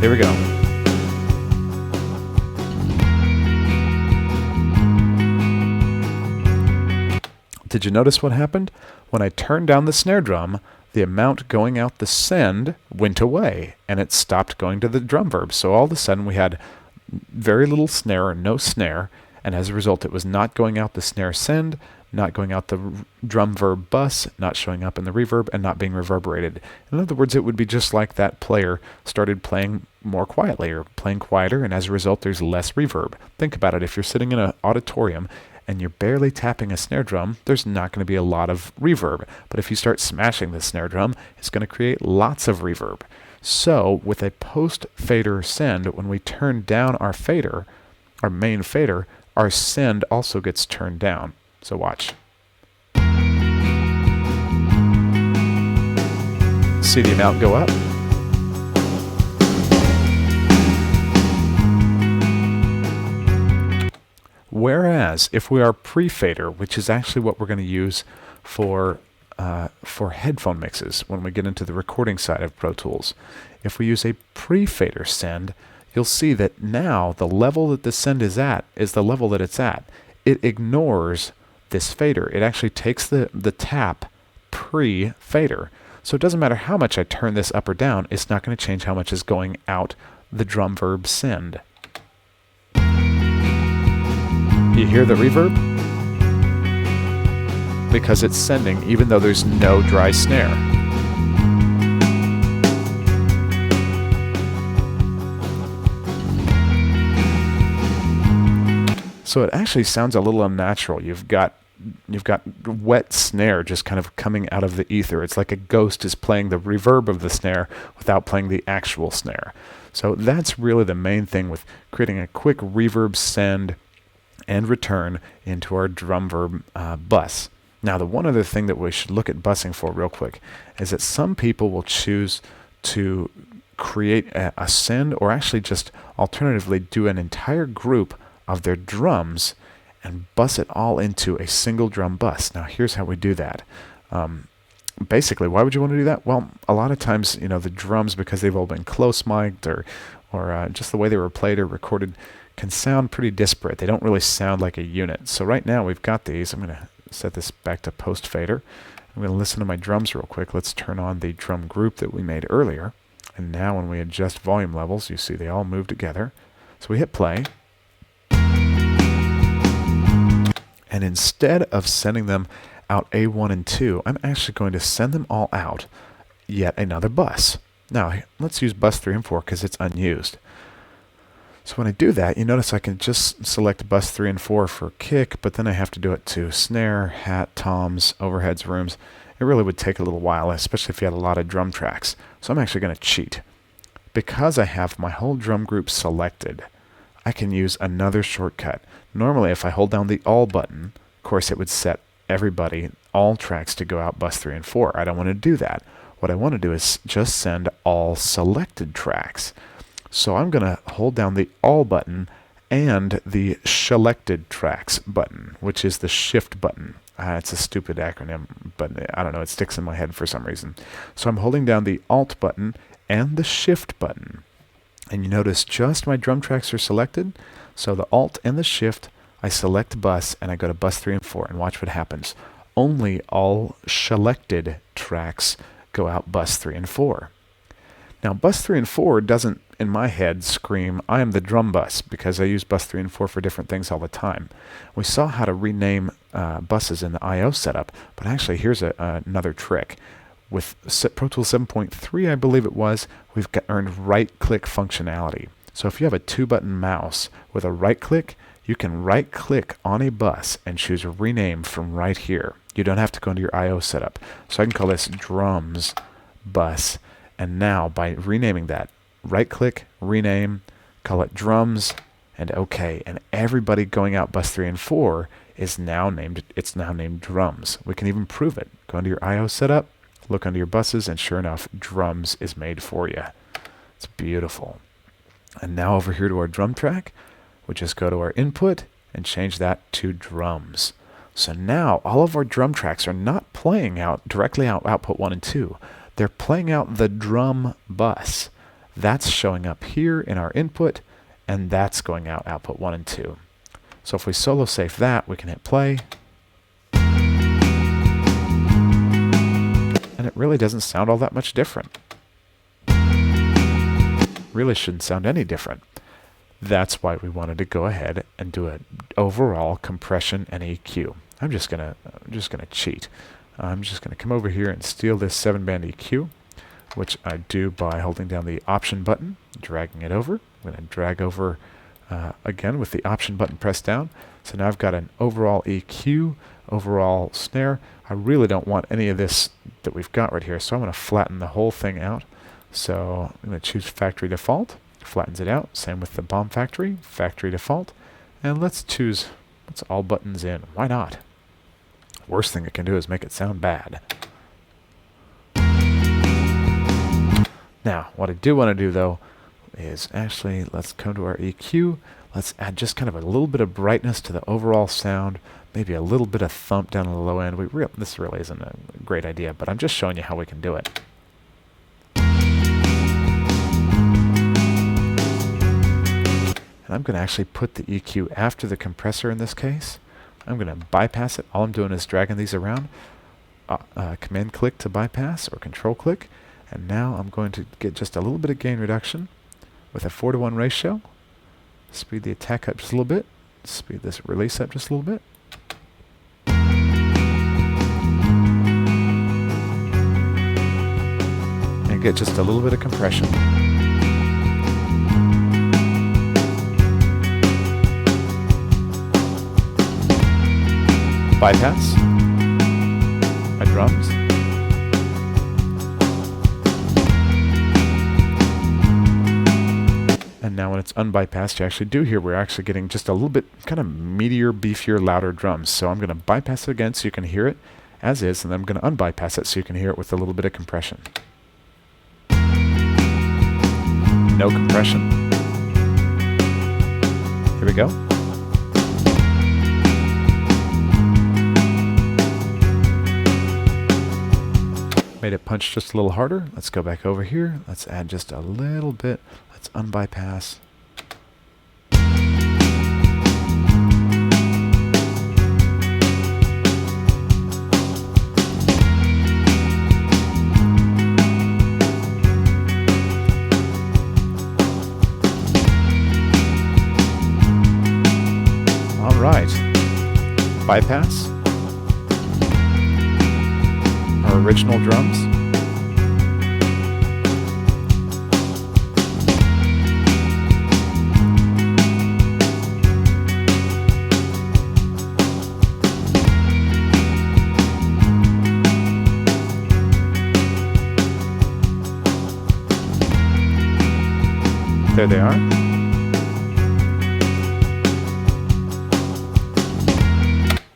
Speaker 1: here we go. Did you notice what happened? When I turned down the snare drum, the amount going out the send went away, and it stopped going to the drum verb. So all of a sudden we had very little snare or no snare, and as a result it was not going out the snare send, not going out the drum verb bus, not showing up in the reverb, and not being reverberated. In other words, it would be just like that player started playing more quietly or playing quieter, and as a result there's less reverb. Think about it. If you're sitting in an auditorium and you're barely tapping a snare drum, there's not going to be a lot of reverb. But if you start smashing the snare drum, it's going to create lots of reverb. So with a post-fader send, when we turn down our fader, our main fader, our send also gets turned down. So watch. See the amount go up? Whereas if we are pre-fader, which is actually what we're going to use for headphone mixes when we get into the recording side of Pro Tools, if we use a pre-fader send, you'll see that now the level that the send is at is the level that it's at. It ignores this fader. It actually takes the tap pre-fader. So it doesn't matter how much I turn this up or down, it's not going to change how much is going out the drum verb send. You hear the reverb? Because it's sending even though there's no dry snare. So it actually sounds a little unnatural. You've got you've got wet snare just kind of coming out of the ether. It's like a ghost is playing the reverb of the snare without playing the actual snare. So that's really the main thing with creating a quick reverb send and return into our drum verb bus. Now, the one other thing that we should look at busing for real quick is that some people will choose to create a send, or actually just alternatively do an entire group of their drums and bus it all into a single drum bus. Now, here's how we do that. Basically, why would you want to do that? Well, a lot of times, the drums, because they've all been close mic'd or just the way they were played or recorded, can sound pretty disparate. They don't really sound like a unit. So right now we've got these. I'm going to set this back to post fader. I'm going to listen to my drums real quick. Let's turn on the drum group that we made earlier. And now when we adjust volume levels, you see they all move together. So we hit play. And instead of sending them out A1 and 2, I'm actually going to send them all out yet another bus. Now, let's use bus 3 and 4 because it's unused. So when I do that, you notice I can just select bus 3 and 4 for kick, but then I have to do it to snare, hat, toms, overheads, rooms. It really would take a little while, especially if you had a lot of drum tracks. So I'm actually going to cheat. Because I have my whole drum group selected, I can use another shortcut. Normally, if I hold down the all button, of course, it would set everybody, all tracks to go out bus 3 and 4. I don't want to do that. What I want to do is just send all selected tracks. So I'm going to hold down the all button and the selected tracks button, which is the shift button. It's a stupid acronym, but I don't know, it sticks in my head for some reason. So I'm holding down the alt button and the shift button. And you notice just my drum tracks are selected. So the alt and the shift, I select bus and I go to bus 3 and 4, and watch what happens. Only all selected tracks go out bus 3 and 4. Now, bus 3 and 4 doesn't, in my head, scream, I am the drum bus, because I use bus 3 and 4 for different things all the time. We saw how to rename buses in the I.O. setup, but actually here's another trick. With Pro Tools 7.3, I believe it was, we've earned right-click functionality. So if you have a 2-button mouse with a right-click, you can right-click on a bus and choose rename from right here. You don't have to go into your I.O. setup. So I can call this drums bus. And now, by renaming that, right-click, rename, call it drums, and OK. And everybody going out bus 3 and 4 is now named. It's now named drums. We can even prove it. Go into your I/O setup, look under your buses, and sure enough, drums is made for you. It's beautiful. And now over here to our drum track, we just go to our input and change that to drums. So now all of our drum tracks are not playing out directly out output 1 and 2. They're playing out the drum bus. That's showing up here in our input, and that's going out output 1 and 2. So if we solo safe that, we can hit play. And it really doesn't sound all that much different. Really shouldn't sound any different. That's why we wanted to go ahead and do an overall compression and EQ. I'm just gonna cheat. I'm just going to come over here and steal this 7-band EQ, which I do by holding down the Option button, dragging it over. I'm going to drag over again with the Option button pressed down. So now I've got an overall EQ, overall snare. I really don't want any of this that we've got right here, so I'm going to flatten the whole thing out. So I'm going to choose Factory Default, flattens it out. Same with the Bomb Factory, Factory Default. And let's all buttons in. Why not? Worst thing it can do is make it sound bad. Now, what I do want to do though is actually, let's come to our EQ. Let's add just kind of a little bit of brightness to the overall sound, maybe a little bit of thump down on the low end. This really isn't a great idea, but I'm just showing you how we can do it. And I'm going to actually put the EQ after the compressor in this case. I'm going to bypass it. All I'm doing is dragging these around. Command click to bypass, or control click. And now I'm going to get just a little bit of gain reduction with a 4:1 ratio. Speed the attack up just a little bit. Speed this release up just a little bit. And get just a little bit of compression. bypass my drums. And now when it's unbypassed, you actually do hear we're actually getting just a little bit kind of meatier, beefier, louder drums. So I'm going to bypass it again so you can hear it as is, and then I'm going to unbypass it so you can hear it with a little bit of compression. No compression. Here we go. Made it punch just a little harder. Let's go back over here. Let's add just a little bit. Let's unbypass. All right. Bypass. Our original drums. There they are.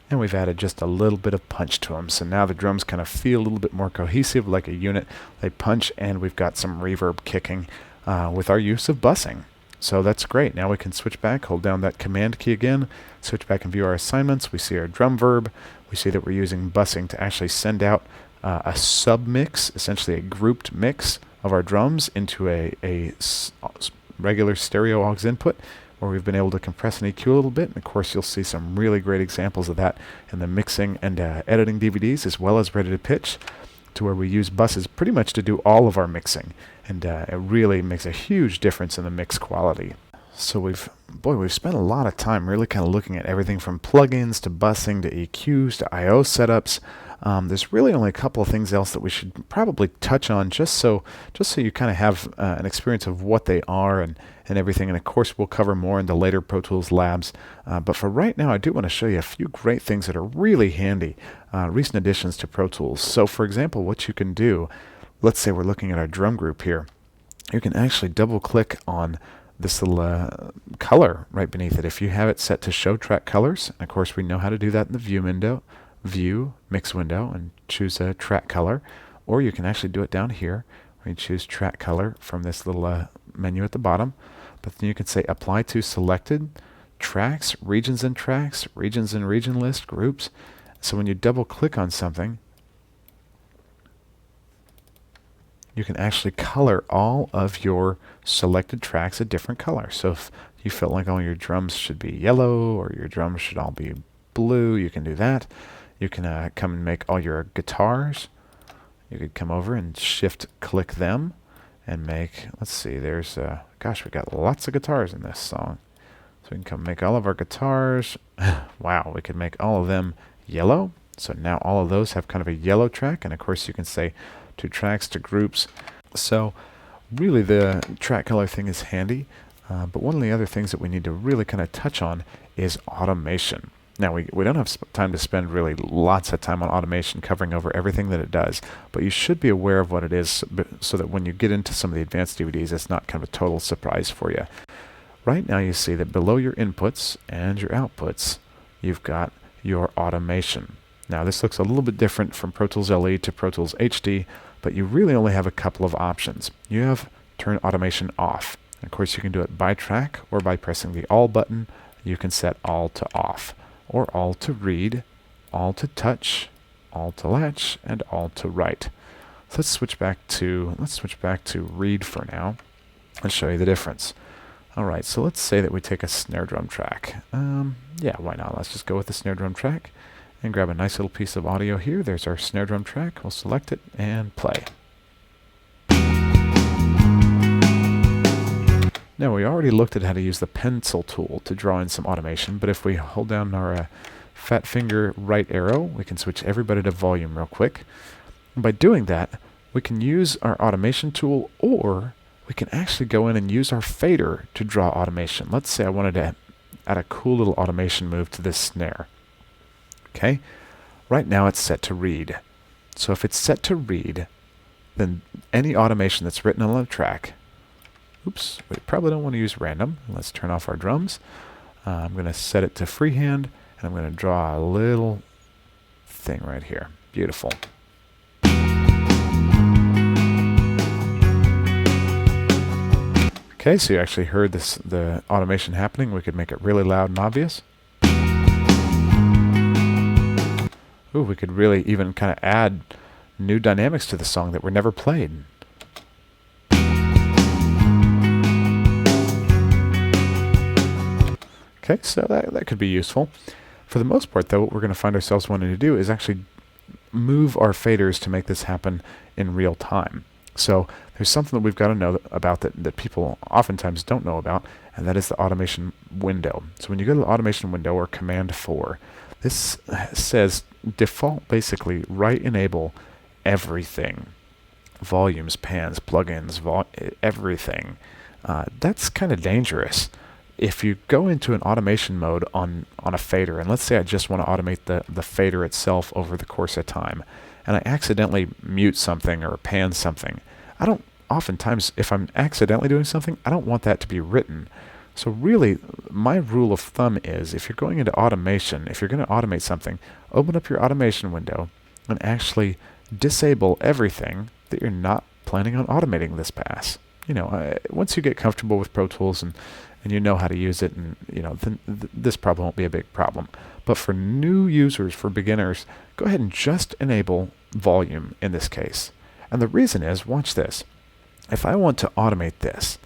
Speaker 1: And we've added just a little bit of punch to them. So now the drums kind of feel a little bit more cohesive, like a unit. They punch, and we've got some reverb kicking with our use of busing. So that's great. Now we can switch back, hold down that command key again, switch back and view our assignments. We see our drum verb. We see that we're using busing to actually send out a submix, essentially a grouped mix of our drums into a regular stereo aux input, where we've been able to compress and EQ a little bit. And of course, you'll see some really great examples of that in the mixing and editing DVDs, as well as Ready to Pitch, to where we use buses pretty much to do all of our mixing. And it really makes a huge difference in the mix quality. So we've spent a lot of time really kind of looking at everything from plugins to busing to EQs to I/O setups. There's really only a couple of things else that we should probably touch on, just so you kind of have an experience of what they are and everything. And of course, we'll cover more in the later Pro Tools labs. But for right now, I do want to show you a few great things that are really handy, recent additions to Pro Tools. So for example, what you can do, let's say we're looking at our drum group here. You can actually double click on this little color right beneath it. If you have it set to show track colors, and of course we know how to do that in the view mix window, and choose a track color, or you can actually do it down here where you choose track color from this little menu at the bottom. But then you can say apply to selected tracks, regions and region list, groups. So when you double click on something, you can actually color all of your selected tracks a different color. So if you felt like all your drums should be yellow, or your drums should all be blue, you can do that. You can come and make all your guitars. You could come over and shift click them and make, let's see, there's, gosh, we got lots of guitars in this song. So we can come make all of our guitars. Wow, we could make all of them yellow. So now all of those have kind of a yellow track. And of course you can say to tracks, to groups. So really the track color thing is handy. But one of the other things that we need to really kind of touch on is automation. Now, we don't have time to spend really lots of time on automation covering over everything that it does, but you should be aware of what it is so that when you get into some of the advanced DVDs, it's not kind of a total surprise for you. Right now, you see that below your inputs and your outputs, you've got your automation. Now, this looks a little bit different from Pro Tools LE to Pro Tools HD, but you really only have a couple of options. You have turn automation off. Of course, you can do it by track or by pressing the all button. You can set all to off, or all to read, all to touch, all to latch, and all to write. So let's switch back to read for now and show you the difference. All right, so let's say that we take a snare drum track. Yeah, why not? Let's just go with the snare drum track and grab a nice little piece of audio here. There's our snare drum track. We'll select it and play. Now, we already looked at how to use the pencil tool to draw in some automation, but if we hold down our fat finger right arrow, we can switch everybody to volume real quick. And by doing that, we can use our automation tool, or we can actually go in and use our fader to draw automation. Let's say I wanted to add a cool little automation move to this snare. Okay, right now it's set to read. So if it's set to read, then any automation that's written on the track, oops, we probably don't want to use random. Let's turn off our drums. I'm going to set it to freehand, and I'm going to draw a little thing right here. Beautiful. Okay, so you actually heard the automation happening. We could make it really loud and obvious. Ooh, we could really even kind of add new dynamics to the song that were never played. Okay, so that could be useful. For the most part, though, what we're going to find ourselves wanting to do is actually move our faders to make this happen in real time. So there's something that we've got to know about that people oftentimes don't know about, and that is the automation window. So when you go to the automation window, or Command 4, this says default basically write enable everything. Volumes, pans, plugins, everything. That's kind of dangerous. If you go into an automation mode on a fader, and let's say I just want to automate the fader itself over the course of time, and I accidentally mute something or pan something, oftentimes, if I'm accidentally doing something, I don't want that to be written. So really, my rule of thumb is, if you're going into automation, if you're going to automate something, open up your automation window and actually disable everything that you're not planning on automating this pass. Once you get comfortable with Pro Tools and you know how to use it, and then this problem won't be a big problem. But for new users, for beginners, go ahead and just enable volume in this case. And the reason is, watch this. If I want to automate this,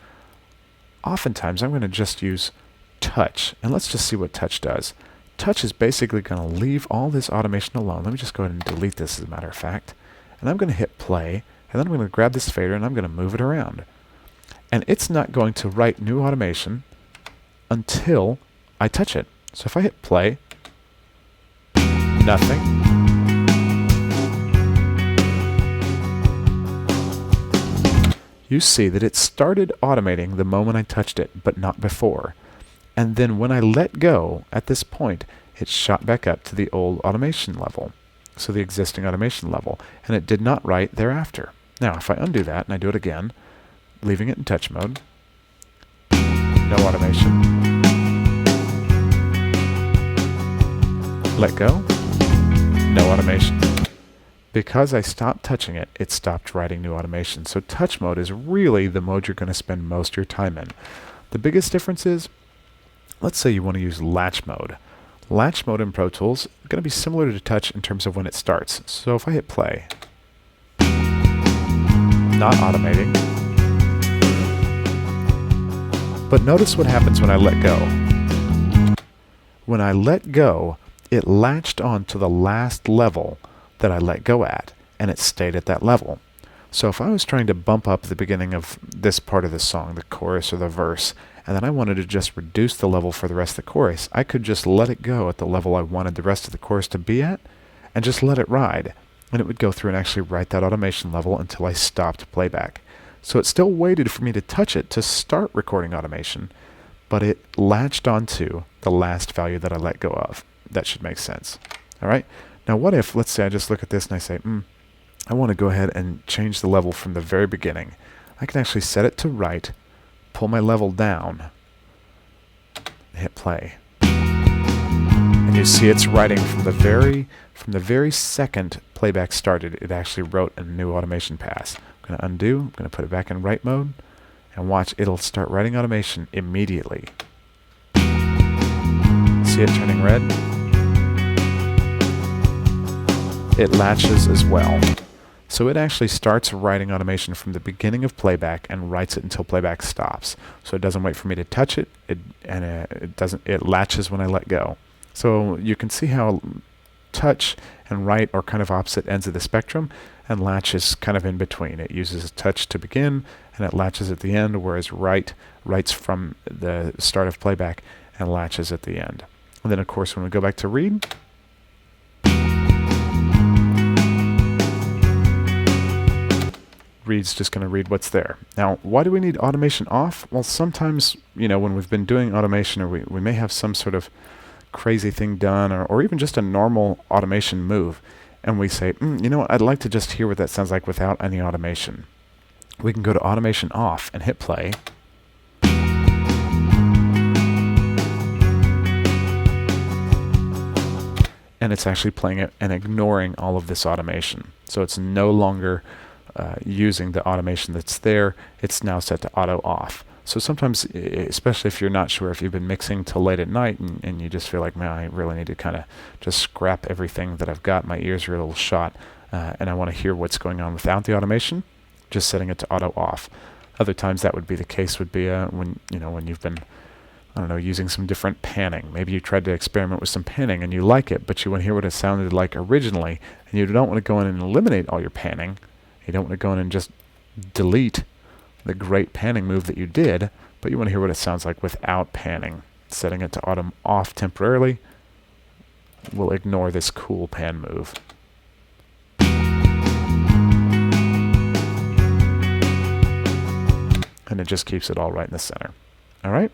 Speaker 1: oftentimes I'm going to just use touch, and let's just see what touch does. Touch is basically going to leave all this automation alone. Let me just go ahead and delete this, as a matter of fact. And I'm going to hit play, and then I'm going to grab this fader and I'm going to move it around. And it's not going to write new automation until I touch it. So if I hit play, nothing. You see that it started automating the moment I touched it, but not before. And then when I let go, at this point, it shot back up to the old automation level, so the existing automation level, and it did not write thereafter. Now, if I undo that and I do it again, leaving it in touch mode, no automation. Let go, no automation. Because I stopped touching it, it stopped writing new automation. So touch mode is really the mode you're going to spend most of your time in. The biggest difference is, let's say you want to use latch mode. Latch mode in Pro Tools is going to be similar to touch in terms of when it starts. So if I hit play, not automating. But notice what happens when I let go. When I let go, it latched on to the last level that I let go at, and it stayed at that level. So if I was trying to bump up the beginning of this part of the song, the chorus or the verse, and then I wanted to just reduce the level for the rest of the chorus, I could just let it go at the level I wanted the rest of the chorus to be at, and just let it ride. And it would go through and actually write that automation level until I stopped playback. So it still waited for me to touch it to start recording automation, but it latched onto the last value that I let go of. That should make sense. All right. Now what if, let's say I just look at this and I say, I want to go ahead and change the level from the very beginning. I can actually set it to right, pull my level down, hit play. And you see it's writing from the very second playback started, it actually wrote a new automation pass. I'm going to undo, I'm going to put it back in write mode, and watch, it'll start writing automation immediately. See it turning red? It latches as well. So it actually starts writing automation from the beginning of playback and writes it until playback stops. So it doesn't wait for me to touch it, it latches when I let go. So you can see how touch and write are kind of opposite ends of the spectrum, and latch is kind of in between. It uses touch to begin and it latches at the end, whereas write writes from the start of playback and latches at the end. And then of course when we go back to read, read's just going to read what's there. Now, why do we need automation off? Well, sometimes, when we've been doing automation, or we may have some sort of crazy thing done, or even just a normal automation move, and we say, you know what, I'd like to just hear what that sounds like without any automation. We can go to automation off and hit play. And it's actually playing it and ignoring all of this automation. So it's no longer using the automation that's there. It's now set to auto off. So sometimes, especially if you're not sure, if you've been mixing till late at night and you just feel like, man, I really need to kind of just scrap everything that I've got. My ears are a little shot, and I want to hear what's going on without the automation, just setting it to auto off. Other times that would be the case would be when you've been, I don't know, using some different panning. Maybe you tried to experiment with some panning and you like it, but you want to hear what it sounded like originally, and you don't want to go in and eliminate all your panning. You don't want to go in and just delete the great panning move that you did, but you want to hear what it sounds like without panning. Setting it to auto off temporarily will ignore this cool pan move. And it just keeps it all right in the center. All right?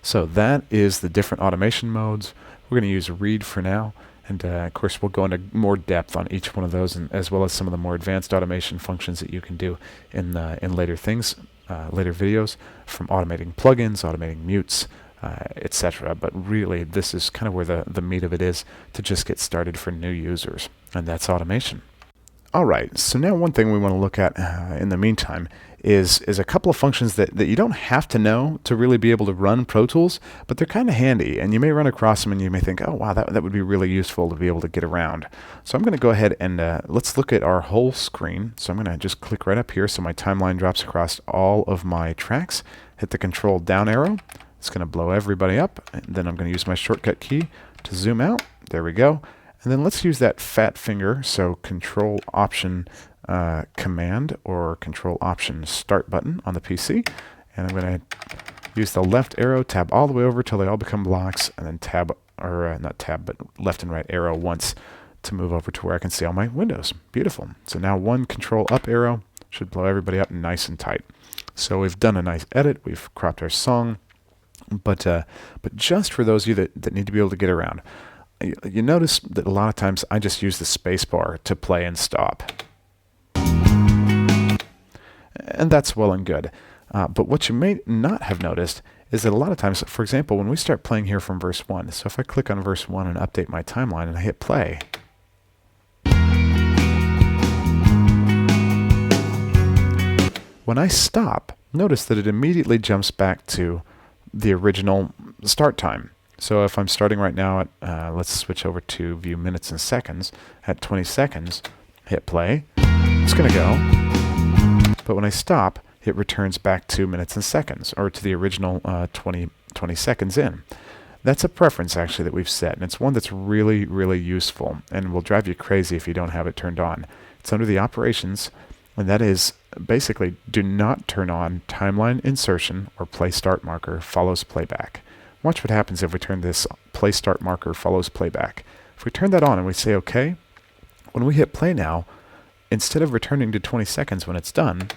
Speaker 1: So that is the different automation modes. We're going to use read for now. And of course, we'll go into more depth on each one of those, and as well as some of the more advanced automation functions that you can do in later things, later videos, from automating plugins, automating mutes, etc. But really, this is kind of where the meat of it is to just get started for new users, and that's automation. All right, so now one thing we want to look at in the meantime is a couple of functions that you don't have to know to really be able to run Pro Tools, but they're kind of handy, and you may run across them and you may think, oh wow, that would be really useful to be able to get around. So I'm going to go ahead and let's look at our whole screen. So I'm going to just click right up here so my timeline drops across all of my tracks. Hit the control down arrow. It's going to blow everybody up, and then I'm going to use my shortcut key to zoom out. There we go. And then let's use that fat finger, so Control Option Command or Control Option Start button on the PC. And I'm going to use the left arrow, tab all the way over till they all become blocks, and then tab, or not tab, but left and right arrow once to move over to where I can see all my windows. Beautiful. So now one Control Up arrow should blow everybody up nice and tight. So we've done a nice edit. We've cropped our song. But just for those of you that need to be able to get around, you notice that a lot of times I just use the space bar to play and stop. And that's well and good. But what you may not have noticed is that a lot of times, for example, when we start playing here from verse 1, so if I click on verse 1 and update my timeline and I hit play, when I stop, notice that it immediately jumps back to the original start time. So if I'm starting right now at, let's switch over to view minutes and seconds, at 20 seconds, hit play, it's going to go. But when I stop, it returns back to minutes and seconds, or to the original 20 seconds in. That's a preference actually that we've set, and it's one that's really, really useful and will drive you crazy if you don't have it turned on. It's under the operations, and that is basically do not turn on timeline insertion or play start marker follows playback. Watch what happens if we turn this play start marker follows playback. If we turn that on and we say OK, when we hit play now, instead of returning to 20 seconds when it's done,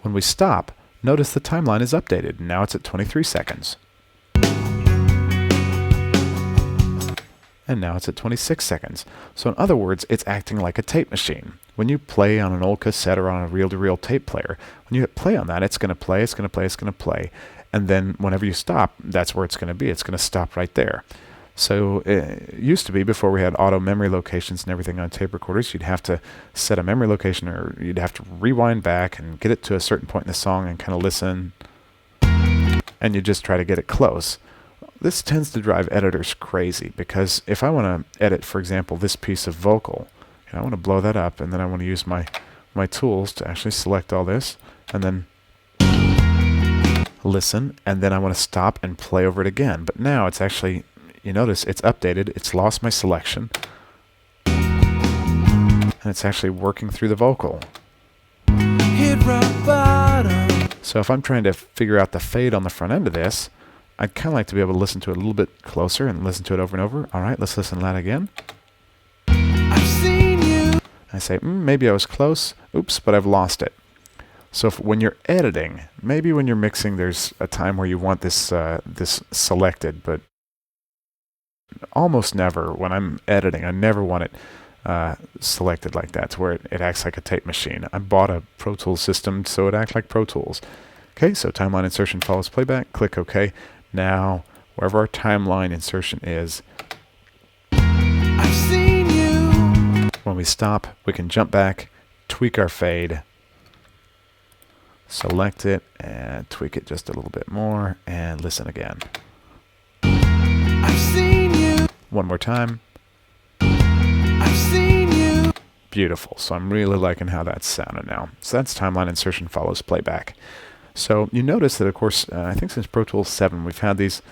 Speaker 1: when we stop, notice the timeline is updated. Now it's at 23 seconds. And now it's at 26 seconds. So in other words, it's acting like a tape machine. When you play on an old cassette or on a reel-to-reel tape player, when you hit play on that, it's going to play, it's going to play, it's going to play. And then whenever you stop, that's where it's going to be. It's going to stop right there. So it used to be, before we had auto memory locations and everything on tape recorders, you'd have to set a memory location, or you'd have to rewind back and get it to a certain point in the song and kind of listen. And you just try to get it close. This tends to drive editors crazy, because if I want to edit, for example, this piece of vocal, and I want to blow that up, and then I want to use my tools to actually select all this, and then listen, and then I want to stop and play over it again. But now it's actually, you notice it's updated, it's lost my selection, and it's actually working through the vocal.
Speaker 2: Hit rock bottom.
Speaker 1: So if I'm trying to figure out the fade on the front end of this, I'd kind of like to be able to listen to it a little bit closer and listen to it over and over. All right, let's listen to that again.
Speaker 2: I've seen you.
Speaker 1: I say, maybe I was close. Oops, but I've lost it. So when you're editing, maybe when you're mixing, there's a time where you want this selected, but almost never when I'm editing, I never want it selected like that to where it acts like a tape machine. I bought a Pro Tools system so it acts like Pro Tools. Okay, so timeline insertion follows playback. Click OK. Now, wherever our timeline insertion is,
Speaker 2: I've seen you.
Speaker 1: when we stop, we can jump back, tweak our fade, select it, and tweak it just a little bit more, and listen again.
Speaker 2: I've seen you.
Speaker 1: One more time.
Speaker 2: I've seen you.
Speaker 1: Beautiful. So I'm really liking how that's sounding now. So that's timeline insertion follows playback. So you notice that, of course, I think since Pro Tools 7, we've had these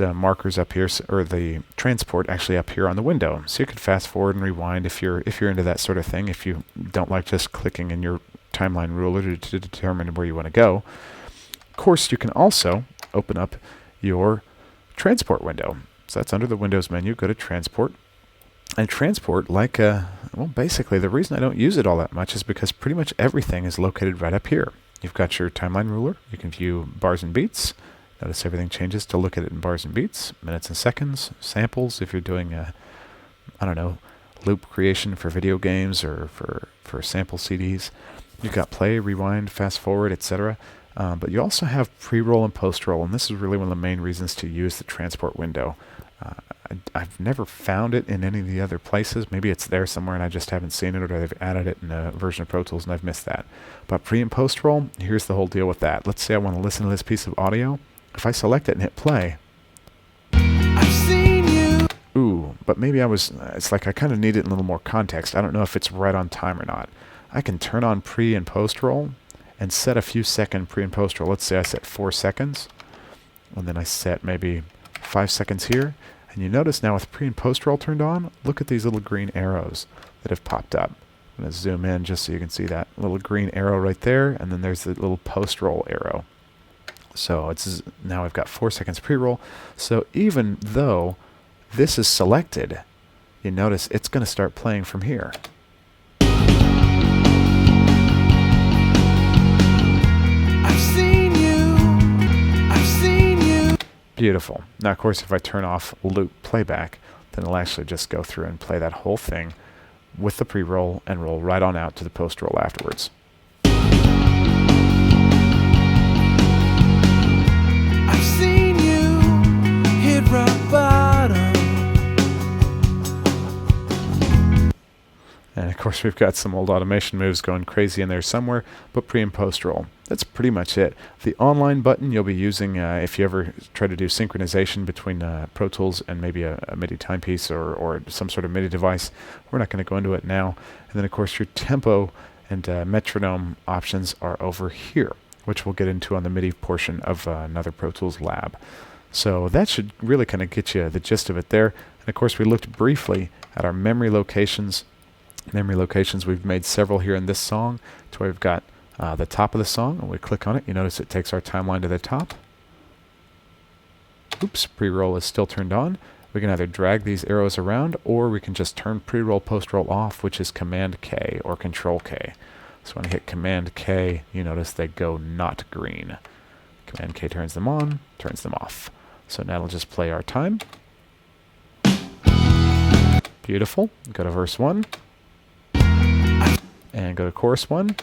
Speaker 1: markers up here, or the transport actually up here on the window. So you could fast forward and rewind if you're into that sort of thing. If you don't like just clicking in your timeline ruler to determine where you want to go. Of course, you can also open up your transport window. So that's under the Windows menu. Go to Transport. And Transport, like, well, basically the reason I don't use it all that much is because pretty much everything is located right up here. You've got your timeline ruler. You can view bars and beats. Notice everything changes to look at it in bars and beats, minutes and seconds, samples if you're doing, I don't know, loop creation for video games or for sample CDs. You've got play, rewind, fast forward, etc. But you also have pre-roll and post-roll, and this is really one of the main reasons to use the transport window. I've never found it in any of the other places. Maybe it's there somewhere and I just haven't seen it, or they've added it in a version of Pro Tools and I've missed that. But pre and post roll, here's the whole deal with that. Let's say I want to listen to this piece of audio. If I select it and hit play,
Speaker 2: I've seen you.
Speaker 1: ooh, but maybe it's like I kind of need it in a little more context. I don't know if it's right on time or not. I can turn on pre and post roll and set a few second pre and post roll. Let's say I set 4 seconds, and then I set maybe 5 seconds here. And you notice now with pre and post roll turned on, look at these little green arrows that have popped up. I'm going to zoom in just so you can see that little green arrow right there, and then there's the little post roll arrow. So now I've got 4 seconds pre-roll. So even though this is selected, you notice it's going to start playing from here.
Speaker 2: I've seen you. I've seen you.
Speaker 1: Beautiful. Now, of course, if I turn off loop playback, then it'll actually just go through and play that whole thing with the pre-roll and roll right on out to the post-roll afterwards.
Speaker 2: I've seen you hit rock bottom.
Speaker 1: And of course, we've got some old automation moves going crazy in there somewhere, but pre and post roll. That's pretty much it. The online button you'll be using if you ever try to do synchronization between Pro Tools and maybe a MIDI timepiece or some sort of MIDI device. We're not going to go into it now. And then, of course, your tempo and metronome options are over here, which we'll get into on the MIDI portion of another Pro Tools lab. So that should really kind of get you the gist of it there. And of course, we looked briefly at our memory locations. Memory locations, we've made several here in this song to where we've got the top of the song. When we click on it, you notice it takes our timeline to the top. Oops, pre-roll is still turned on. We can either drag these arrows around, or we can just turn pre-roll, post-roll off, which is Command K or Control K. So when I hit Command K, you notice they go not green. Command K turns them on, turns them off. So now it'll just play our time. Beautiful. Go to verse 1. And go to chorus 1.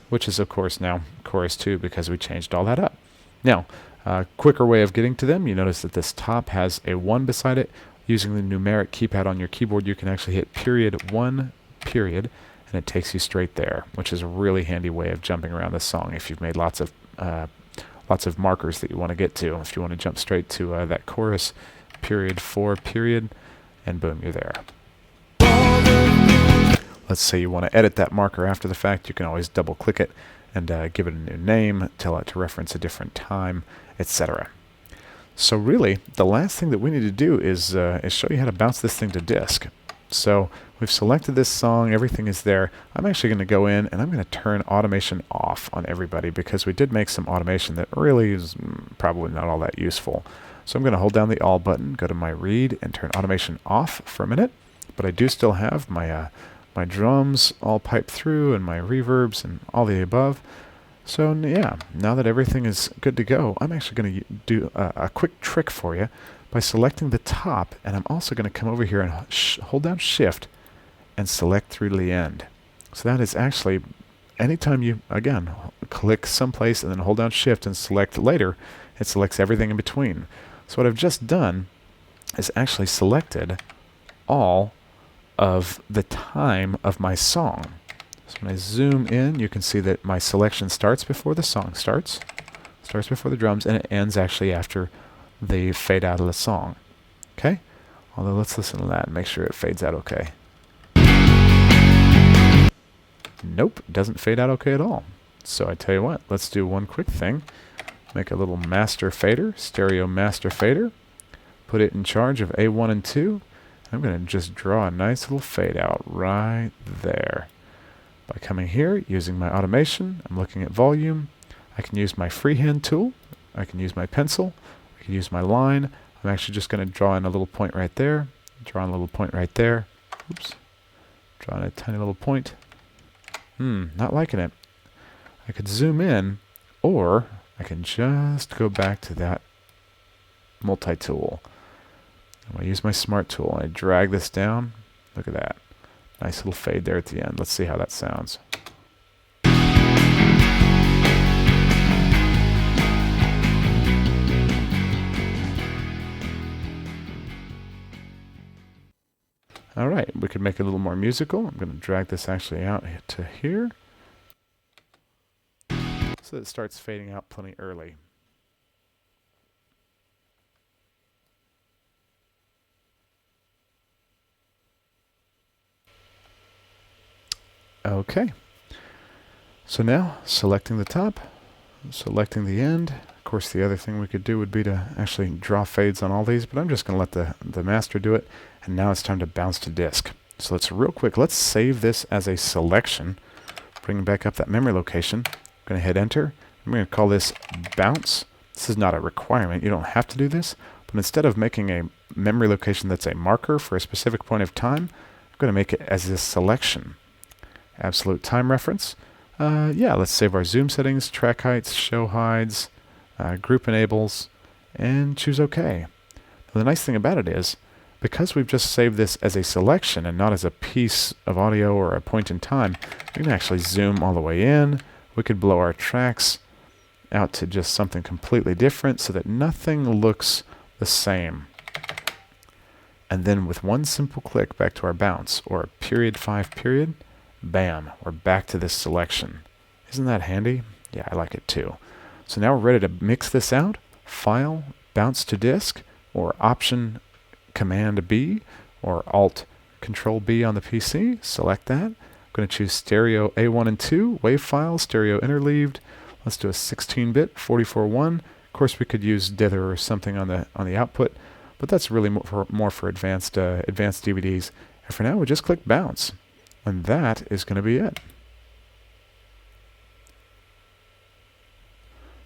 Speaker 1: Which is, of course, now chorus 2 because we changed all that up. Now, a quicker way of getting to them, you notice that this top has a 1 beside it. Using the numeric keypad on your keyboard, you can actually hit period 1, period, and it takes you straight there, which is a really handy way of jumping around this song if you've made lots of markers that you want to get to. If you want to jump straight to that chorus, period 4, period, and boom, you're there. Let's say you want to edit that marker after the fact, you can always double click it and give it a new name, tell it to reference a different time, etc. So really, the last thing that we need to do is show you how to bounce this thing to disk. So we've selected this song, everything is there. I'm actually going to go in and I'm going to turn automation off on everybody because we did make some automation that really is probably not all that useful. So I'm going to hold down the All button, go to my read, and turn automation off for a minute. But I do still have my my drums all piped through and my reverbs and all the above. So yeah, now that everything is good to go, I'm actually going to do a quick trick for you by selecting the top, and I'm also going to come over here and hold down Shift and select through to the end. So that is actually, anytime you, again, click someplace and then hold down Shift and select later, it selects everything in between. So what I've just done is actually selected all of the time of my song. So when I zoom in, you can see that my selection starts before the song starts before the drums, and it ends actually after the fade out of the song. Okay? Although let's listen to that and make sure it fades out okay. Nope, it doesn't fade out okay at all. So I tell you what, let's do one quick thing. Make a little master fader, stereo master fader. Put it in charge of A1 and 2. I'm going to just draw a nice little fade out right there. By coming here, using my automation, I'm looking at volume. I can use my freehand tool. I can use my pencil. I can use my line. I'm actually just going to draw in a little point right there. Draw in a little point right there. Oops. Draw in a tiny little point. Not liking it. I could zoom in, or I can just go back to that multi-tool. I'm going to use my smart tool. I drag this down. Look at that. Nice little fade there at the end. Let's see how that sounds. All right, we could make it a little more musical. I'm going to drag this actually out to here so that it starts fading out plenty early. Okay, so now selecting the top, selecting the end. Of course, the other thing we could do would be to actually draw fades on all these, but I'm just going to let the master do it. And now it's time to bounce to disk. So let's real quick, let's save this as a selection. Bring back up that memory location. I'm going to hit enter. I'm going to call this bounce. This is not a requirement. You don't have to do this. But instead of making a memory location that's a marker for a specific point of time, I'm going to make it as a selection. Absolute time reference. Yeah, let's save our zoom settings, track heights, show hides, group enables, and choose OK. Now, the nice thing about it is, because we've just saved this as a selection and not as a piece of audio or a point in time, we can actually zoom all the way in. We could blow our tracks out to just something completely different so that nothing looks the same. And then with one simple click back to our bounce, or period 5 period, bam, we're back to this selection. Isn't that handy? Yeah, I like it too. So now we're ready to mix this out. File, bounce to disk, or Option Command B, or Alt Control B on the PC. Select that. I'm going to choose stereo A1 and 2, wave file, stereo interleaved. Let's do a 16-bit 44.1. Of course, we could use dither or something on the output, but that's really more for advanced DVDs. And for now, we just click bounce, and that is going to be it.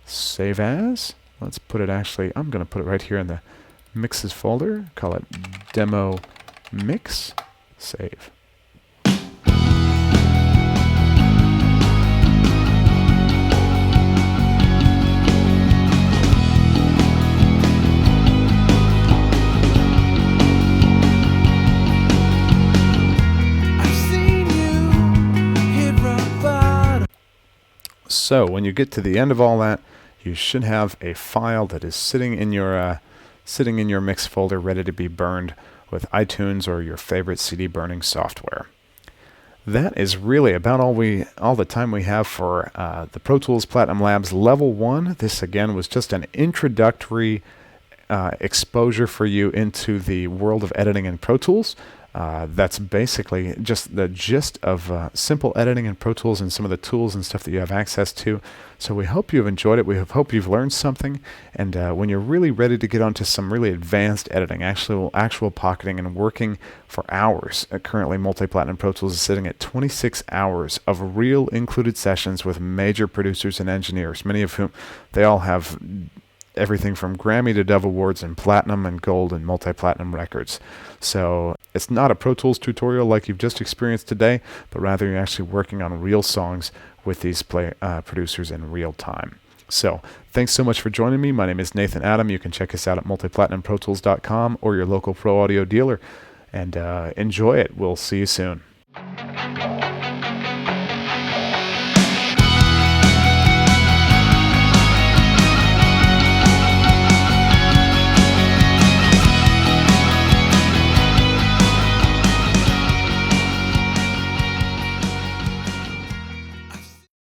Speaker 1: Save as. Let's put it actually. I'm going to put it right here in the mixes folder. Call it demo mix. Save. So when you get to the end of all that, you should have a file that is sitting in your mix folder, ready to be burned with iTunes or your favorite CD burning software. That is really about all the time we have for the Pro Tools Platinum Labs Level 1. This again was just an introductory exposure for you into the world of editing in Pro Tools. That's basically just the gist of simple editing in Pro Tools and some of the tools and stuff that you have access to. So we hope you've enjoyed it. We hope you've learned something. And when you're really ready to get onto some really advanced editing, actual pocketing and working for hours, currently Multi-Platinum Pro Tools is sitting at 26 hours of real included sessions with major producers and engineers, many of whom they all have everything from Grammy to Dove Awards and platinum and gold and multi-platinum records. So it's not a Pro Tools tutorial like you've just experienced today, but rather you're actually working on real songs with these producers in real time. So thanks so much for joining me. My name is Nathan Adam. You can check us out at multiplatinumprotools.com or your local pro audio dealer, and enjoy it. We'll see you soon.